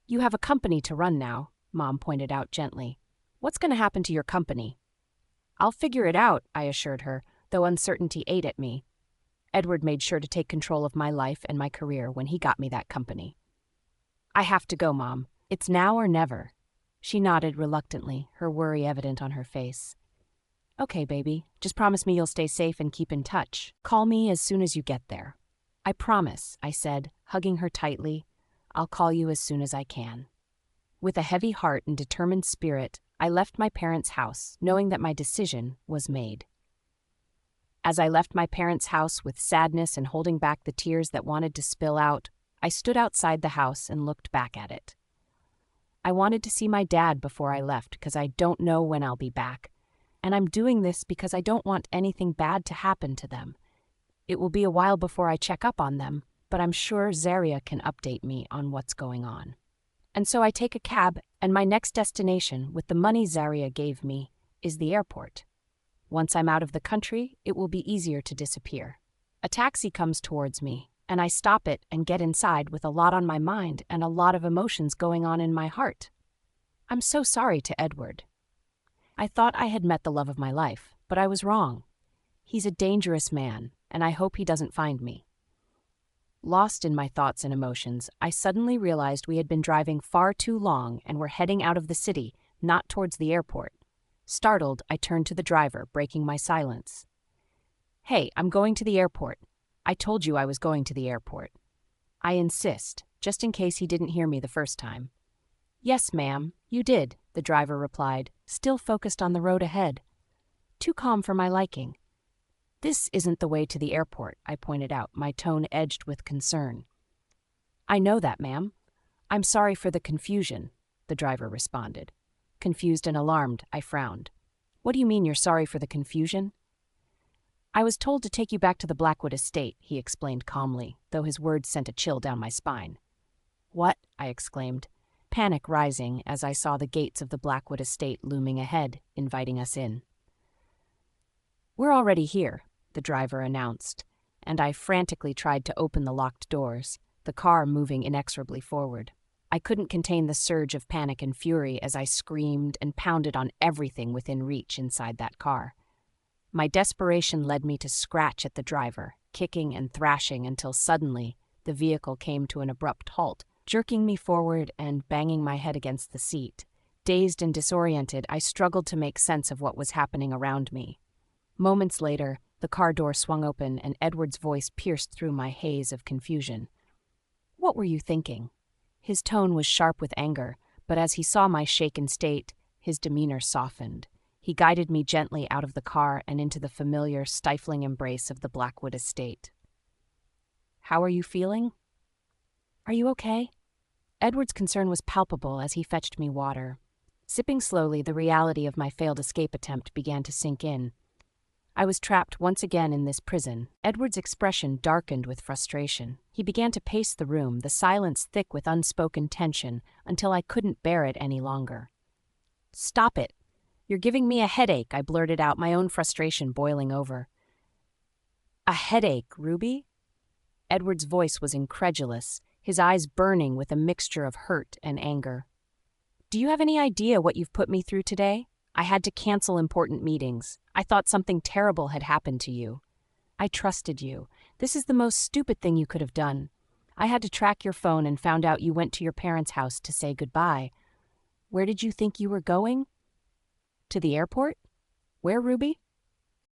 You have a company to run now, Mom pointed out gently. What's going to happen to your company? I'll figure it out, I assured her, though uncertainty ate at me. Edward made sure to take control of my life and my career when he got me that company. I have to go, Mom. It's now or never. She nodded reluctantly, her worry evident on her face. Okay, baby. Just promise me you'll stay safe and keep in touch. Call me as soon as you get there. I promise, I said, hugging her tightly. I'll call you as soon as I can. With a heavy heart and determined spirit, I left my parents' house, knowing that my decision was made. As I left my parents' house with sadness and holding back the tears that wanted to spill out, I stood outside the house and looked back at it. I wanted to see my dad before I left because I don't know when I'll be back, and I'm doing this because I don't want anything bad to happen to them. It will be a while before I check up on them, but I'm sure Zaria can update me on what's going on. And so I take a cab, and my next destination, with the money Zaria gave me, is the airport. Once I'm out of the country, it will be easier to disappear. A taxi comes towards me, and I stop it and get inside with a lot on my mind and a lot of emotions going on in my heart. I'm so sorry to Edward. I thought I had met the love of my life, but I was wrong. He's a dangerous man, and I hope he doesn't find me. Lost in my thoughts and emotions, I suddenly realized we had been driving far too long and were heading out of the city, not towards the airport. Startled, I turned to the driver, breaking my silence. Hey, I'm going to the airport. I told you I was going to the airport. I insist, just in case he didn't hear me the first time. Yes, ma'am, you did, the driver replied, still focused on the road ahead. Too calm for my liking. This isn't the way to the airport, I pointed out, my tone edged with concern. I know that, ma'am. I'm sorry for the confusion, the driver responded. Confused and alarmed, I frowned. What do you mean you're sorry for the confusion? I was told to take you back to the Blackwood estate, he explained calmly, though his words sent a chill down my spine. What? I exclaimed, panic rising as I saw the gates of the Blackwood estate looming ahead, inviting us in. We're already here, the driver announced, and I frantically tried to open the locked doors, the car moving inexorably forward. I couldn't contain the surge of panic and fury as I screamed and pounded on everything within reach inside that car. My desperation led me to scratch at the driver, kicking and thrashing until suddenly the vehicle came to an abrupt halt, jerking me forward and banging my head against the seat. Dazed and disoriented, I struggled to make sense of what was happening around me. Moments later, the car door swung open and Edward's voice pierced through my haze of confusion. What were you thinking? His tone was sharp with anger, but as he saw my shaken state, his demeanor softened. He guided me gently out of the car and into the familiar, stifling embrace of the Blackwood estate. How are you feeling? Are you okay? Edward's concern was palpable as he fetched me water. Sipping slowly, the reality of my failed escape attempt began to sink in. I was trapped once again in this prison. Edward's expression darkened with frustration. He began to pace the room, the silence thick with unspoken tension, until I couldn't bear it any longer. Stop it! You're giving me a headache, I blurted out, my own frustration boiling over. A headache, Ruby? Edward's voice was incredulous, his eyes burning with a mixture of hurt and anger. Do you have any idea what you've put me through today? I had to cancel important meetings. I thought something terrible had happened to you. I trusted you. This is the most stupid thing you could have done. I had to track your phone and found out you went to your parents' house to say goodbye. Where did you think you were going? To the airport? Where, Ruby?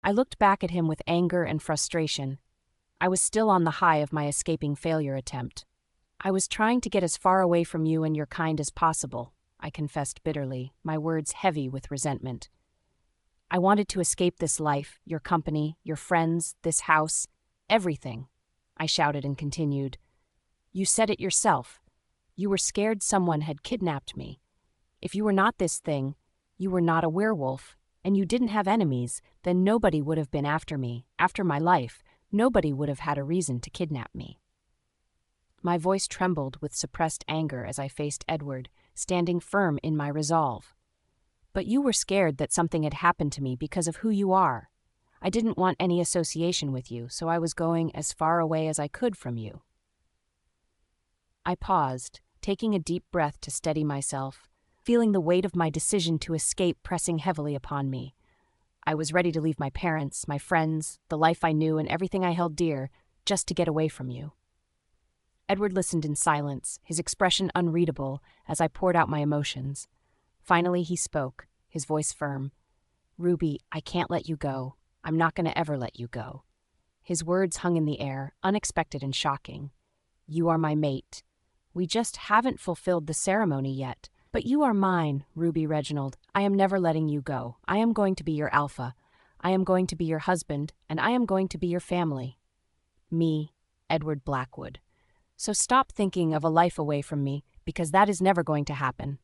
I looked back at him with anger and frustration. I was still on the high of my escaping failure attempt. I was trying to get as far away from you and your kind as possible, I confessed bitterly, my words heavy with resentment. I wanted to escape this life, your company, your friends, this house, everything, I shouted and continued. You said it yourself. You were scared someone had kidnapped me. If you were not this thing, you were not a werewolf, and you didn't have enemies, then nobody would have been after me, after my life. Nobody would have had a reason to kidnap me. My voice trembled with suppressed anger as I faced Edward, standing firm in my resolve. But you were scared that something had happened to me because of who you are. I didn't want any association with you, so I was going as far away as I could from you. I paused, taking a deep breath to steady myself, feeling the weight of my decision to escape pressing heavily upon me. I was ready to leave my parents, my friends, the life I knew, and everything I held dear, just to get away from you. Edward listened in silence, his expression unreadable as I poured out my emotions. Finally, he spoke, his voice firm. Ruby, I can't let you go. I'm not going to ever let you go. His words hung in the air, unexpected and shocking. You are my mate. We just haven't fulfilled the ceremony yet. But you are mine, Ruby Reginald. I am never letting you go. I am going to be your alpha. I am going to be your husband, and I am going to be your family. Me, Edward Blackwood. So stop thinking of a life away from me, because that is never going to happen.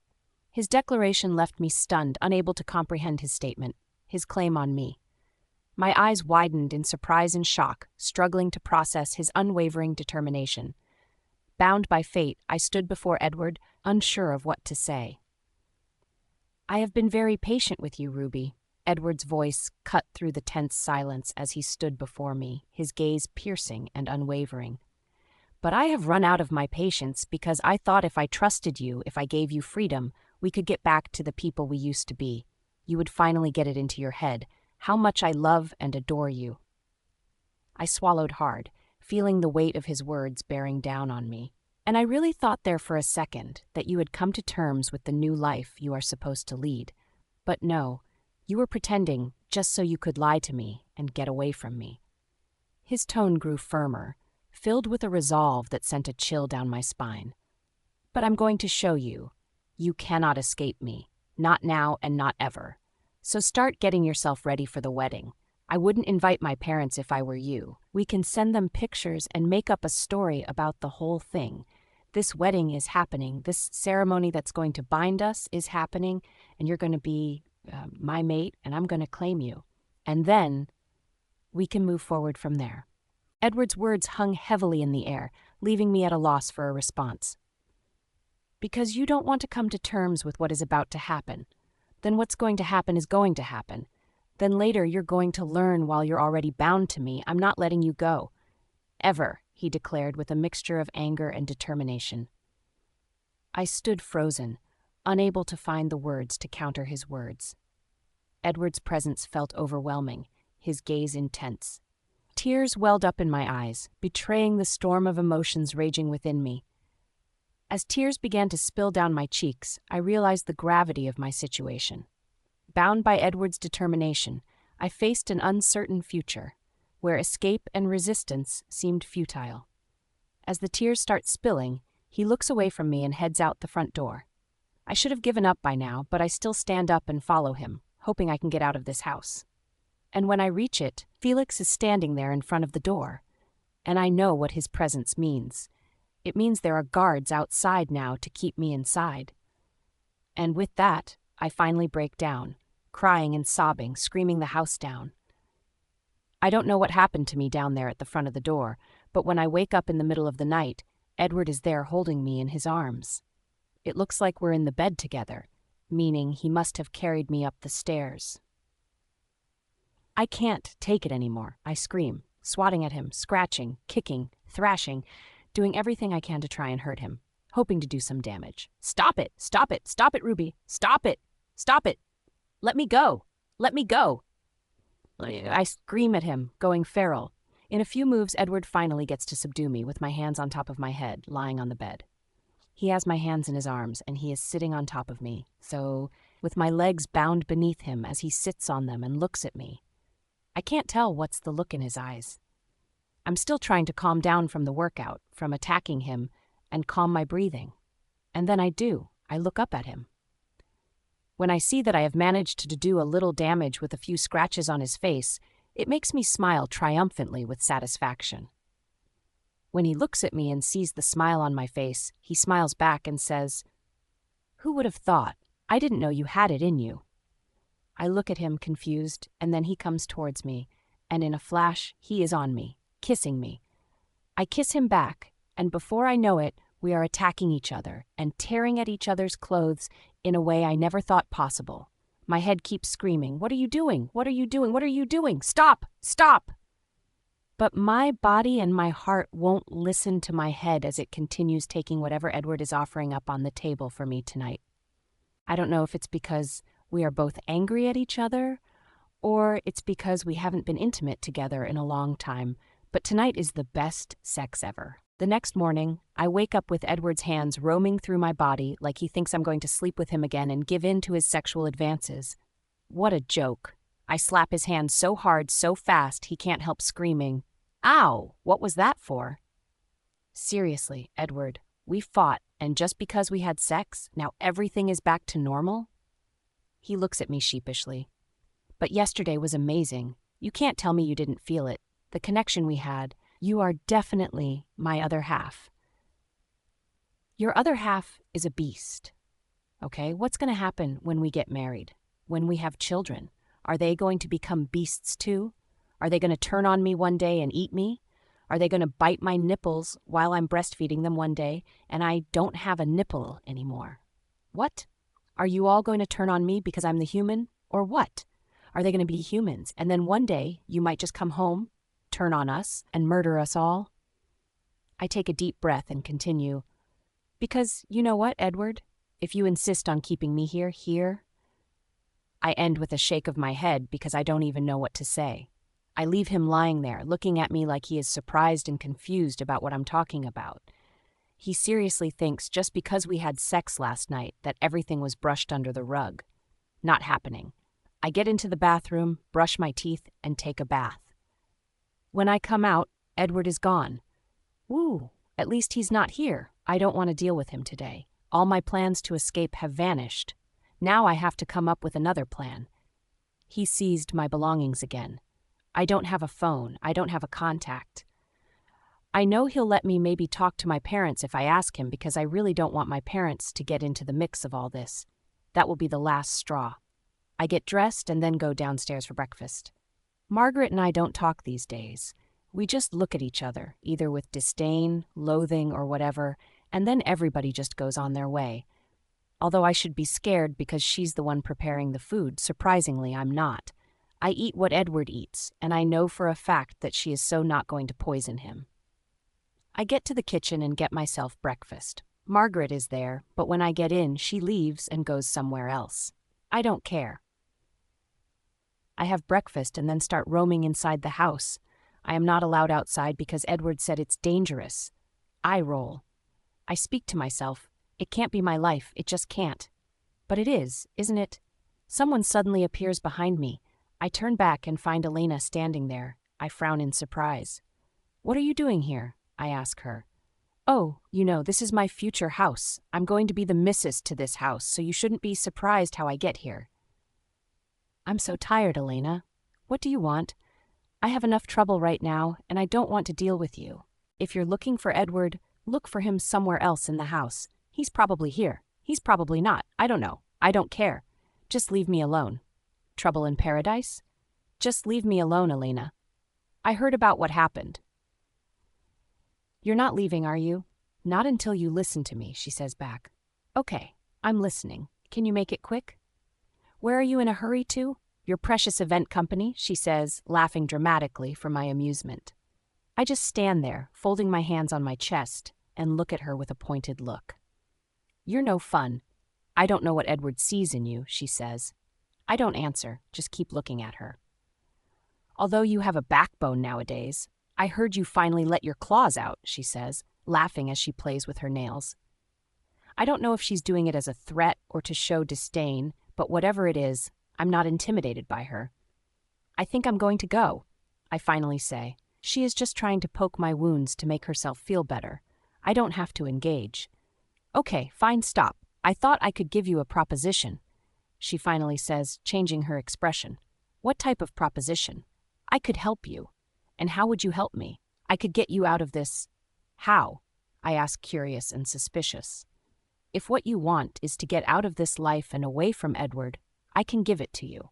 His declaration left me stunned, unable to comprehend his statement, his claim on me. My eyes widened in surprise and shock, struggling to process his unwavering determination. Bound by fate, I stood before Edward, unsure of what to say. I have been very patient with you, Ruby. Edward's voice cut through the tense silence as he stood before me, his gaze piercing and unwavering. But I have run out of my patience because I thought if I trusted you, if I gave you freedom, we could get back to the people we used to be. You would finally get it into your head, how much I love and adore you. I swallowed hard, feeling the weight of his words bearing down on me. And I really thought there for a second that you had come to terms with the new life you are supposed to lead. But no, you were pretending just so you could lie to me and get away from me. His tone grew firmer, filled with a resolve that sent a chill down my spine. But I'm going to show you. You cannot escape me. Not now and not ever. So start getting yourself ready for the wedding. I wouldn't invite my parents if I were you. We can send them pictures and make up a story about the whole thing. This wedding is happening. This ceremony that's going to bind us is happening, and you're going to be my mate, and I'm going to claim you. And then we can move forward from there. Edward's words hung heavily in the air, leaving me at a loss for a response. Because you don't want to come to terms with what is about to happen. Then what's going to happen is going to happen. Then later you're going to learn while you're already bound to me. I'm not letting you go. Ever, he declared with a mixture of anger and determination. I stood frozen, unable to find the words to counter his words. Edward's presence felt overwhelming, his gaze intense. Tears welled up in my eyes, betraying the storm of emotions raging within me. As tears began to spill down my cheeks, I realized the gravity of my situation. Bound by Edward's determination, I faced an uncertain future, where escape and resistance seemed futile. As the tears start spilling, he looks away from me and heads out the front door. I should have given up by now, but I still stand up and follow him, hoping I can get out of this house. And when I reach it, Felix is standing there in front of the door. And I know what his presence means. It means there are guards outside now to keep me inside. And with that, I finally break down, crying and sobbing, screaming the house down. I don't know what happened to me down there at the front of the door, but when I wake up in the middle of the night, Edward is there holding me in his arms. It looks like we're in the bed together, meaning he must have carried me up the stairs. I can't take it anymore, I scream, swatting at him, scratching, kicking, thrashing, doing everything I can to try and hurt him, hoping to do some damage. Stop it! Stop it! Stop it, Ruby! Stop it! Stop it! Let me go! Let me go! I scream at him, going feral. In a few moves, Edward finally gets to subdue me with my hands on top of my head, lying on the bed. He has my hands in his arms, and he is sitting on top of me, so with my legs bound beneath him as he sits on them and looks at me. I can't tell what's the look in his eyes. I'm still trying to calm down from the workout, from attacking him, and calm my breathing. And then I do. I look up at him. When I see that I have managed to do a little damage with a few scratches on his face, it makes me smile triumphantly with satisfaction. When he looks at me and sees the smile on my face, he smiles back and says, "Who would have thought? I didn't know you had it in you." I look at him confused, and then he comes towards me, and in a flash, he is on me, kissing me. I kiss him back, and before I know it, we are attacking each other and tearing at each other's clothes in a way I never thought possible. My head keeps screaming, "What are you doing? What are you doing? What are you doing? Stop! Stop!" But my body and my heart won't listen to my head as it continues taking whatever Edward is offering up on the table for me tonight. I don't know if it's because we are both angry at each other, or it's because we haven't been intimate together in a long time, but tonight is the best sex ever. The next morning, I wake up with Edward's hands roaming through my body like he thinks I'm going to sleep with him again and give in to his sexual advances. What a joke. I slap his hand so hard, so fast, he can't help screaming, "Ow! What was that for?" Seriously, Edward, we fought, and just because we had sex, now everything is back to normal? He looks at me sheepishly. But yesterday was amazing. You can't tell me you didn't feel it. The connection we had. You are definitely my other half. Your other half is a beast. Okay, what's going to happen when we get married? When we have children? Are they going to become beasts too? Are they going to turn on me one day and eat me? Are they going to bite my nipples while I'm breastfeeding them one day and I don't have a nipple anymore? What? Are you all going to turn on me because I'm the human? Or what? Are they going to be humans and then one day you might just come home, turn on us, and murder us all? I take a deep breath and continue. Because you know what, Edward? If you insist on keeping me here, I end with a shake of my head because I don't even know what to say. I leave him lying there, looking at me like he is surprised and confused about what I'm talking about. He seriously thinks just because we had sex last night that everything was brushed under the rug. Not happening. I get into the bathroom, brush my teeth, and take a bath. When I come out, Edward is gone. Woo, at least he's not here. I don't want to deal with him today. All my plans to escape have vanished. Now I have to come up with another plan. He seized my belongings again. I don't have a phone. I don't have a contact. I know he'll let me maybe talk to my parents if I ask him because I really don't want my parents to get into the mix of all this. That will be the last straw. I get dressed and then go downstairs for breakfast. Margaret and I don't talk these days. We just look at each other, either with disdain, loathing, or whatever, and then everybody just goes on their way. Although I should be scared because she's the one preparing the food, surprisingly I'm not. I eat what Edward eats, and I know for a fact that she is so not going to poison him. I get to the kitchen and get myself breakfast. Margaret is there, but when I get in, she leaves and goes somewhere else. I don't care. I have breakfast and then start roaming inside the house. I am not allowed outside because Edward said it's dangerous. I roll. I speak to myself. It can't be my life, it just can't. But it is, isn't it? Someone suddenly appears behind me. I turn back and find Elena standing there. I frown in surprise. "What are you doing here?" I ask her. "Oh, you know, this is my future house. I'm going to be the missus to this house, so you shouldn't be surprised how I get here." "I'm so tired, Elena. What do you want? I have enough trouble right now, and I don't want to deal with you. If you're looking for Edward, look for him somewhere else in the house. He's probably here. He's probably not. I don't know. I don't care. Just leave me alone." Trouble in paradise? Just leave me alone, Elena. I heard about what happened. "You're not leaving, are you?" "Not until you listen to me," she says back. "Okay, I'm listening. Can you make it quick?" "Where are you in a hurry to?" "Your precious event company," she says, laughing dramatically for my amusement. I just stand there, folding my hands on my chest, and look at her with a pointed look. "You're no fun. I don't know what Edward sees in you," she says. I don't answer, just keep looking at her. "Although you have a backbone nowadays, I heard you finally let your claws out," she says, laughing as she plays with her nails. I don't know if she's doing it as a threat or to show disdain, but whatever it is, I'm not intimidated by her. I think I'm going to go, I finally say. She is just trying to poke my wounds to make herself feel better. I don't have to engage. Okay, fine, stop. I thought I could give you a proposition, she finally says, changing her expression. What type of proposition? I could help you. And how would you help me? I could get you out of this. How? I ask, curious and suspicious. If what you want is to get out of this life and away from Edward, I can give it to you.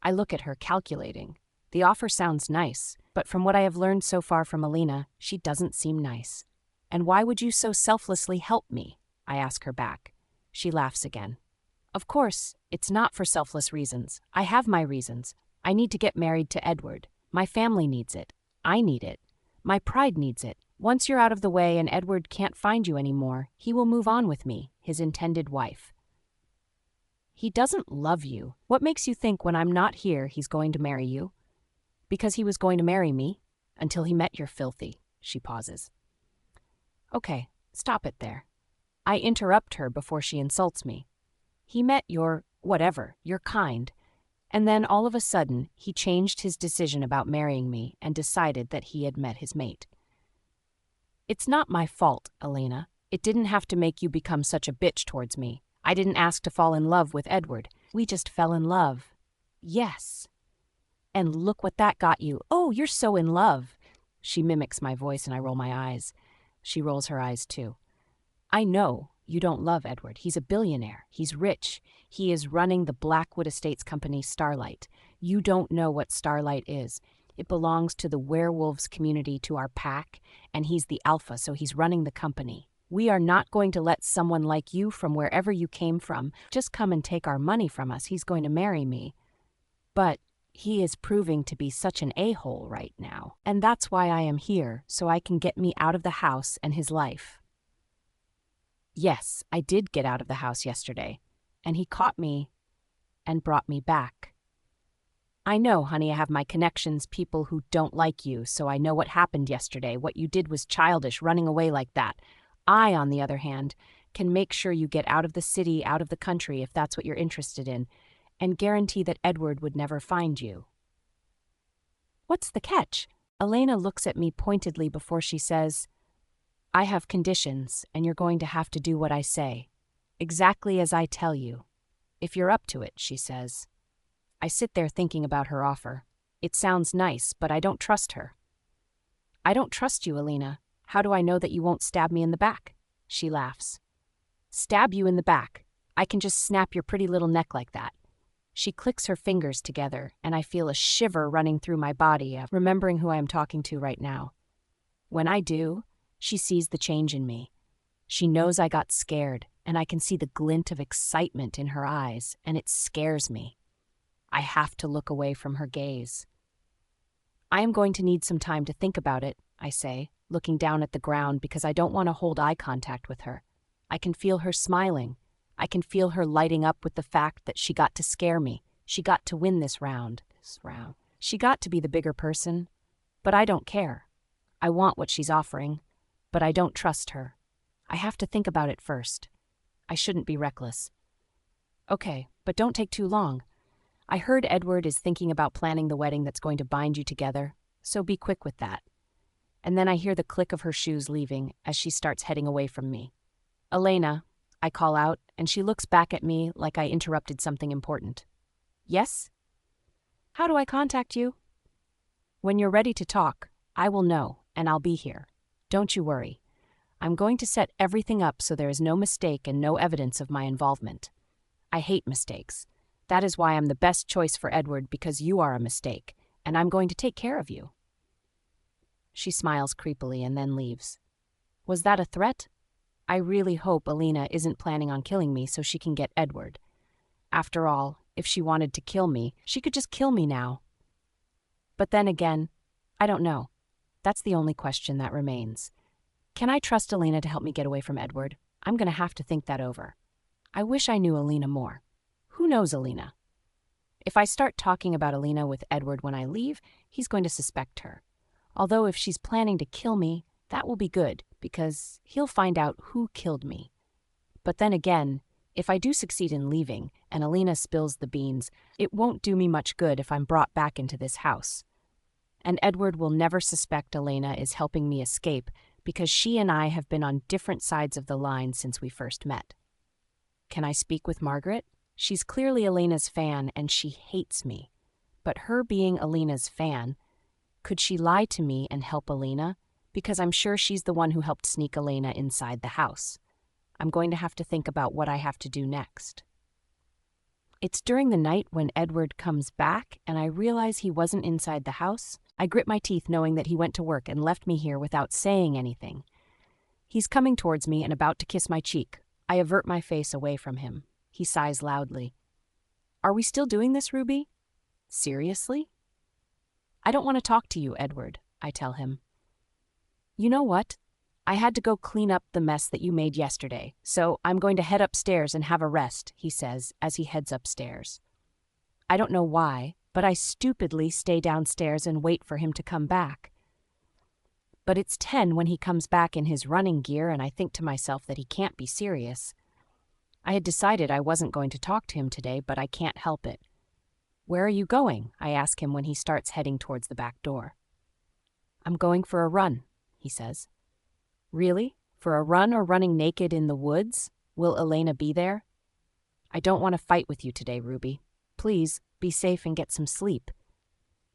I look at her, calculating. The offer sounds nice, but from what I have learned so far from Alina, she doesn't seem nice. And why would you so selflessly help me? I ask her back. She laughs again. Of course, it's not for selfless reasons. I have my reasons. I need to get married to Edward. My family needs it. I need it. My pride needs it. Once you're out of the way and Edward can't find you anymore, he will move on with me, his intended wife. He doesn't love you. What makes you think when I'm not here he's going to marry you? Because he was going to marry me, until he met your filthy. She pauses. Okay, stop it there. I interrupt her before she insults me. He met your, whatever, your kind, and then all of a sudden he changed his decision about marrying me and decided that he had met his mate. It's not my fault, Elena. It didn't have to make you become such a bitch towards me. I didn't ask to fall in love with Edward. We just fell in love. Yes. And look what that got you. Oh, you're so in love. She mimics my voice and I roll my eyes. She rolls her eyes too. I know you don't love Edward. He's a billionaire. He's rich. He is running the Blackwood Estates company Starlight. You don't know what Starlight is. It belongs to the werewolves community, to our pack, and he's the alpha, so he's running the company. We are not going to let someone like you from wherever you came from just come and take our money from us. He's going to marry me. But he is proving to be such an a-hole right now, and that's why I am here, so I can get me out of the house and his life. Yes, I did get out of the house yesterday, and he caught me and brought me back. I know, honey, I have my connections, people who don't like you, so I know what happened yesterday. What you did was childish, running away like that. I, on the other hand, can make sure you get out of the city, out of the country, if that's what you're interested in, and guarantee that Edward would never find you. What's the catch? Elena looks at me pointedly before she says, I have conditions, and you're going to have to do what I say. Exactly as I tell you. If you're up to it, she says. I sit there thinking about her offer. It sounds nice, but I don't trust her. I don't trust you, Alina. How do I know that you won't stab me in the back? She laughs. Stab you in the back. I can just snap your pretty little neck like that. She clicks her fingers together, and I feel a shiver running through my body, remembering who I am talking to right now. When I do, she sees the change in me. She knows I got scared, and I can see the glint of excitement in her eyes, and it scares me. I have to look away from her gaze. I am going to need some time to think about it, I say, looking down at the ground because I don't want to hold eye contact with her. I can feel her smiling. I can feel her lighting up with the fact that she got to scare me. She got to win this round. She got to be the bigger person. But I don't care. I want what she's offering, but I don't trust her. I have to think about it first. I shouldn't be reckless. Okay, but don't take too long. I heard Edward is thinking about planning the wedding that's going to bind you together, so be quick with that. And then I hear the click of her shoes leaving as she starts heading away from me. Elena, I call out, and she looks back at me like I interrupted something important. Yes? How do I contact you? When you're ready to talk, I will know, and I'll be here. Don't you worry. I'm going to set everything up so there is no mistake and no evidence of my involvement. I hate mistakes. That is why I'm the best choice for Edward, because you are a mistake, and I'm going to take care of you. She smiles creepily and then leaves. Was that a threat? I really hope Alina isn't planning on killing me so she can get Edward. After all, if she wanted to kill me, she could just kill me now. But then again, I don't know. That's the only question that remains. Can I trust Alina to help me get away from Edward? I'm going to have to think that over. I wish I knew Alina more. Who knows Alina? If I start talking about Alina with Edward when I leave, he's going to suspect her. Although if she's planning to kill me, that will be good, because he'll find out who killed me. But then again, if I do succeed in leaving and Elena spills the beans, it won't do me much good if I'm brought back into this house. And Edward will never suspect Elena is helping me escape because she and I have been on different sides of the line since we first met. Can I speak with Margaret? She's clearly Elena's fan and she hates me. But her being Elena's fan, could she lie to me and help Elena? Because I'm sure she's the one who helped sneak Elena inside the house. I'm going to have to think about what I have to do next. It's during the night when Edward comes back and I realize he wasn't inside the house. I grit my teeth knowing that he went to work and left me here without saying anything. He's coming towards me and about to kiss my cheek. I avert my face away from him. He sighs loudly. Are we still doing this, Ruby? Seriously? I don't want to talk to you, Edward, I tell him. You know what? I had to go clean up the mess that you made yesterday, so I'm going to head upstairs and have a rest, he says as he heads upstairs. I don't know why, but I stupidly stay downstairs and wait for him to come back. But it's 10 when he comes back in his running gear and I think to myself that he can't be serious. I had decided I wasn't going to talk to him today, but I can't help it. Where are you going? I ask him when he starts heading towards the back door. I'm going for a run, he says. Really? For a run or running naked in the woods? Will Elena be there? I don't want to fight with you today, Ruby. Please, be safe and get some sleep.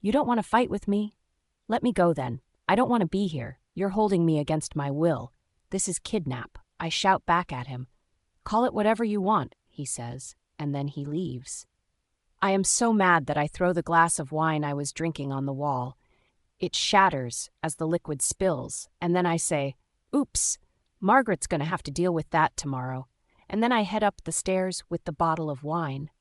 You don't want to fight with me? Let me go then. I don't want to be here. You're holding me against my will. This is kidnap. I shout back at him. Call it whatever you want, he says, and then he leaves. I am so mad that I throw the glass of wine I was drinking on the wall. It shatters as the liquid spills, and then I say, oops, Margaret's going to have to deal with that tomorrow. And then I head up the stairs with the bottle of wine.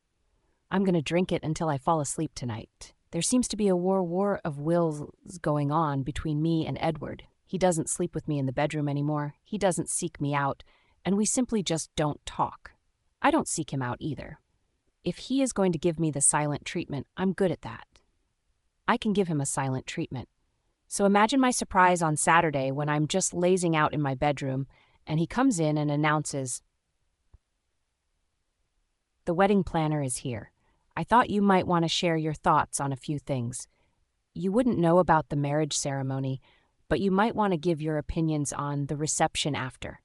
I'm going to drink it until I fall asleep tonight. There seems to be a war of wills going on between me and Edward. He doesn't sleep with me in the bedroom anymore. He doesn't seek me out, and we simply just don't talk. I don't seek him out either. If he is going to give me the silent treatment, I'm good at that. I can give him a silent treatment. So imagine my surprise on Saturday when I'm just lazing out in my bedroom and he comes in and announces, "The wedding planner is here. I thought you might want to share your thoughts on a few things. You wouldn't know about the marriage ceremony, but you might want to give your opinions on the reception after.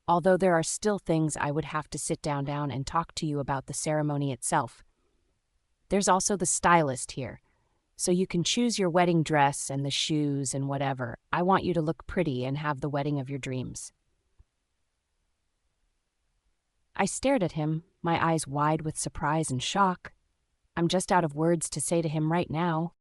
Although there are still things I would have to sit down and talk to you about the ceremony itself. There's also the stylist here. So you can choose your wedding dress and the shoes and whatever. I want you to look pretty and have the wedding of your dreams." I stared at him, my eyes wide with surprise and shock. I'm just out of words to say to him right now.